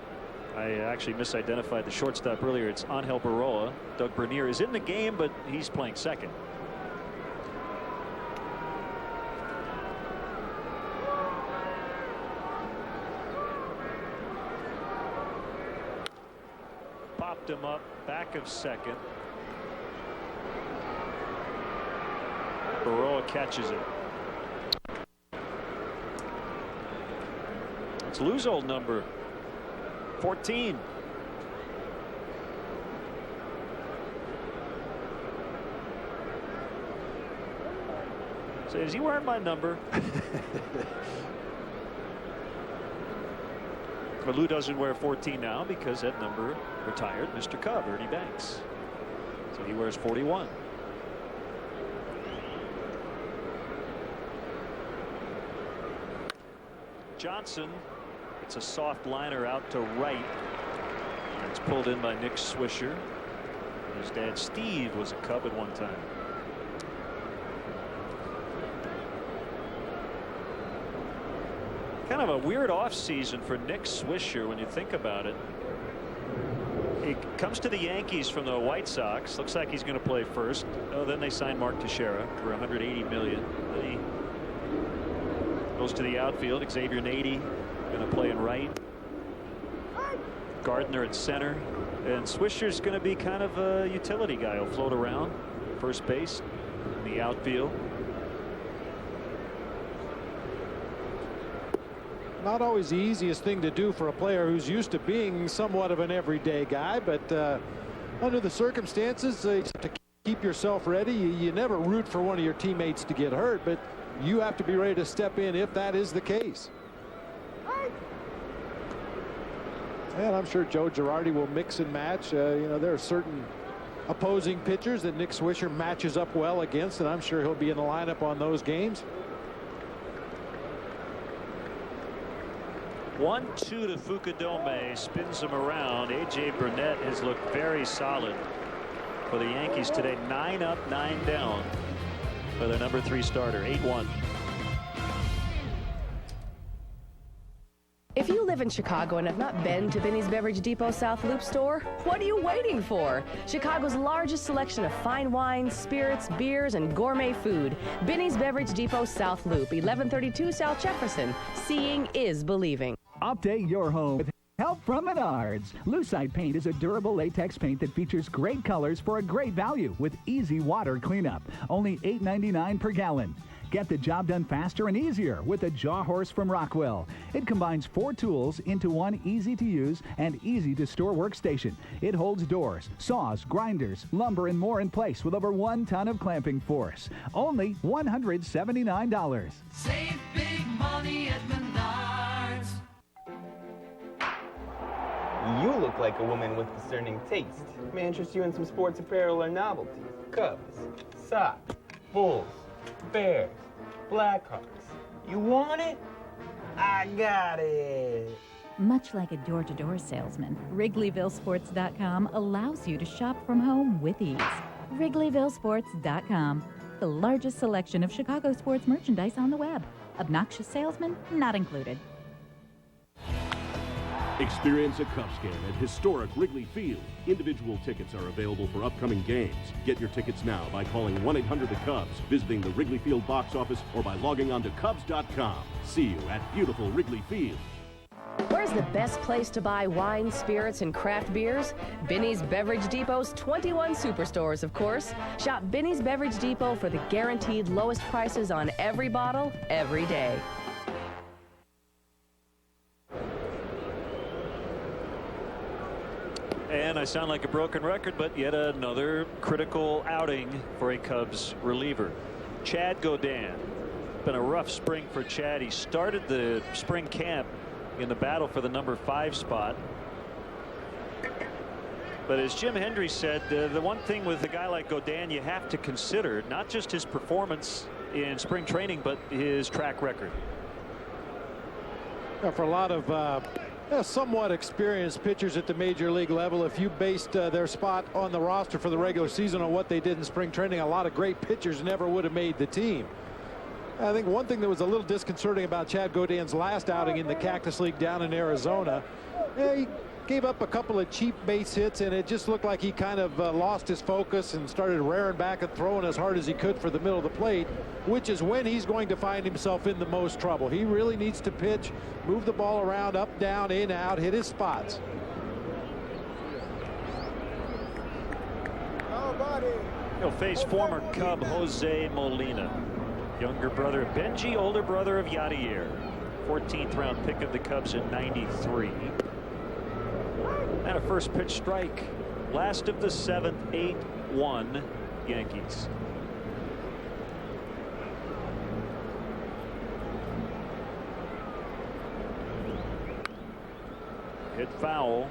I actually misidentified the shortstop earlier. It's Angel Baroa. Doug Bernier is in the game, but he's playing second. Popped him up, back of second. Baroa catches it. It's Lou's old number, 14. Says, he wearing my number? But Lou doesn't wear 14 now because that number retired Mr. Cub, Ernie Banks. So he wears 41. Johnson, it's a soft liner out to right. It's pulled in by Nick Swisher. His dad Steve was a Cub at one time. Kind of a weird offseason for Nick Swisher when you think about it. He comes to the Yankees from the White Sox. Looks like he's going to play first. Oh, then they signed Mark Teixeira for $180 million. Then he goes to the outfield. Xavier Nady going to play in right. Gardner at center. And Swisher's going to be kind of a utility guy. He'll float around first base, in the outfield. Not always the easiest thing to do for a player who's used to being somewhat of an everyday guy, but under the circumstances, to keep yourself ready, you never root for one of your teammates to get hurt, but you have to be ready to step in if that is the case. And I'm sure Joe Girardi will mix and match. You know, there are certain opposing pitchers that Nick Swisher matches up well against, and I'm sure he'll be in the lineup on those games. 1-2 to Fukudome, spins him around. A.J. Burnett has looked very solid for the Yankees today. 9 up, 9 down for their number 3 starter. 8-1. If you live in Chicago and have not been to Binny's Beverage Depot South Loop store, what are you waiting for? Chicago's largest selection of fine wines, spirits, beers, and gourmet food. Binny's Beverage Depot South Loop, 1132 South Jefferson. Seeing is believing. Update your home with help from Menards. Lucite paint is a durable latex paint that features great colors for a great value with easy water cleanup. Only $8.99 per gallon. Get the job done faster and easier with the Jaw Horse from Rockwell. It combines 4 tools into one easy-to-use and easy-to-store workstation. It holds doors, saws, grinders, lumber, and more in place with over 1 ton of clamping force. Only $179. Save big money at Menards. You look like a woman with discerning taste. May interest you in some sports apparel or novelties. Cubs, Sox, Bulls, Bears, Blackhawks. You want it? I got it. Much like a door-to-door salesman, WrigleyvilleSports.com allows you to shop from home with ease. WrigleyvilleSports.com, the largest selection of Chicago sports merchandise on the web. Obnoxious salesman not included. Experience a Cubs game at historic Wrigley Field. Individual tickets are available for upcoming games. Get your tickets now by calling 1-800-THE-CUBS, visiting the Wrigley Field box office, or by logging on to Cubs.com. See you at beautiful Wrigley Field. Where's the best place to buy wine, spirits, and craft beers? Binny's Beverage Depot's 21 superstores, of course. Shop Binny's Beverage Depot for the guaranteed lowest prices on every bottle, every day. And I sound like a broken record, but yet another critical outing for a Cubs reliever. Chad Gaudin. Been a rough spring for Chad. He started the spring camp in the battle for the number 5 spot. But as Jim Hendry said, the one thing with a guy like Gaudin you have to consider, not just his performance in spring training, but his track record. Yeah, for a lot of somewhat experienced pitchers at the major league level, if you based their spot on the roster for the regular season on what they did in spring training, a lot of great pitchers never would have made the team. I think one thing that was a little disconcerting about Chad Gaudin's last outing in the Cactus League down in Arizona, he gave up a couple of cheap base hits, and it just looked like he kind of lost his focus and started rearing back and throwing as hard as he could for the middle of the plate, which is when he's going to find himself in the most trouble. He really needs to pitch, move the ball around, up, down, in, out, hit his spots. He'll face former Cub Jose Molina. Younger brother of Benji, older brother of Yadier. 14th round pick of the Cubs in '93. a first pitch strike. Last of the seventh, 8-1 Yankees. Hit foul.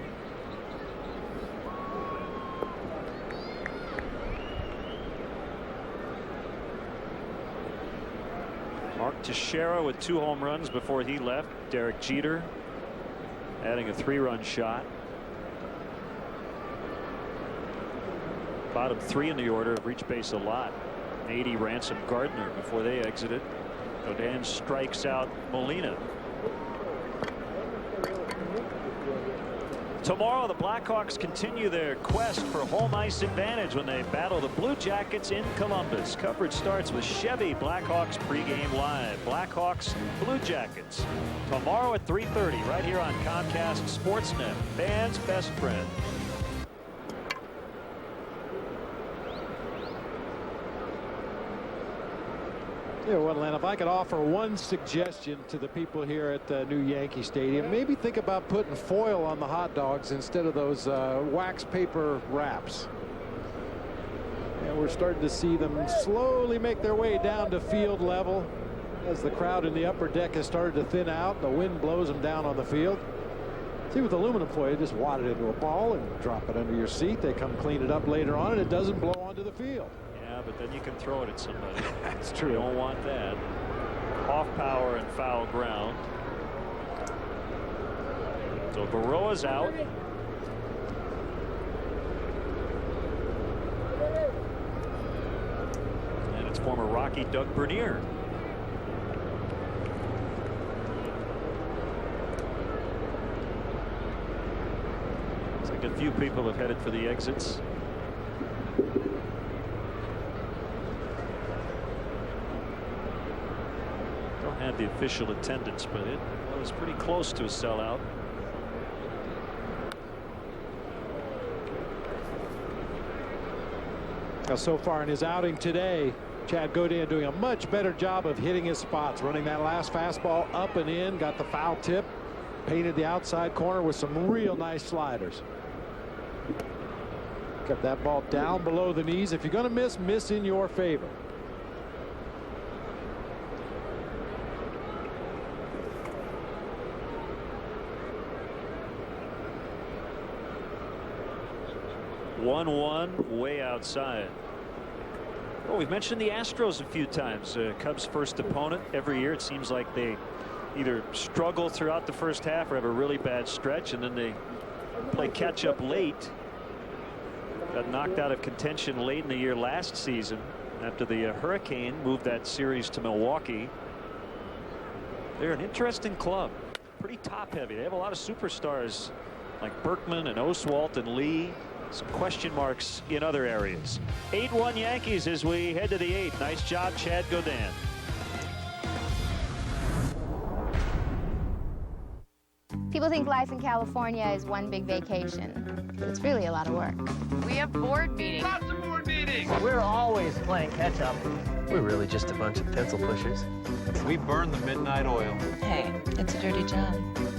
Mark Teixeira with 2 home runs before he left. Derek Jeter adding a 3-run shot. Bottom 3 in the order have reached base a lot. 80 Ransom Gardner before they exited. Godin strikes out Molina. Tomorrow, the Blackhawks continue their quest for home ice advantage when they battle the Blue Jackets in Columbus. Coverage starts with Chevy Blackhawks pregame live. Blackhawks, Blue Jackets. Tomorrow at 3:30 right here on Comcast Sportsnet. Fans' best friend. Yeah, well, Len, if I could offer one suggestion to the people here at new Yankee Stadium, maybe think about putting foil on the hot dogs instead of those wax paper wraps. And we're starting to see them slowly make their way down to field level as the crowd in the upper deck has started to thin out. The wind blows them down on the field. See, with aluminum foil, you just wad it into a ball and drop it under your seat. They come clean it up later on, and it doesn't blow onto the field. Yeah, but then you can throw it at somebody. That's true. You don't want that. Off power and foul ground. So Baroa's out. And it's former Rocky Doug Bernier. Looks like a few people have headed for the exits. Had the official attendance, but it was pretty close to a sellout. Now, so far in his outing today, Chad Godin doing a much better job of hitting his spots, running that last fastball up and in, got the foul tip, painted the outside corner with some real nice sliders. Kept that ball down below the knees. If you're going to miss in your favor. One way outside. Well, we've mentioned the Astros a few times. Cubs' first opponent every year. It seems like they either struggle throughout the first half or have a really bad stretch, and then they play catch up late. Got knocked out of contention late in the year last season after the hurricane moved that series to Milwaukee. They're an interesting club. Pretty top heavy. They have a lot of superstars like Berkman and Oswalt and Lee. Some question marks in other areas. 8-1 Yankees as we head to the 8th. Nice job, Chad Godin. People think life in California is one big vacation, but it's really a lot of work. We have board meetings. Lots of board meetings. We're always playing catch up. We're really just a bunch of pencil pushers. We burn the midnight oil. Hey, it's a dirty job.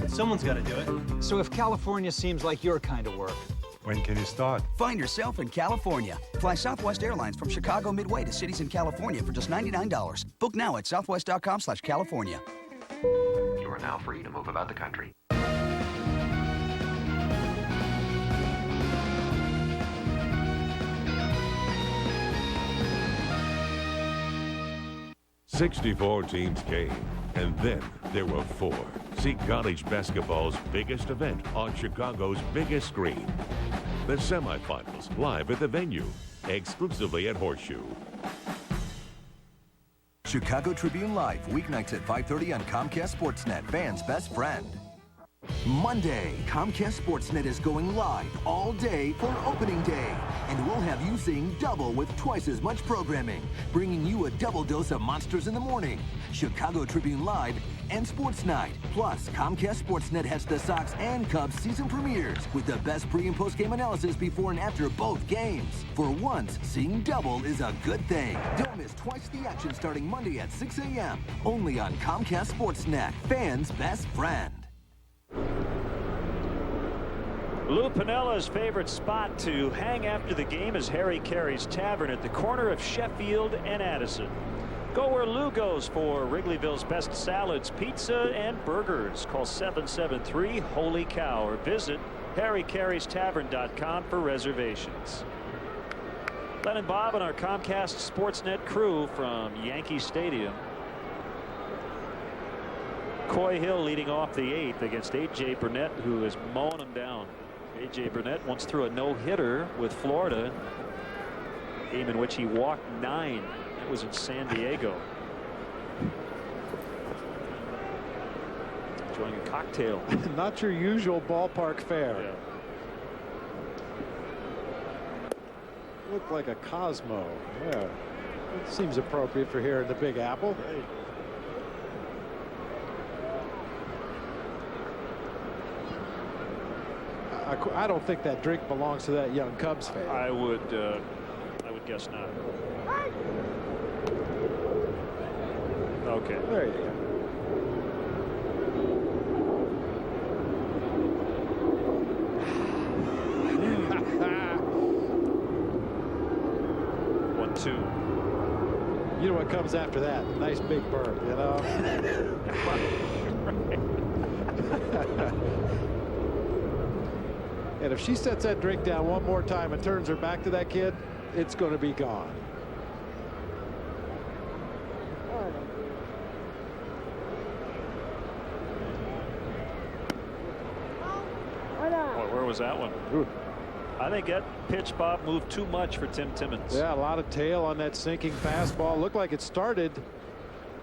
Someone's got to do it. So if California seems like your kind of work, when can you start? Find yourself in California. Fly Southwest Airlines from Chicago Midway to cities in California for just $99. Book now at southwest.com/California. You are now free to move about the country. "64 teams came, and then there were 4. See college basketball's biggest event on Chicago's biggest screen. The semifinals live at the venue, exclusively at Horseshoe. Chicago Tribune Live, weeknights at 5:30 on Comcast Sportsnet, fans' best friend. Monday, Comcast Sportsnet is going live all day for opening day. And we'll have you seeing double with twice as much programming, bringing you a double dose of monsters in the morning. Chicago Tribune Live and Sports Night. Plus, Comcast Sportsnet has the Sox and Cubs season premieres with the best pre- and post-game analysis before and after both games. For once, seeing double is a good thing. Don't miss twice the action starting Monday at 6 a.m. Only on Comcast Sportsnet, fans' best friend. Lou Pinella's favorite spot to hang after the game is Harry Carey's Tavern at the corner of Sheffield and Addison. Go where Lou goes for Wrigleyville's best salads, pizza, and burgers. Call 773-HOLY-COW or visit HarryCarey'sTavern.com for reservations. Len and Bob and our Comcast Sportsnet crew from Yankee Stadium. Coy Hill leading off the 8th against A.J. Burnett, who is mowing him down. A.J. Burnett once threw a no-hitter with Florida, a game in which he walked 9. That was in San Diego. Enjoying a cocktail. Not your usual ballpark fare. Yeah. Looked like a Cosmo. Yeah. It seems appropriate for here in the Big Apple. Right. I don't think that drink belongs to that young Cubs fan. I would guess not. Okay. There you go. One, two. You know what comes after that? Nice big burp, you know? And if she sets that drink down one more time and turns her back to that kid, it's going to be gone. Boy, where was that one? Ooh. I think that pitch, Bob, moved too much for Tim Timmons. Yeah, a lot of tail on that sinking fastball. Looked like it started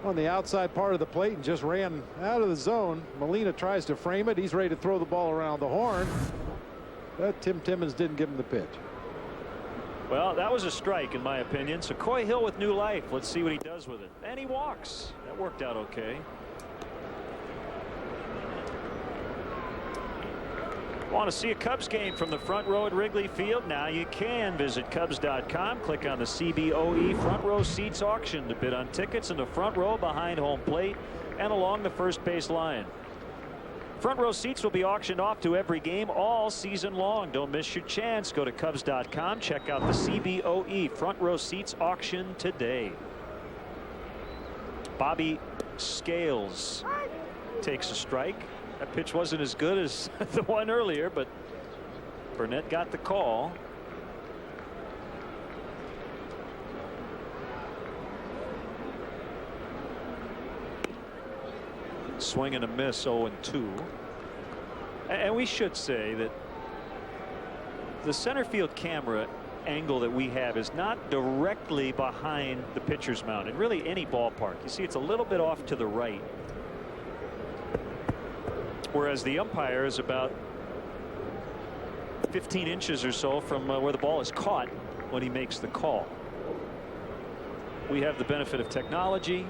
on the outside part of the plate and just ran out of the zone. Molina tries to frame it. He's ready to throw the ball around the horn. But Tim Timmons didn't give him the pitch. Well, that was a strike, in my opinion. So Coy Hill with new life. Let's see what he does with it. And he walks. That worked out okay. Want to see a Cubs game from the front row at Wrigley Field? Now you can. Visit Cubs.com. Click on the CBOE front row seats auction to bid on tickets in the front row behind home plate and along the first base line. Front row seats will be auctioned off to every game all season long. Don't miss your chance. Go to Cubs.com. Check out the CBOE front row seats auction today. Bobby Scales takes a strike. That pitch wasn't as good as the one earlier, but Burnett got the call. Swing and a miss, 0-2. And we should say that the center field camera angle that we have is not directly behind the pitcher's mound in really any ballpark. You see, it's a little bit off to the right, whereas the umpire is about 15 inches or so from where the ball is caught when he makes the call. We have the benefit of technology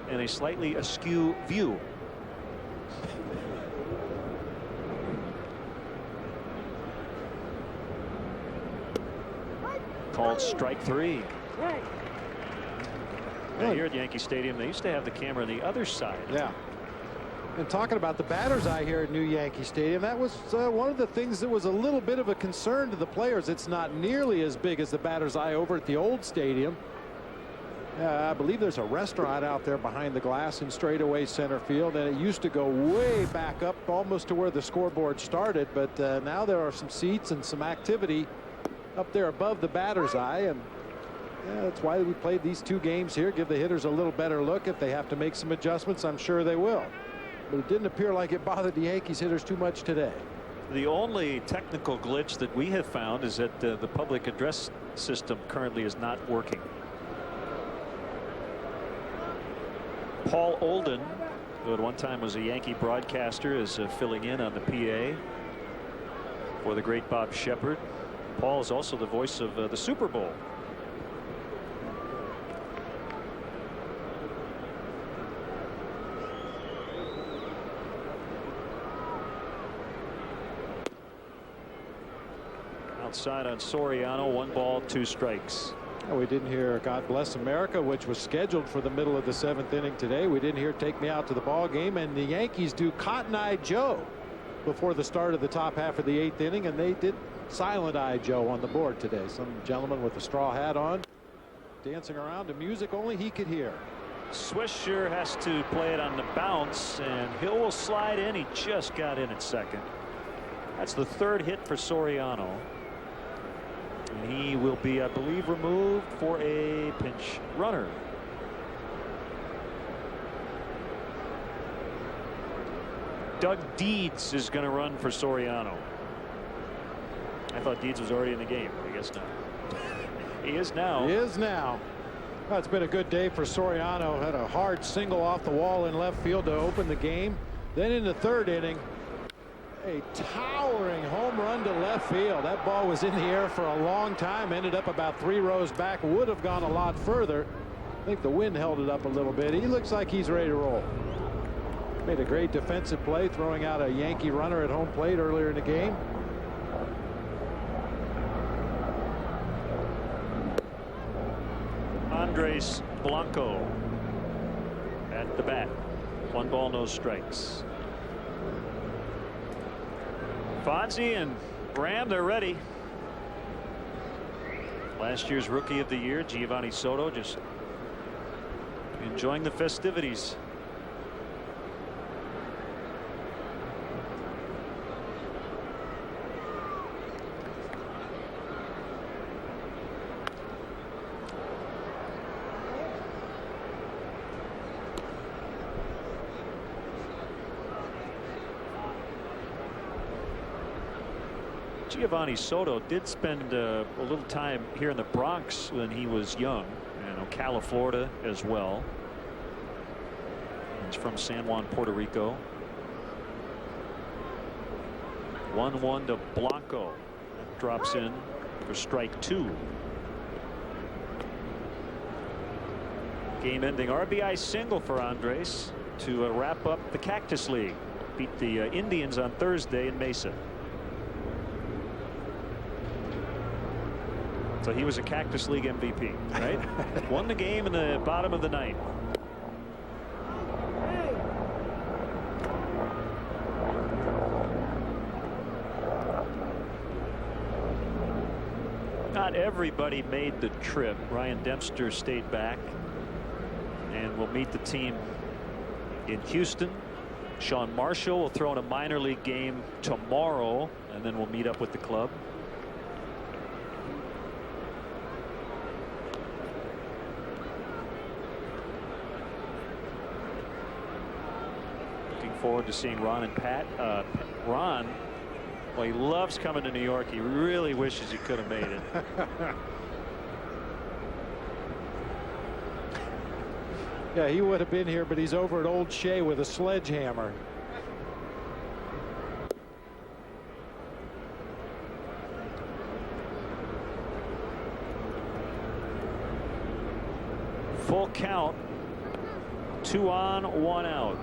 and a slightly askew view. Called strike 3. Now here at Yankee Stadium, they used to have the camera on the other side. Yeah. And talking about the batter's eye here at New Yankee Stadium, that was one of the things that was a little bit of a concern to the players. It's not nearly as big as the batter's eye over at the old stadium. I believe there's a restaurant out there behind the glass in straightaway center field, and it used to go way back up almost to where the scoreboard started, but now there are some seats and some activity up there above the batter's eye, and that's why we played these two games here. Give the hitters a little better look. If they have to make some adjustments, I'm sure they will. But it didn't appear like it bothered the Yankees hitters too much today. The only technical glitch that we have found is that the public address system currently is not working. Paul Olden, who at one time was a Yankee broadcaster, is filling in on the PA for the great Bob Shepard. Paul is also the voice of the Super Bowl. Outside on Soriano, 1 ball, 2 strikes. We didn't hear God Bless America, which was scheduled for the middle of the 7th inning today. We didn't hear Take Me Out to the Ball Game, and the Yankees do Cotton Eye Joe before the start of the top half of the 8th inning, and they did silent eye Joe on the board today. Some gentleman with a straw hat on, dancing around to music only he could hear. Swisher has to play it on the bounce, and Hill will slide in. He just got in at second. That's the 3rd hit for Soriano. And he will be, I believe, removed for a pinch runner. Doug Deeds is going to run for Soriano. I thought Deeds was already in the game. I guess not. He is now. He is now. Well, it's been a good day for Soriano. Had a hard single off the wall in left field to open the game. Then in the 3rd inning, a towering home run to left field. That ball was in the air for a long time. Ended up about 3 rows back. Would have gone a lot further. I think the wind held it up a little bit. He looks like he's ready to roll. Made a great defensive play, throwing out a Yankee runner at home plate earlier in the game. Andres Blanco at the bat. 1 ball, no strikes. Fonzie and Graham, they're ready. Last year's Rookie of the Year, Giovanni Soto, just enjoying the festivities. Giovanni Soto did spend a little time here in the Bronx when he was young, and Ocala, Florida as well. He's from San Juan, Puerto Rico. 1-1 to Blanco. Drops in for strike 2. Game-ending RBI single for Andres to wrap up the Cactus League. Beat the Indians on Thursday in Mesa. So he was a Cactus League MVP, right? Won the game in the bottom of the 9th. Not everybody made the trip. Ryan Dempster stayed back and will meet the team in Houston. Sean Marshall will throw in a minor league game tomorrow, and then we'll meet up with the club. Forward to seeing Ron and Pat. Ron, well, he loves coming to New York. He really wishes he could have made it. Yeah, he would have been here, but he's over at Old Shea with a sledgehammer. Full count. 2 on, 1 out.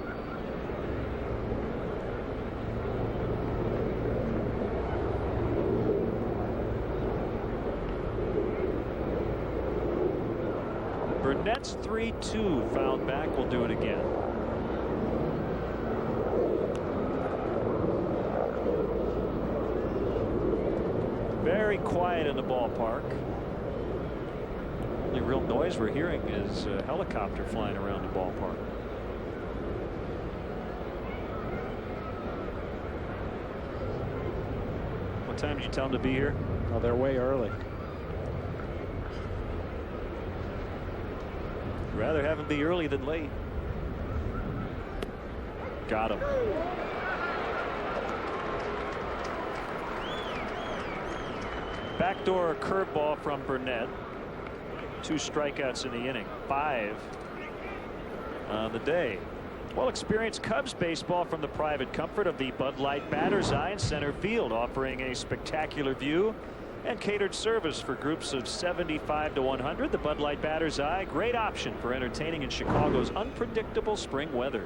Burnett's 3-2 fouled back. We'll do it again. Very quiet in the ballpark. Only real noise we're hearing is a helicopter flying around the ballpark. What time did you tell them to be here? Oh, they're way early. Rather have him be early than late. Got him. Backdoor curveball from Burnett. 2 strikeouts in the inning. 5 on the day. Well, experienced Cubs baseball from the private comfort of the Bud Light Batter's Eye in center field, offering a spectacular view and catered service for groups of 75 to 100. The Bud Light Batter's Eye, great option for entertaining in Chicago's unpredictable spring weather.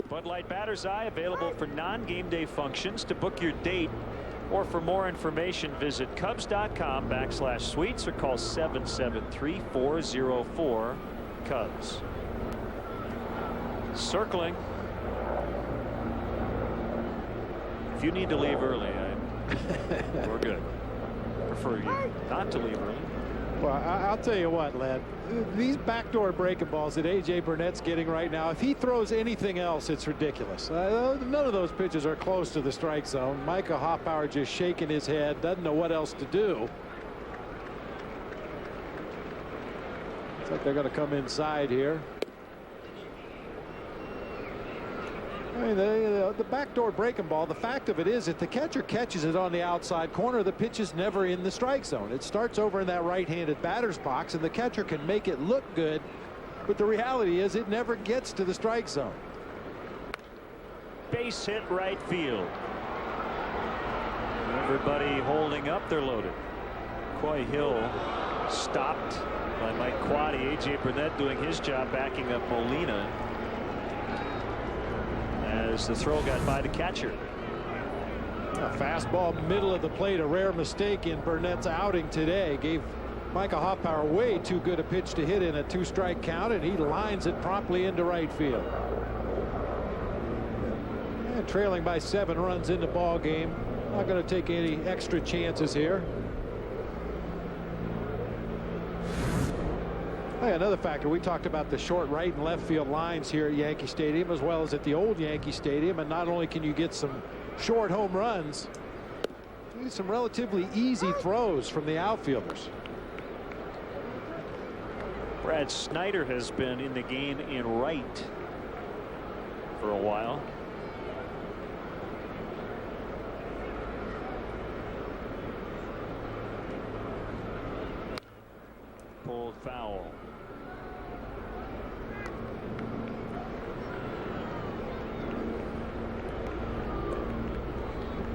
Bud Light Batter's Eye available for non-game day functions. To book your date or for more information, visit Cubs.com/suites or call 773-404-Cubs. Circling. If you need to leave early, we're good. Prefer you not to leave early. Well, I'll tell you what, Len. These backdoor breaking balls that A.J. Burnett's getting right now, if he throws anything else, it's ridiculous. None of those pitches are close to the strike zone. Micah Hoffbauer just shaking his head, doesn't know what else to do. Looks like they're going to come inside here. I mean, the backdoor breaking ball, the fact of it is, if the catcher catches it on the outside corner, the pitch is never in the strike zone. It starts over in that right-handed batter's box, and the catcher can make it look good, but the reality is it never gets to the strike zone. Base hit right field. Everybody holding up, they're loaded. Coy Hill stopped by Mike Quaddy. A.J. Burnett doing his job backing up Molina as the throw got by the catcher. A fastball middle of the plate, a rare mistake in Burnett's outing today. Gave Micah Hoffbauer way too good a pitch to hit in a 2-strike count, and he lines it promptly into right field. And trailing by 7 runs in the ball game. Not going to take any extra chances here. Hey, another factor, we talked about the short right and left field lines here at Yankee Stadium as well as at the old Yankee Stadium, and not only can you get some short home runs, you get some relatively easy throws from the outfielders. Brad Snyder has been in the game in right for a while. Pulled foul.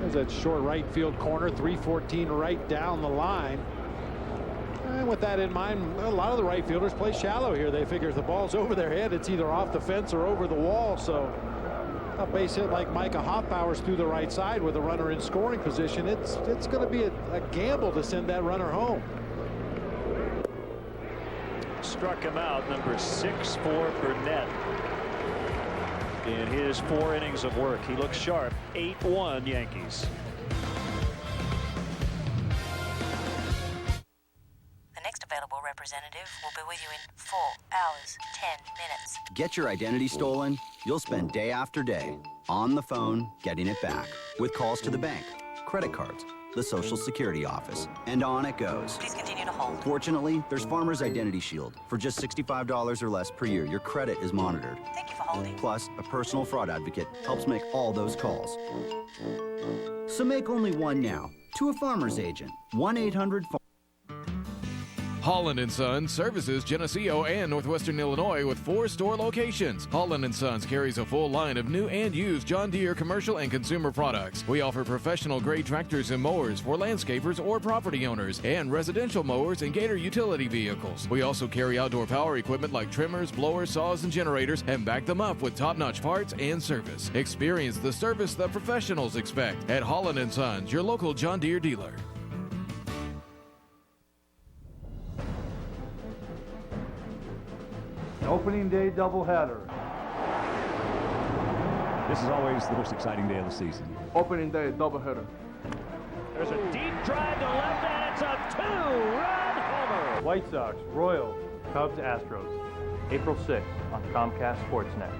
There's that short right field corner, 314 right down the line. And with that in mind, a lot of the right fielders play shallow here. They figure if the ball's over their head, it's either off the fence or over the wall. So a base hit like Micah Hoffbauer's through the right side with a runner in scoring position, it's going to be a gamble to send that runner home. Struck him out, number 6 for Burnett. In his 4 innings of work, he looks sharp. 8-1 Yankees. The next available representative will be with you in 4 hours, 10 minutes. Get your identity stolen, you'll spend day after day on the phone getting it back with calls to the bank, credit cards, the Social Security office, and on it goes. Please continue to hold. Fortunately, there's Farmers Identity Shield. For just $65 or less per year, your credit is monitored. Thank you for holding. Plus, a personal fraud advocate helps make all those calls. So make only one now to a Farmers agent. 1-800 Holland & Sons services Geneseo and Northwestern Illinois with 4 store locations. Holland & Sons carries a full line of new and used John Deere commercial and consumer products. We offer professional-grade tractors and mowers for landscapers or property owners, and residential mowers and Gator utility vehicles. We also carry outdoor power equipment like trimmers, blowers, saws, and generators, and back them up with top-notch parts and service. Experience the service the professionals expect at Holland & Sons, your local John Deere dealer. Opening day doubleheader. This is always the most exciting day of the season. Opening day doubleheader. There's a deep drive to left, and it's a 2-run homer. White Sox, Royals, Cubs, Astros. April 6th on Comcast Sportsnet.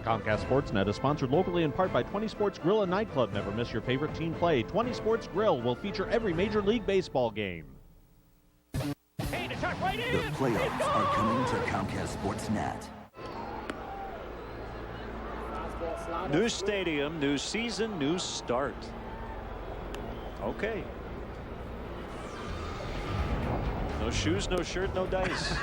Comcast Sportsnet is sponsored locally in part by 20 Sports Grill and Nightclub. Never miss your favorite team play. 20 Sports Grill will feature every Major League Baseball game. The playoffs are coming to Comcast Sportsnet. New stadium, new season, new start. Okay. No shoes, no shirt, no dice.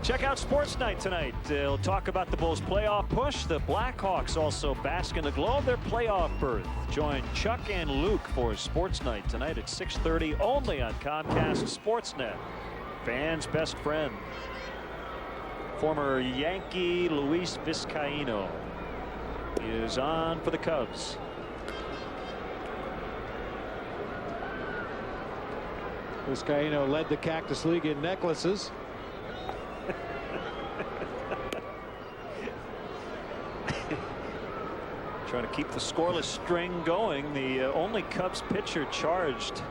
Check out Sports Night tonight. They'll talk about the Bulls' playoff push. The Blackhawks also bask in the glow of their playoff berth. Join Chuck and Luke for Sports Night tonight at 6:30 only on Comcast Sportsnet. Fans' best friend. Former Yankee Luis Vizcaino is on for the Cubs. Vizcaino led the Cactus League in necklaces. Trying to keep the scoreless string going. The only Cubs pitcher charged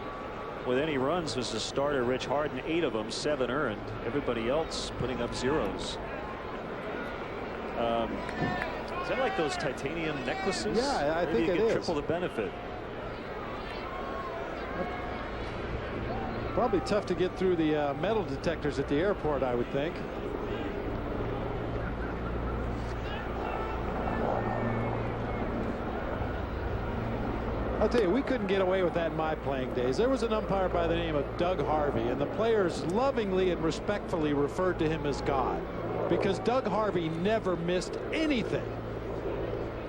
with any runs was the starter Rich Harden. 8 of them, 7 earned. Everybody else putting up zeros. Is that like those titanium necklaces? Yeah, I think you it get is. triple the benefit. Probably tough to get through the metal detectors at the airport, I would think. I'll tell you, we couldn't get away with that in my playing days. There was an umpire by the name of Doug Harvey, and the players lovingly and respectfully referred to him as God, because Doug Harvey never missed anything.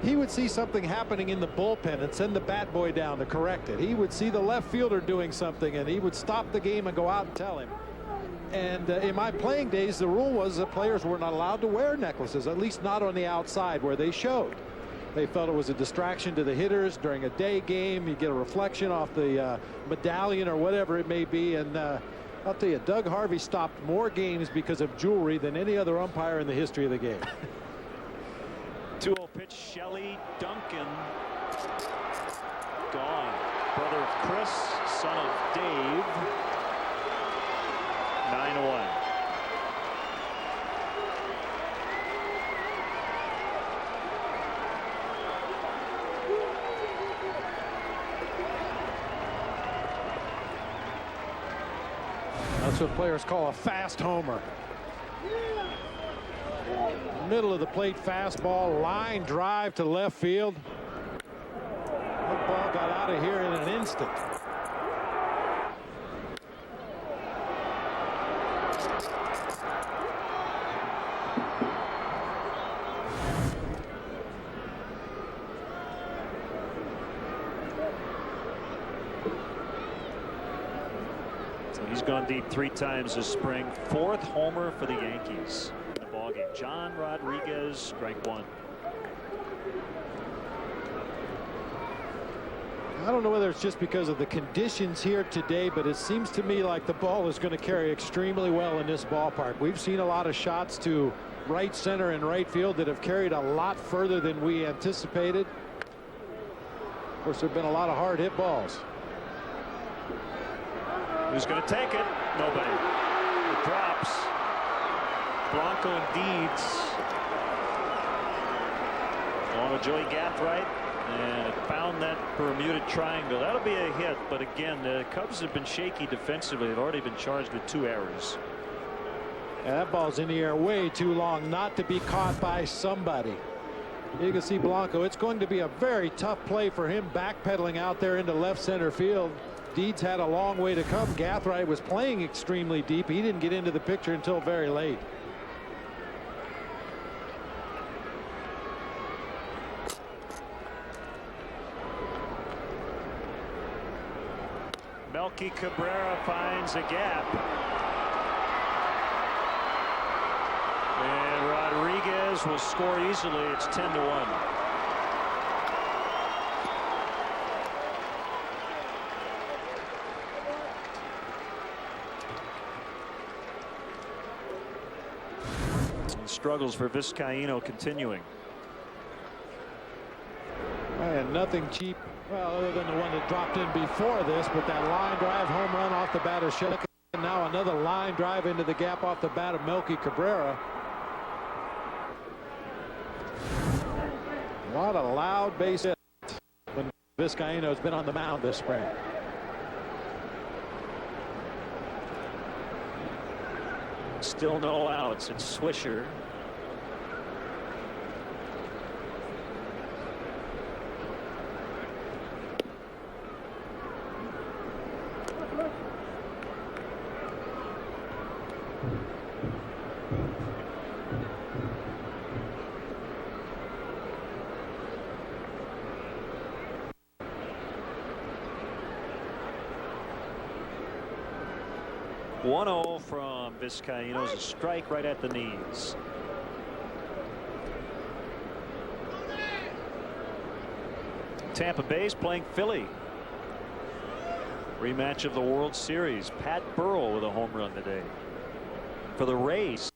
He would see something happening in the bullpen and send the bat boy down to correct it. He would see the left fielder doing something, and he would stop the game and go out and tell him. And in my playing days, the rule was that players were not allowed to wear necklaces, at least not on the outside where they showed. They felt it was a distraction to the hitters during a day game. You get a reflection off the medallion or whatever it may be. And I'll tell you, Doug Harvey stopped more games because of jewelry than any other umpire in the history of the game. 2-0 pitch. Shelley Duncan gone. Brother of Chris, son of Dave. 9-1. That's what players call a fast homer. Middle of the plate fastball, line drive to left field. That ball got out of here in an instant. He's gone deep 3 times this spring. 4th homer for the Yankees in the ballgame. John Rodriguez, strike 1. I don't know whether it's just because of the conditions here today, but it seems to me like the ball is going to carry extremely well in this ballpark. We've seen a lot of shots to right center and right field that have carried a lot further than we anticipated. Of course, there have been a lot of hard hit balls. Who's going to take it? Nobody. It drops. Blanco and Deeds. Along with Joey Gathright. And it found that Bermuda triangle. That'll be a hit. But again, the Cubs have been shaky defensively. They've already been charged with 2 errors. Yeah, that ball's in the air way too long not to be caught by somebody. You can see Blanco. It's going to be a very tough play for him backpedaling out there into left center field. Deeds had a long way to come. Gathright was playing extremely deep. He didn't get into the picture until very late. Melky Cabrera finds a gap. And Rodriguez will score easily. It's 10-1. Struggles for Vizcaíno continuing. And nothing cheap, well, other than the one that dropped in before this, but that line drive home run off the bat of Shillick, and now another line drive into the gap off the bat of Melky Cabrera. A lot of loud base hits when Vizcaíno's been on the mound this spring. Still no outs. It's Swisher. From Vizcaíno's a strike right at the knees. Tampa Bay's playing Philly. Rematch of the World Series. Pat Burrell with a home run today for the Rays.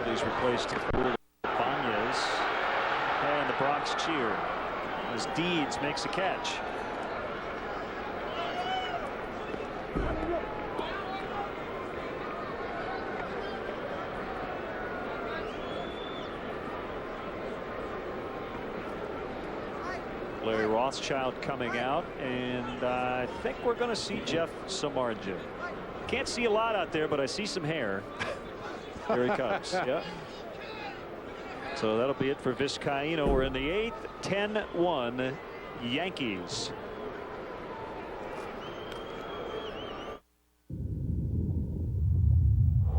Phillies He's replaced Banez. And the Bronx cheer as Deeds makes a catch. Larry Rothschild coming out, and I think we're going to see Jeff Samardzija. Can't see a lot out there, but I see some hair. Here he comes. Yeah. So that'll be it for Vizcaíno. We're in the 8th, 10-1 Yankees.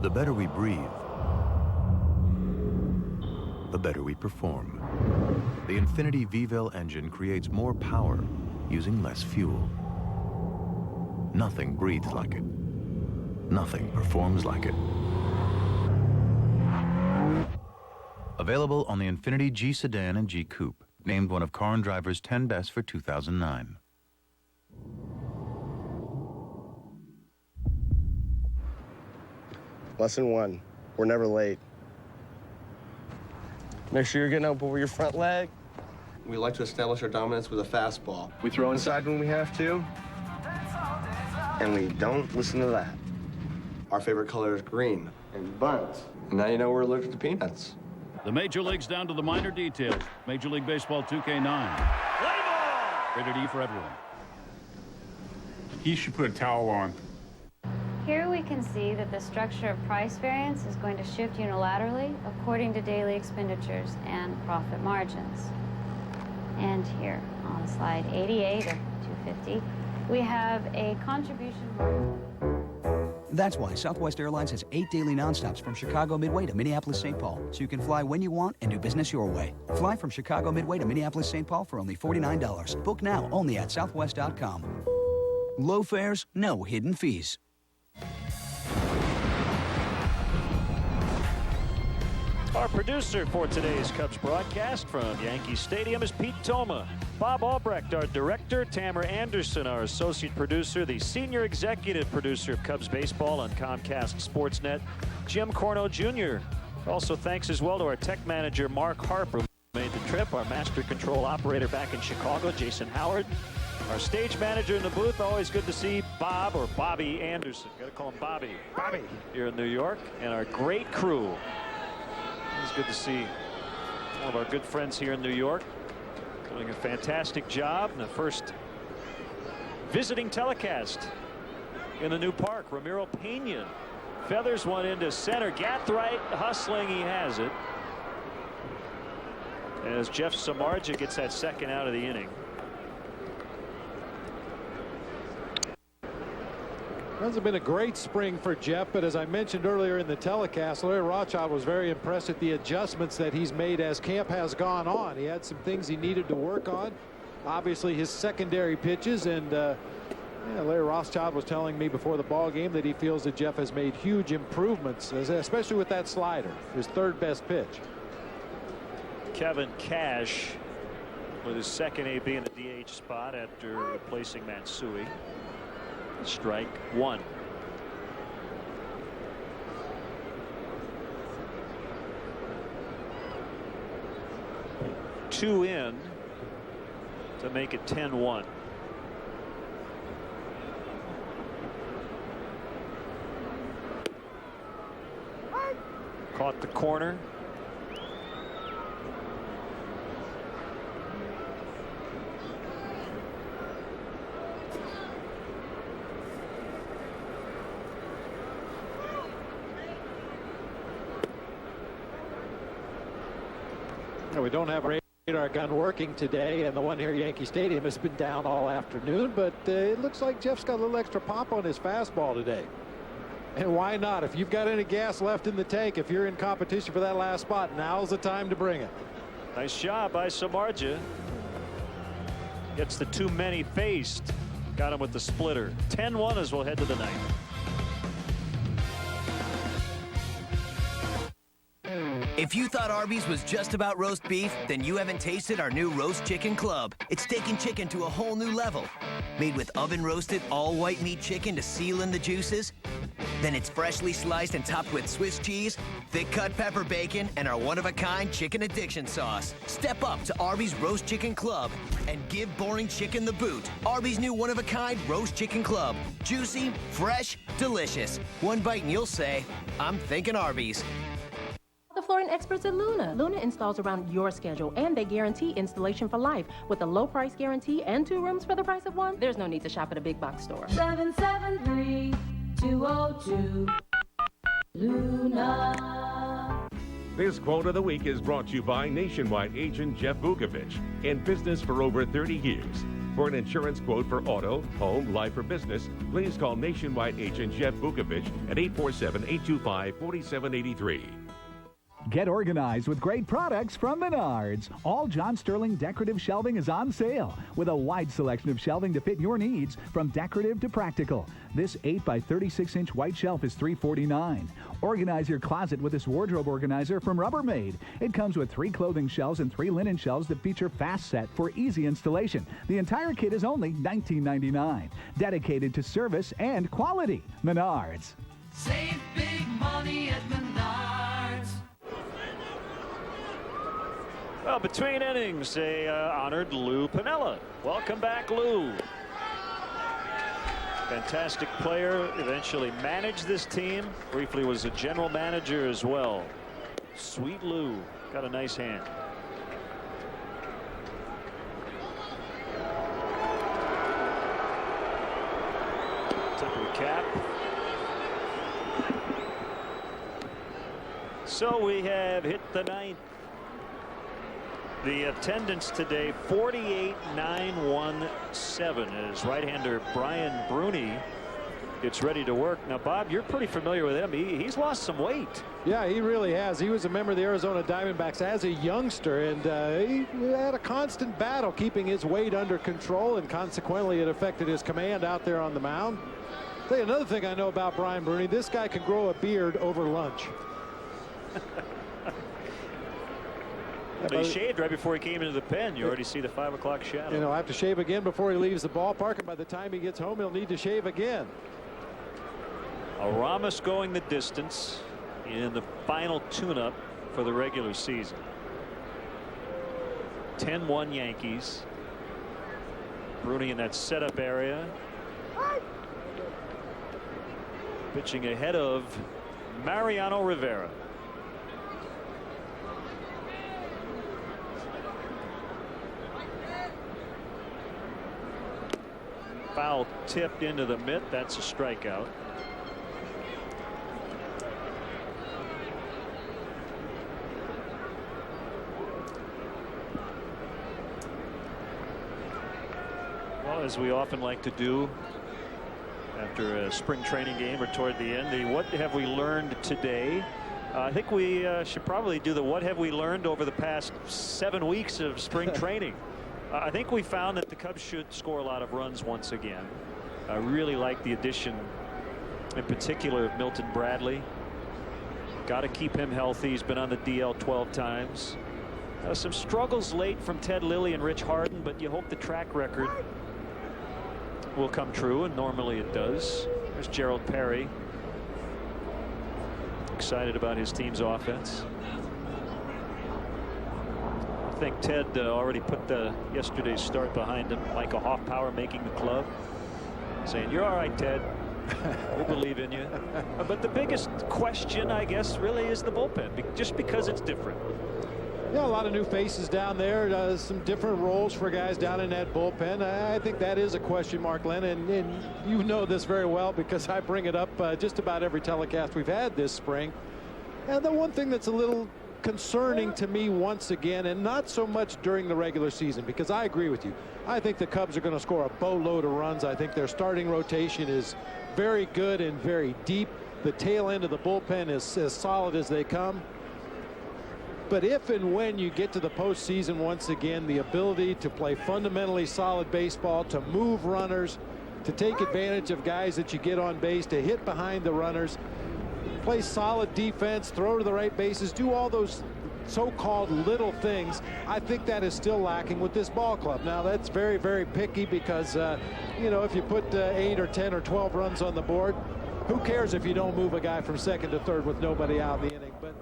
The better we breathe, the better we perform. The Infiniti V-Vel engine creates more power using less fuel. Nothing breathes like it. Nothing performs like it. Available on the Infiniti G Sedan and G Coupe, named one of Car and Driver's 10 Best for 2009. Lesson 1, we're never late. Make sure you're getting up over your front leg. We like to establish our dominance with a fastball. We throw inside when we have to, and we don't listen to that. Our favorite color is green and buns. And now you know we're allergic to peanuts. The major leagues down to the minor details. Major League Baseball 2K9. Rated E for everyone. He should put a towel on. Here we can see that the structure of price variance is going to shift unilaterally according to daily expenditures and profit margins. And here on slide 88 of 250, we have a contribution. That's why Southwest Airlines has 8 daily nonstops from Chicago Midway to Minneapolis-St. Paul, so you can fly when you want and do business your way. Fly from Chicago Midway to Minneapolis-St. Paul for only $49. Book now only at southwest.com. Low fares, no hidden fees. Our producer for today's Cubs broadcast from Yankee Stadium is Pete Toma. Bob Albrecht, our director. Tamara Anderson, our associate producer. The senior executive producer of Cubs baseball on Comcast Sportsnet, Jim Corno Jr. Also thanks as well to our tech manager, Mark Harper, who made the trip. Our master control operator back in Chicago, Jason Howard. Our stage manager in the booth, always good to see Bob or Bobby Anderson. Got to call him Bobby. Bobby. Here in New York. And our great crew. It's good to see all of our good friends here in New York doing a fantastic job in the first visiting telecast in the new park. Ramiro Pena feathers one into center. Gathright hustling, he has it. As Jeff Samardzija gets that second out of the inning. It hasn't been a great spring for Jeff, but as I mentioned earlier in the telecast, Larry Rothschild was very impressed at the adjustments that he's made as camp has gone on. He had some things he needed to work on. Obviously his secondary pitches, and Larry Rothschild was telling me before the ball game that he feels that Jeff has made huge improvements, especially with that slider, his third best pitch. Kevin Cash with his second AB in the DH spot after replacing Matsui. Strike one. Two in to make it 10-1. Caught the corner. We don't have a radar gun working today, and the one here at Yankee Stadium has been down all afternoon, but it looks like Jeff's got a little extra pop on his fastball today. And why not? If you've got any gas left in the tank, if you're in competition for that last spot, now's the time to bring it. Nice job by Samardzija. Gets the too many faced. Got him with the splitter. 10-1 as we'll head to the ninth. If you thought Arby's was just about roast beef, then you haven't tasted our new Roast Chicken Club. It's taking chicken to a whole new level. Made with oven-roasted, all-white meat chicken to seal in the juices, Then it's freshly sliced and topped with Swiss cheese, thick cut pepper bacon, and our one-of-a-kind chicken addiction sauce. Step up to Arby's Roast Chicken Club and give boring chicken the boot. Arby's new one-of-a-kind Roast Chicken Club. Juicy, fresh, delicious. One bite and you'll say, I'm thinking Arby's. The flooring experts at Luna. Luna installs around your schedule, and they guarantee installation for life. With a low price guarantee and 2 rooms for the price of 1, there's no need to shop at a big box store. 773-202 Luna. This quote of the week is brought to you by Nationwide agent Jeff Vukovich, in business for over 30 years. For an insurance quote for auto, home, life, or business, please call Nationwide agent Jeff Vukovich at 847-825-4783. Get organized with great products from Menards. All John Sterling decorative shelving is on sale with a wide selection of shelving to fit your needs, from decorative to practical. This 8 by 36-inch white shelf is $349. Organize your closet with this wardrobe organizer from Rubbermaid. It comes with 3 clothing shelves and 3 linen shelves that feature fast set for easy installation. The entire kit is only $19.99. Dedicated to service and quality. Menards. Save big money at Menards. Well, between innings, they honored Lou Piniella. Welcome back, Lou. Fantastic player. Eventually managed this team. Briefly was a general manager as well. Sweet Lou. Got a nice hand. Tip of the cap. So we have hit the 9th. The attendance today, 48,917, as right-hander Brian Bruni gets ready to work. Now, Bob, you're pretty familiar with him. He's lost some weight. Yeah, he really has. He was a member of the Arizona Diamondbacks as a youngster, and he had a constant battle keeping his weight under control, and consequently it affected his command out there on the mound. I'll tell you another thing I know about Brian Bruni. This guy can grow a beard over lunch. He shaved right before he came into the pen. You already see the 5 o'clock shadow. He'll have to shave again before he leaves the ballpark, and by the time he gets home, he'll need to shave again. Aramis going the distance in the final tune-up for the regular season. 10-1 Yankees. Bruni in that setup area. Pitching ahead of Mariano Rivera. Foul tipped into the mitt. That's a strikeout. Well, as we often like to do after a spring training game or toward the end, the what have we learned today? I think we should probably do the what have we learned over the past 7 weeks of spring training. I think we found that the Cubs should score a lot of runs once again. I really like the addition in particular of Milton Bradley. Got to keep him healthy. He's been on the DL 12 times. Some struggles late from Ted Lilly and Rich Harden, but you hope the track record will come true, and normally it does. There's Gerald Perry. Excited about his team's offense. I think Ted already put yesterday's start behind him. Micah Hoffpower making the club, saying, "You're all right, Ted. We believe in you." But the biggest question, I guess, really is the bullpen, just because it's different. Yeah, a lot of new faces down there, some different roles for guys down in that bullpen. I think that is a question mark, Len, and you know this very well because I bring it up just about every telecast we've had this spring. And the one thing that's a little concerning to me once again, and not so much during the regular season, because I agree with you. I think the Cubs are going to score a boatload of runs. I think their starting rotation is very good and very deep. The tail end of the bullpen is as solid as they come. But if and when you get to the postseason once again, the ability to play fundamentally solid baseball, to move runners, to take advantage of guys that you get on base, to hit behind the runners, play solid defense, throw to the right bases, do all those so-called little things, I think that is still lacking with this ball club. Now, that's very, very picky because, you know, if you put 8 or 10 or 12 runs on the board, who cares if you don't move a guy from second to third with nobody out in the inning? But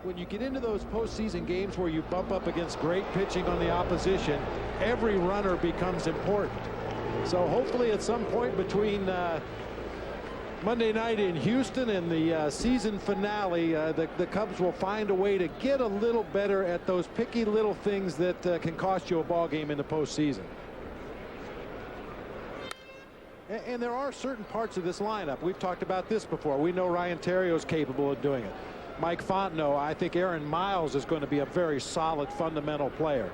when you get into those postseason games where you bump up against great pitching on the opposition, every runner becomes important. So hopefully at some point between Monday night in Houston and the season finale, the Cubs will find a way to get a little better at those picky little things that can cost you a ball game in the postseason. And there are certain parts of this lineup. We've talked about this before. We know Ryan Terrio's capable of doing it. Mike Fontenot, I think Aaron Miles is going to be a very solid fundamental player.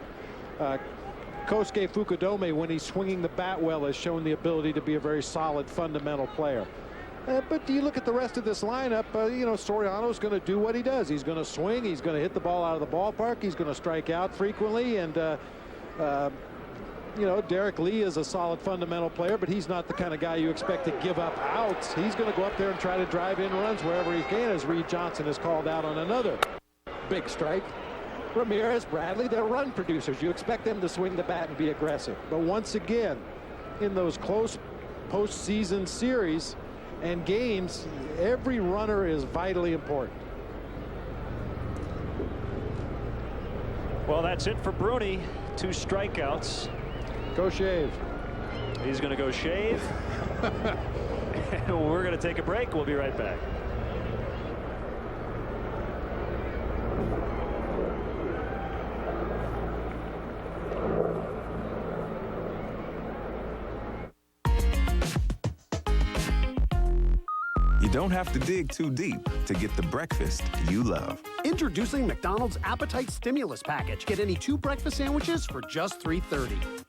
Kosuke Fukudome, when he's swinging the bat well, has shown the ability to be a very solid fundamental player. But do you look at the rest of this lineup, you know, Soriano's going to do what he does. He's going to swing. He's going to hit the ball out of the ballpark. He's going to strike out frequently. And, you know, Derek Lee is a solid fundamental player, but he's not the kind of guy you expect to give up outs. He's going to go up there and try to drive in runs wherever he can, as Reed Johnson is called out on another big strike. Ramirez, Bradley, they're run producers. You expect them to swing the bat and be aggressive. But once again, in those close postseason series and games, every runner is vitally important. Well, that's it for Bruni. 2 strikeouts. Go shave. He's going to go shave. We're going to take a break. We'll be right back. You don't have to dig too deep to get the breakfast you love. Introducing McDonald's Appetite Stimulus Package. Get any 2 breakfast sandwiches for just $3.30.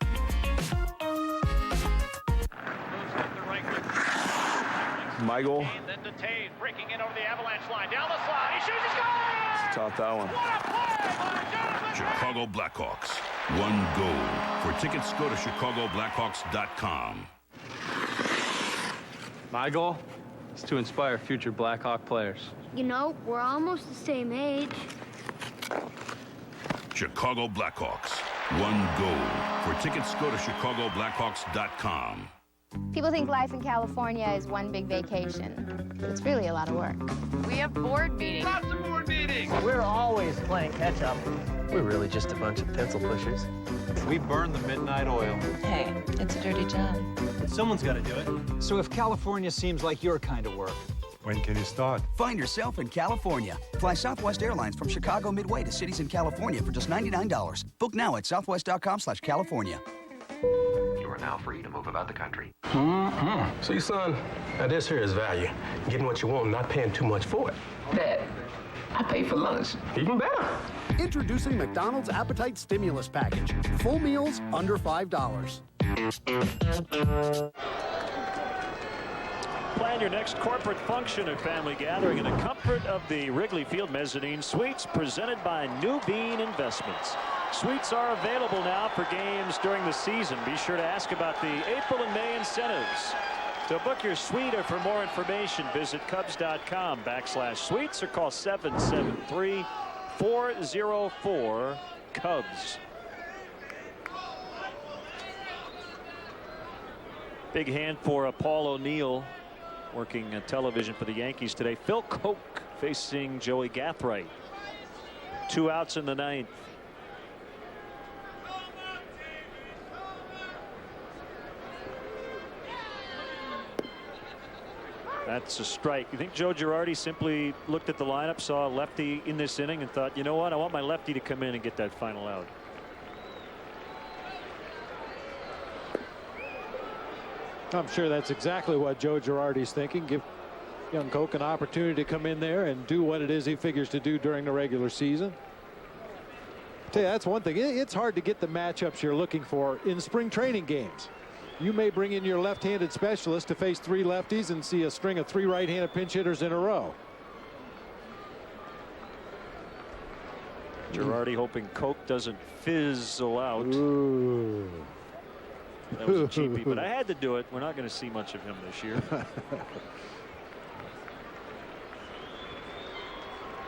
Michael. Then detained, breaking in over the avalanche line. Down the slide. He shoots, he scores! Top that one. Chicago Blackhawks. 1 goal. For tickets, go to ChicagoBlackhawks.com. My goal is to inspire future Blackhawk players. You know, we're almost the same age. Chicago Blackhawks. 1 goal. For tickets, go to ChicagoBlackhawks.com. People think life in California is one big vacation, but it's really a lot of work. We have board meetings. Lots of board meetings. We're always playing catch up. We're really just a bunch of pencil pushers. We burn the midnight oil. Hey, it's a dirty job. Someone's got to do it. So if California seems like your kind of work, when can you start? Find yourself in California. Fly Southwest Airlines from Chicago Midway to cities in California for just $99. Book now at southwest.com/California. You are now free to move about the country. See, son, now this here is value. Getting what you want and not paying too much for it. Dad, I pay for lunch. Even better. Introducing McDonald's Appetite Stimulus Package. Full meals under $5. Plan your next corporate function or family gathering in the comfort of the Wrigley Field Mezzanine Suites, presented by New Bean Investments. Suites are available now for games during the season. Be sure to ask about the April and May incentives. To book your suite or for more information, visit Cubs.com/suites or call 773-404-CUBS. Big hand for Paul O'Neill, working television for the Yankees today. Phil Koch facing Joey Gathright. 2 outs in the 9th. That's a strike. You think Joe Girardi simply looked at the lineup, saw a lefty in this inning, and thought, you know what, I want my lefty to come in and get that final out? I'm sure that's exactly what Joe Girardi's thinking. Give young Koch an opportunity to come in there and do what it is he figures to do during the regular season. I'll tell you, that's one thing. It's hard to get the matchups you're looking for in spring training games. You may bring in your left-handed specialist to face 3 lefties and see a string of 3 right-handed pinch hitters in a row. Girardi hoping Koch doesn't fizzle out. Ooh. That was a cheapie, but I had to do it. We're not going to see much of him this year.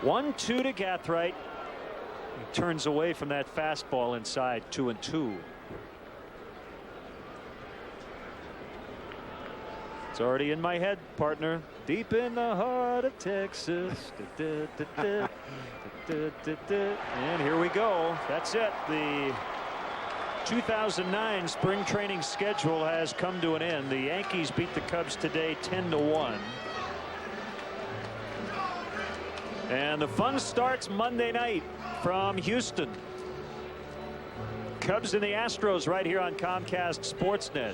1-2 to Gathright. He turns away from that fastball inside. 2-2. It's already in my head, partner. Deep in the heart of Texas. And here we go. That's it. The 2009 spring training schedule has come to an end. The Yankees beat the Cubs today 10-1. And the fun starts Monday night from Houston. Cubs and the Astros right here on Comcast Sportsnet.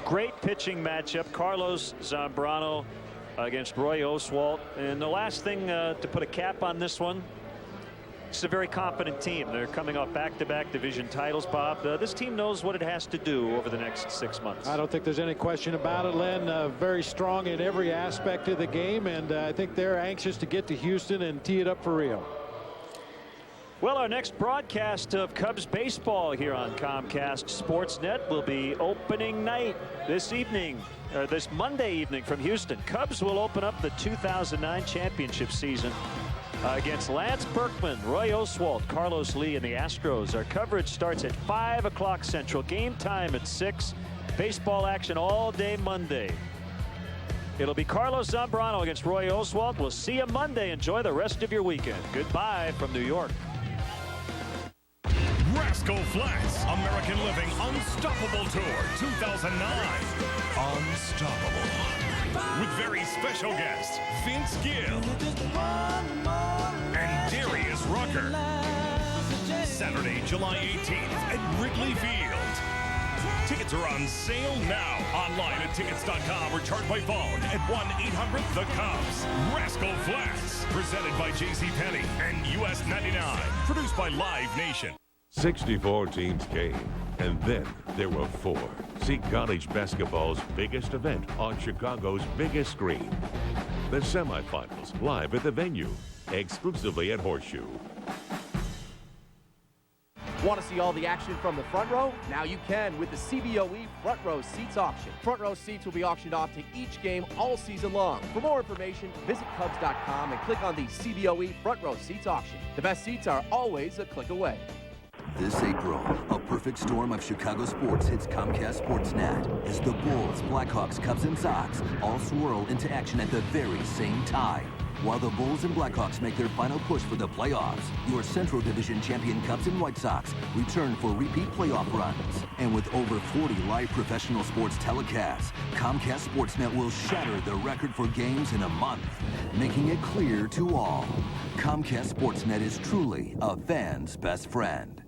Great pitching matchup. Carlos Zambrano against Roy Oswalt. And the last thing to put a cap on this one, it's a very competent team. They're coming off back-to-back division titles, Bob. This team knows what it has to do over the next 6 months. I don't think there's any question about it, Len. Very strong in every aspect of the game, and I think they're anxious to get to Houston and tee it up for real. Well, our next broadcast of Cubs baseball here on Comcast Sportsnet will be opening night this evening, or this Monday evening from Houston. Cubs will open up the 2009 championship season against Lance Berkman, Roy Oswalt, Carlos Lee, and the Astros. Our coverage starts at 5 o'clock Central. Game time at 6. Baseball action all day Monday. It'll be Carlos Zambrano against Roy Oswalt. We'll see you Monday. Enjoy the rest of your weekend. Goodbye from New York. Rascal Flatts American Living Unstoppable Tour 2009. Unstoppable. With very special guests Vince Gill and Darius Rucker. Saturday, July 18th at Wrigley Field. Tickets are on sale now. Online at tickets.com or charged by phone at 1-800-THE-CUBS. Rascal Flatts. Presented by JCPenney and US 99. Produced by Live Nation. 64 teams came, and then there were 4. See college basketball's biggest event on Chicago's biggest screen. The semifinals live at the venue, exclusively at Horseshoe. Want to see all the action from the front row? Now you can with the CBOE Front Row Seats auction. Front row seats will be auctioned off to each game all season long. For more information, visit Cubs.com and click on the CBOE Front Row Seats auction. The best seats are always a click away. This April, a perfect storm of Chicago sports hits Comcast Sportsnet as the Bulls, Blackhawks, Cubs, and Sox all swirl into action at the very same time. While the Bulls and Blackhawks make their final push for the playoffs, your Central Division champion Cubs and White Sox return for repeat playoff runs. And with over 40 live professional sports telecasts, Comcast Sportsnet will shatter the record for games in a month, making it clear to all. Comcast Sportsnet is truly a fan's best friend.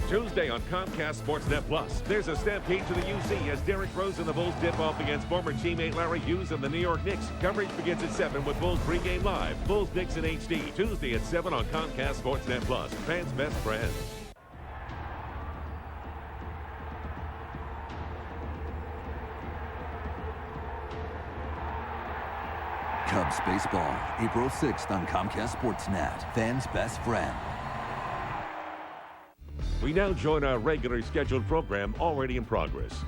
Tuesday on Comcast Sportsnet Plus, there's a stampede to the UC as Derrick Rose and the Bulls dip off against former teammate Larry Hughes and the New York Knicks. Coverage begins at 7 with Bulls pregame live. Bulls Knicks in HD, Tuesday at 7 on Comcast Sportsnet Plus. Fans' best friend. Cubs baseball, April 6th on Comcast Sportsnet. Fans' best friend. We now join our regular scheduled program already in progress.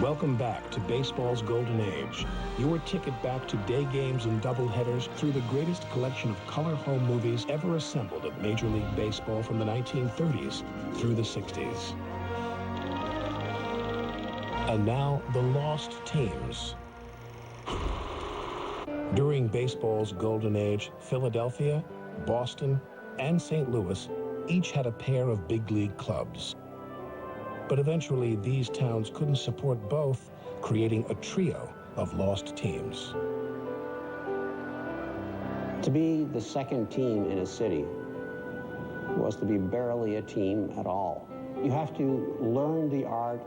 Welcome back to baseball's golden age. Your ticket back to day games and doubleheaders through the greatest collection of color home movies ever assembled at Major League Baseball from the 1930s through the 60s. And now, the lost teams. During baseball's golden age, Philadelphia, Boston, and St. Louis each had a pair of big league clubs. But eventually these towns couldn't support both, creating a trio of lost teams. To be the second team in a city was to be barely a team at all. You have to learn the art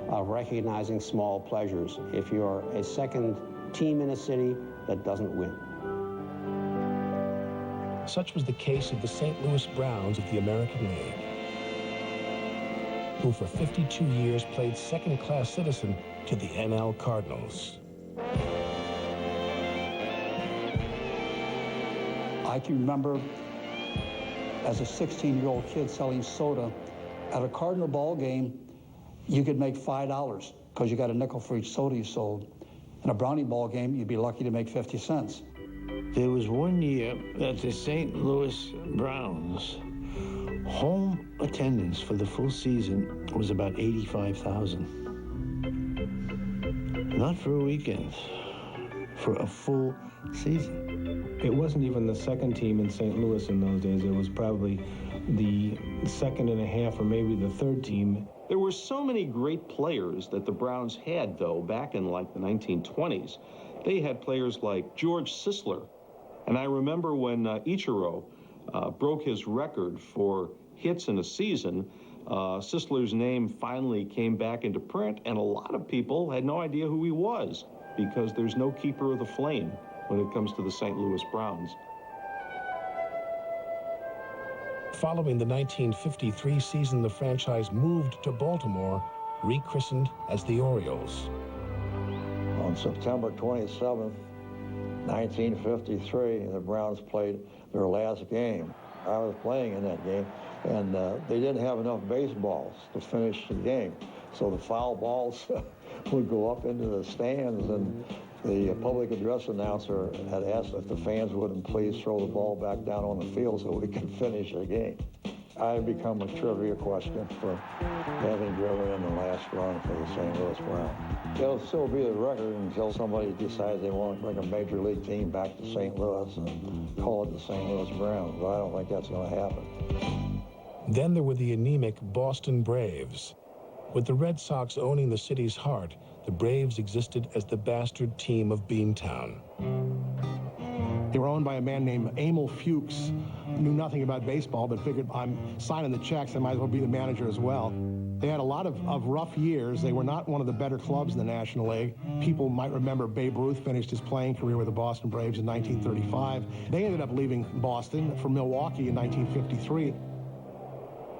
of recognizing small pleasures if you're a second team in a city that doesn't win. Such was the case of the St. Louis Browns of the American League, who for 52 years played second-class citizen to the NL Cardinals. I can remember as a 16-year-old kid selling soda at a Cardinal ball game, you could make $5 because you got a nickel for each soda you sold. In a Brownie ball game, you'd be lucky to make 50 cents. There was one year that the St. Louis Browns home attendance for the full season was about 85,000. Not for a weekend, for a full season. It wasn't even the second team in St. Louis in those days. It was probably the second and a half or maybe the third team. There were so many great players that the Browns had, though, back in like the 1920s. They had players like George Sisler. And I remember when Ichiro broke his record for hits in a season, Sisler's name finally came back into print, and a lot of people had no idea who he was because there's no keeper of the flame when it comes to the St. Louis Browns. Following the 1953 season, the franchise moved to Baltimore, rechristened as the Orioles. On September 27th, 1953, the Browns played their last game. I was playing in that game, and they didn't have enough baseballs to finish the game. So the foul balls would go up into the stands, and the public address announcer had asked if the fans wouldn't please throw the ball back down on the field so we could finish the game. I had become a trivia question for having driven in the last run for the St. Louis Browns. It'll still be the record until somebody decides they want to bring a major league team back to St. Louis and call it the St. Louis Browns, but I don't think that's going to happen. Then there were the anemic Boston Braves. With the Red Sox owning the city's heart, the Braves existed as the bastard team of Beantown. They were owned by a man named Emil Fuchs, knew nothing about baseball, but figured I'm signing the checks, I might as well be the manager as well. They had a lot of rough years. They were not one of the better clubs in the National League. People might remember Babe Ruth finished his playing career with the Boston Braves in 1935. They ended up leaving Boston for Milwaukee in 1953.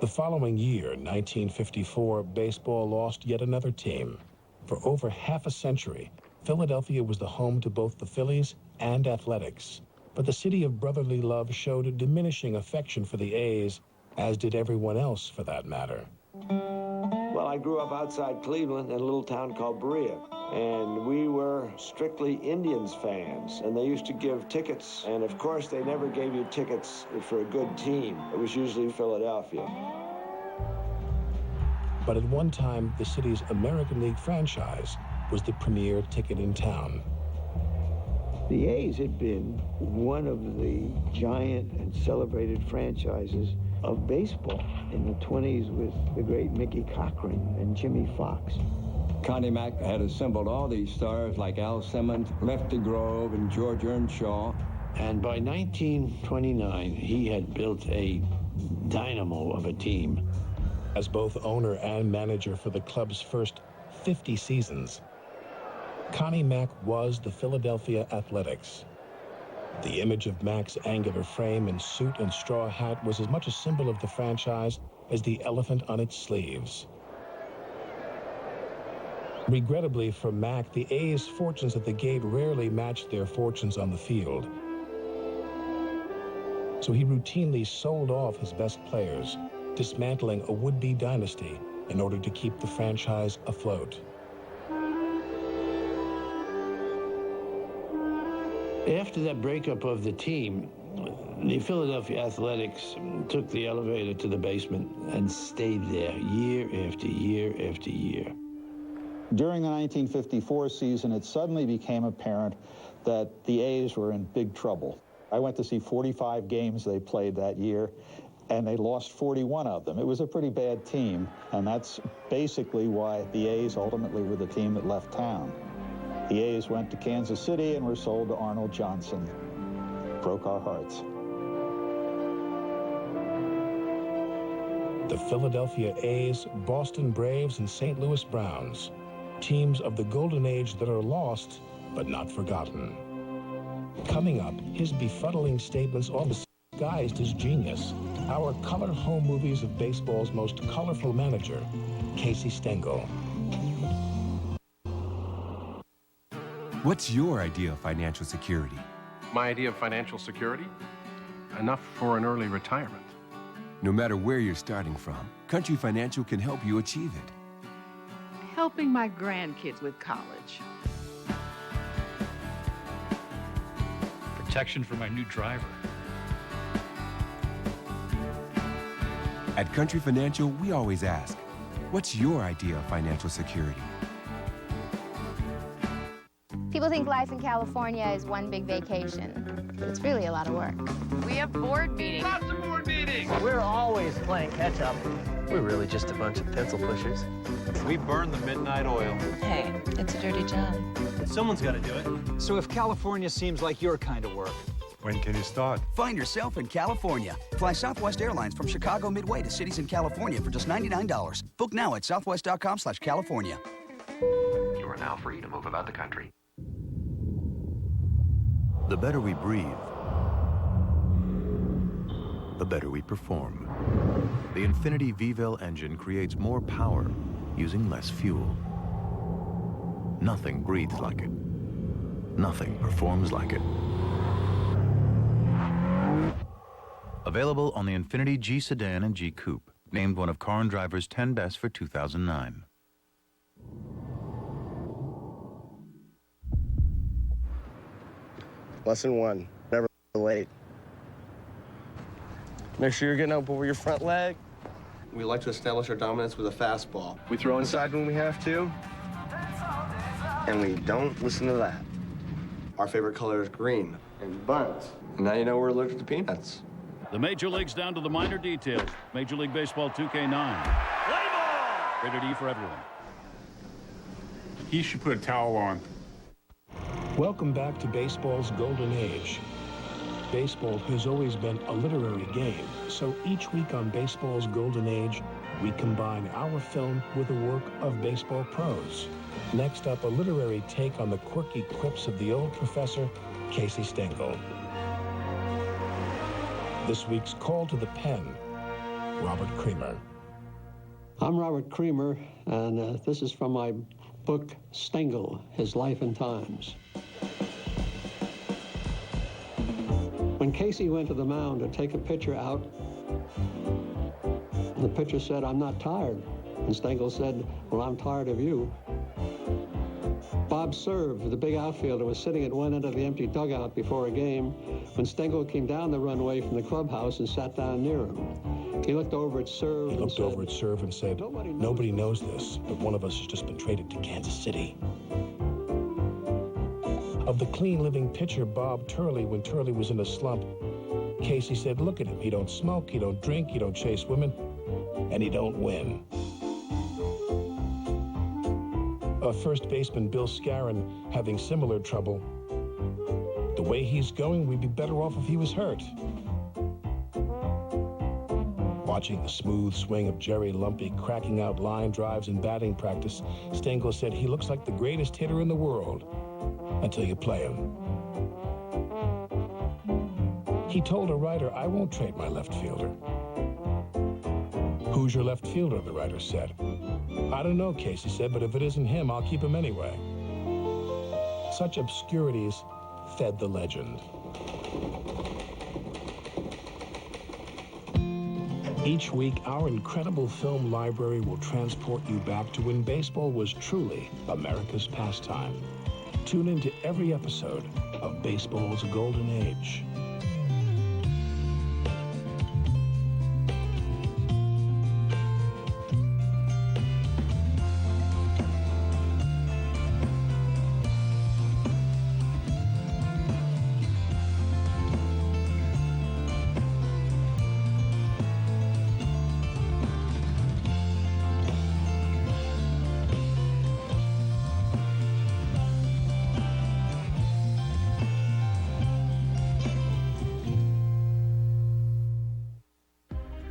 The following year, 1954, baseball lost yet another team. For over half a century, Philadelphia was the home to both the Phillies and Athletics. But the city of brotherly love showed a diminishing affection for the A's, as did everyone else for that matter. Well, I grew up outside Cleveland in a little town called Berea, and we were strictly Indians fans, and they used to give tickets, and of course they never gave you tickets for a good team. It was usually Philadelphia. But at one time, the city's American League franchise was the premier ticket in town. The A's had been one of the giant and celebrated franchises of baseball in the 20s with the great Mickey Cochran and Jimmy Fox. Connie Mack had assembled all these stars like Al Simmons, Lefty Grove, and George Earnshaw. And by 1929, he had built a dynamo of a team. As both owner and manager for the club's first 50 seasons, Connie Mack was the Philadelphia Athletics. The image of Mack's angular frame and suit and straw hat was as much a symbol of the franchise as the elephant on its sleeves. Regrettably for Mack, the A's fortunes at the gate rarely matched their fortunes on the field. So he routinely sold off his best players, dismantling a would-be dynasty in order to keep the franchise afloat. After that breakup of the team, the Philadelphia Athletics took the elevator to the basement and stayed there year after year after year. During the 1954 season, it suddenly became apparent that the A's were in big trouble. I went to see 45 games they played that year, and they lost 41 of them. It was a pretty bad team, and that's basically why the A's ultimately were the team that left town. The A's went to Kansas City and were sold to Arnold Johnson. Broke our hearts. The Philadelphia A's, Boston Braves, and St. Louis Browns, teams of the golden age that are lost but not forgotten. Coming up, his befuddling statements all disguised his genius. Our color home movies of baseball's most colorful manager, Casey Stengel. What's your idea of financial security? My idea of financial security? Enough for an early retirement. No matter where you're starting from, Country Financial can help you achieve it. Helping my grandkids with college. Protection for my new driver. At Country Financial, we always ask, what's your idea of financial security? People think life in California is one big vacation, but it's really a lot of work. We have board meetings. Lots of board meetings. We're always playing catch-up. We're really just a bunch of pencil pushers. We burn the midnight oil. Hey, it's a dirty job. Someone's got to do it. So if California seems like your kind of work, when can you start? Find yourself in California. Fly Southwest Airlines from Chicago Midway to cities in California for just $99. Book now at southwest.com/California. You are now free to move about the country. The better we breathe, the better we perform. The Infiniti V-Vel engine creates more power using less fuel. Nothing breathes like it. Nothing performs like it. Available on the Infiniti G Sedan and G Coupe, named one of Car and Driver's 10 Best for 2009. Lesson 1, never late. Make sure you're getting up over your front leg. We like to establish our dominance with a fastball. We throw inside when we have to, and we don't listen to that. Our favorite color is green and bunt. And now you know we're allergic to peanuts. The major leagues down to the minor details. Major League Baseball 2K9. Rated E for everyone. He should put a towel on. Welcome back to baseball's golden age. Baseball has always been a literary game, so each week on Baseball's Golden Age, we combine our film with the work of baseball pros. Next up, a literary take on the quirky quips of the old professor, Casey Stengel. This week's Call to the Pen, Robert Creamer. I'm Robert Creamer, and this is from my book, Stengel, His Life and Times. When Casey went to the mound to take a pitcher out, the pitcher said, "I'm not tired." And Stengel said, "Well, I'm tired of you." Bob Serve, the big outfielder, was sitting at one end of the empty dugout before a game when Stengel came down the runway from the clubhouse and sat down near him. He looked over at Serve and said, Nobody knows this, but one of us has just been traded to Kansas City. Of the clean-living pitcher Bob Turley when Turley was in a slump, Casey said, "Look at him. He don't smoke, he don't drink, he don't chase women, and he don't win." First baseman Bill Scarron having similar trouble. "The way he's going, we'd be better off if he was hurt." Watching the smooth swing of Jerry Lumpy cracking out line drives in batting practice, Stengel said, "He looks like the greatest hitter in the world until you play him." He told a writer, "I won't trade my left fielder." "Who's your left fielder?" the writer said. "I don't know," Casey said, "but if it isn't him, I'll keep him anyway." Such obscurities fed the legend. Each week, our incredible film library will transport you back to when baseball was truly America's pastime. Tune into every episode of Baseball's Golden Age.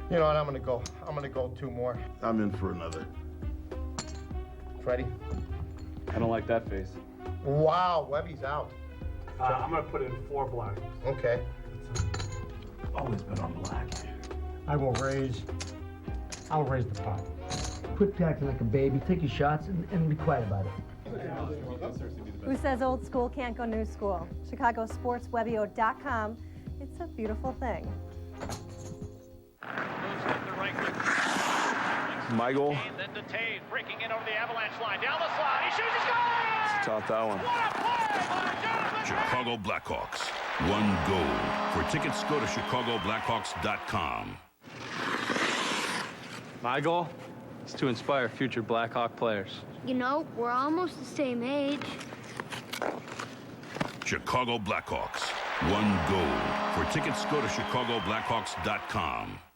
You know what, I'm gonna go two more. I'm in for another. Ready? I don't like that face. Wow, Webby's out. I'm gonna put in 4 black. Okay. Always been on black. I'll raise the pot. Quit acting like a baby, take your shots, and be quiet about it. Who says old school can't go new school? ChicagoSportsWebio.com. It's a beautiful thing. Michael. Then to Taves, breaking in over the avalanche line. Down the slide. He shoots, he scores! Stop that one. Chicago Blackhawks. 1 goal. For tickets, go to ChicagoBlackhawks.com. My goal is to inspire future Blackhawk players. You know, we're almost the same age. Chicago Blackhawks. One goal. For tickets, go to chicagoblackhawks.com.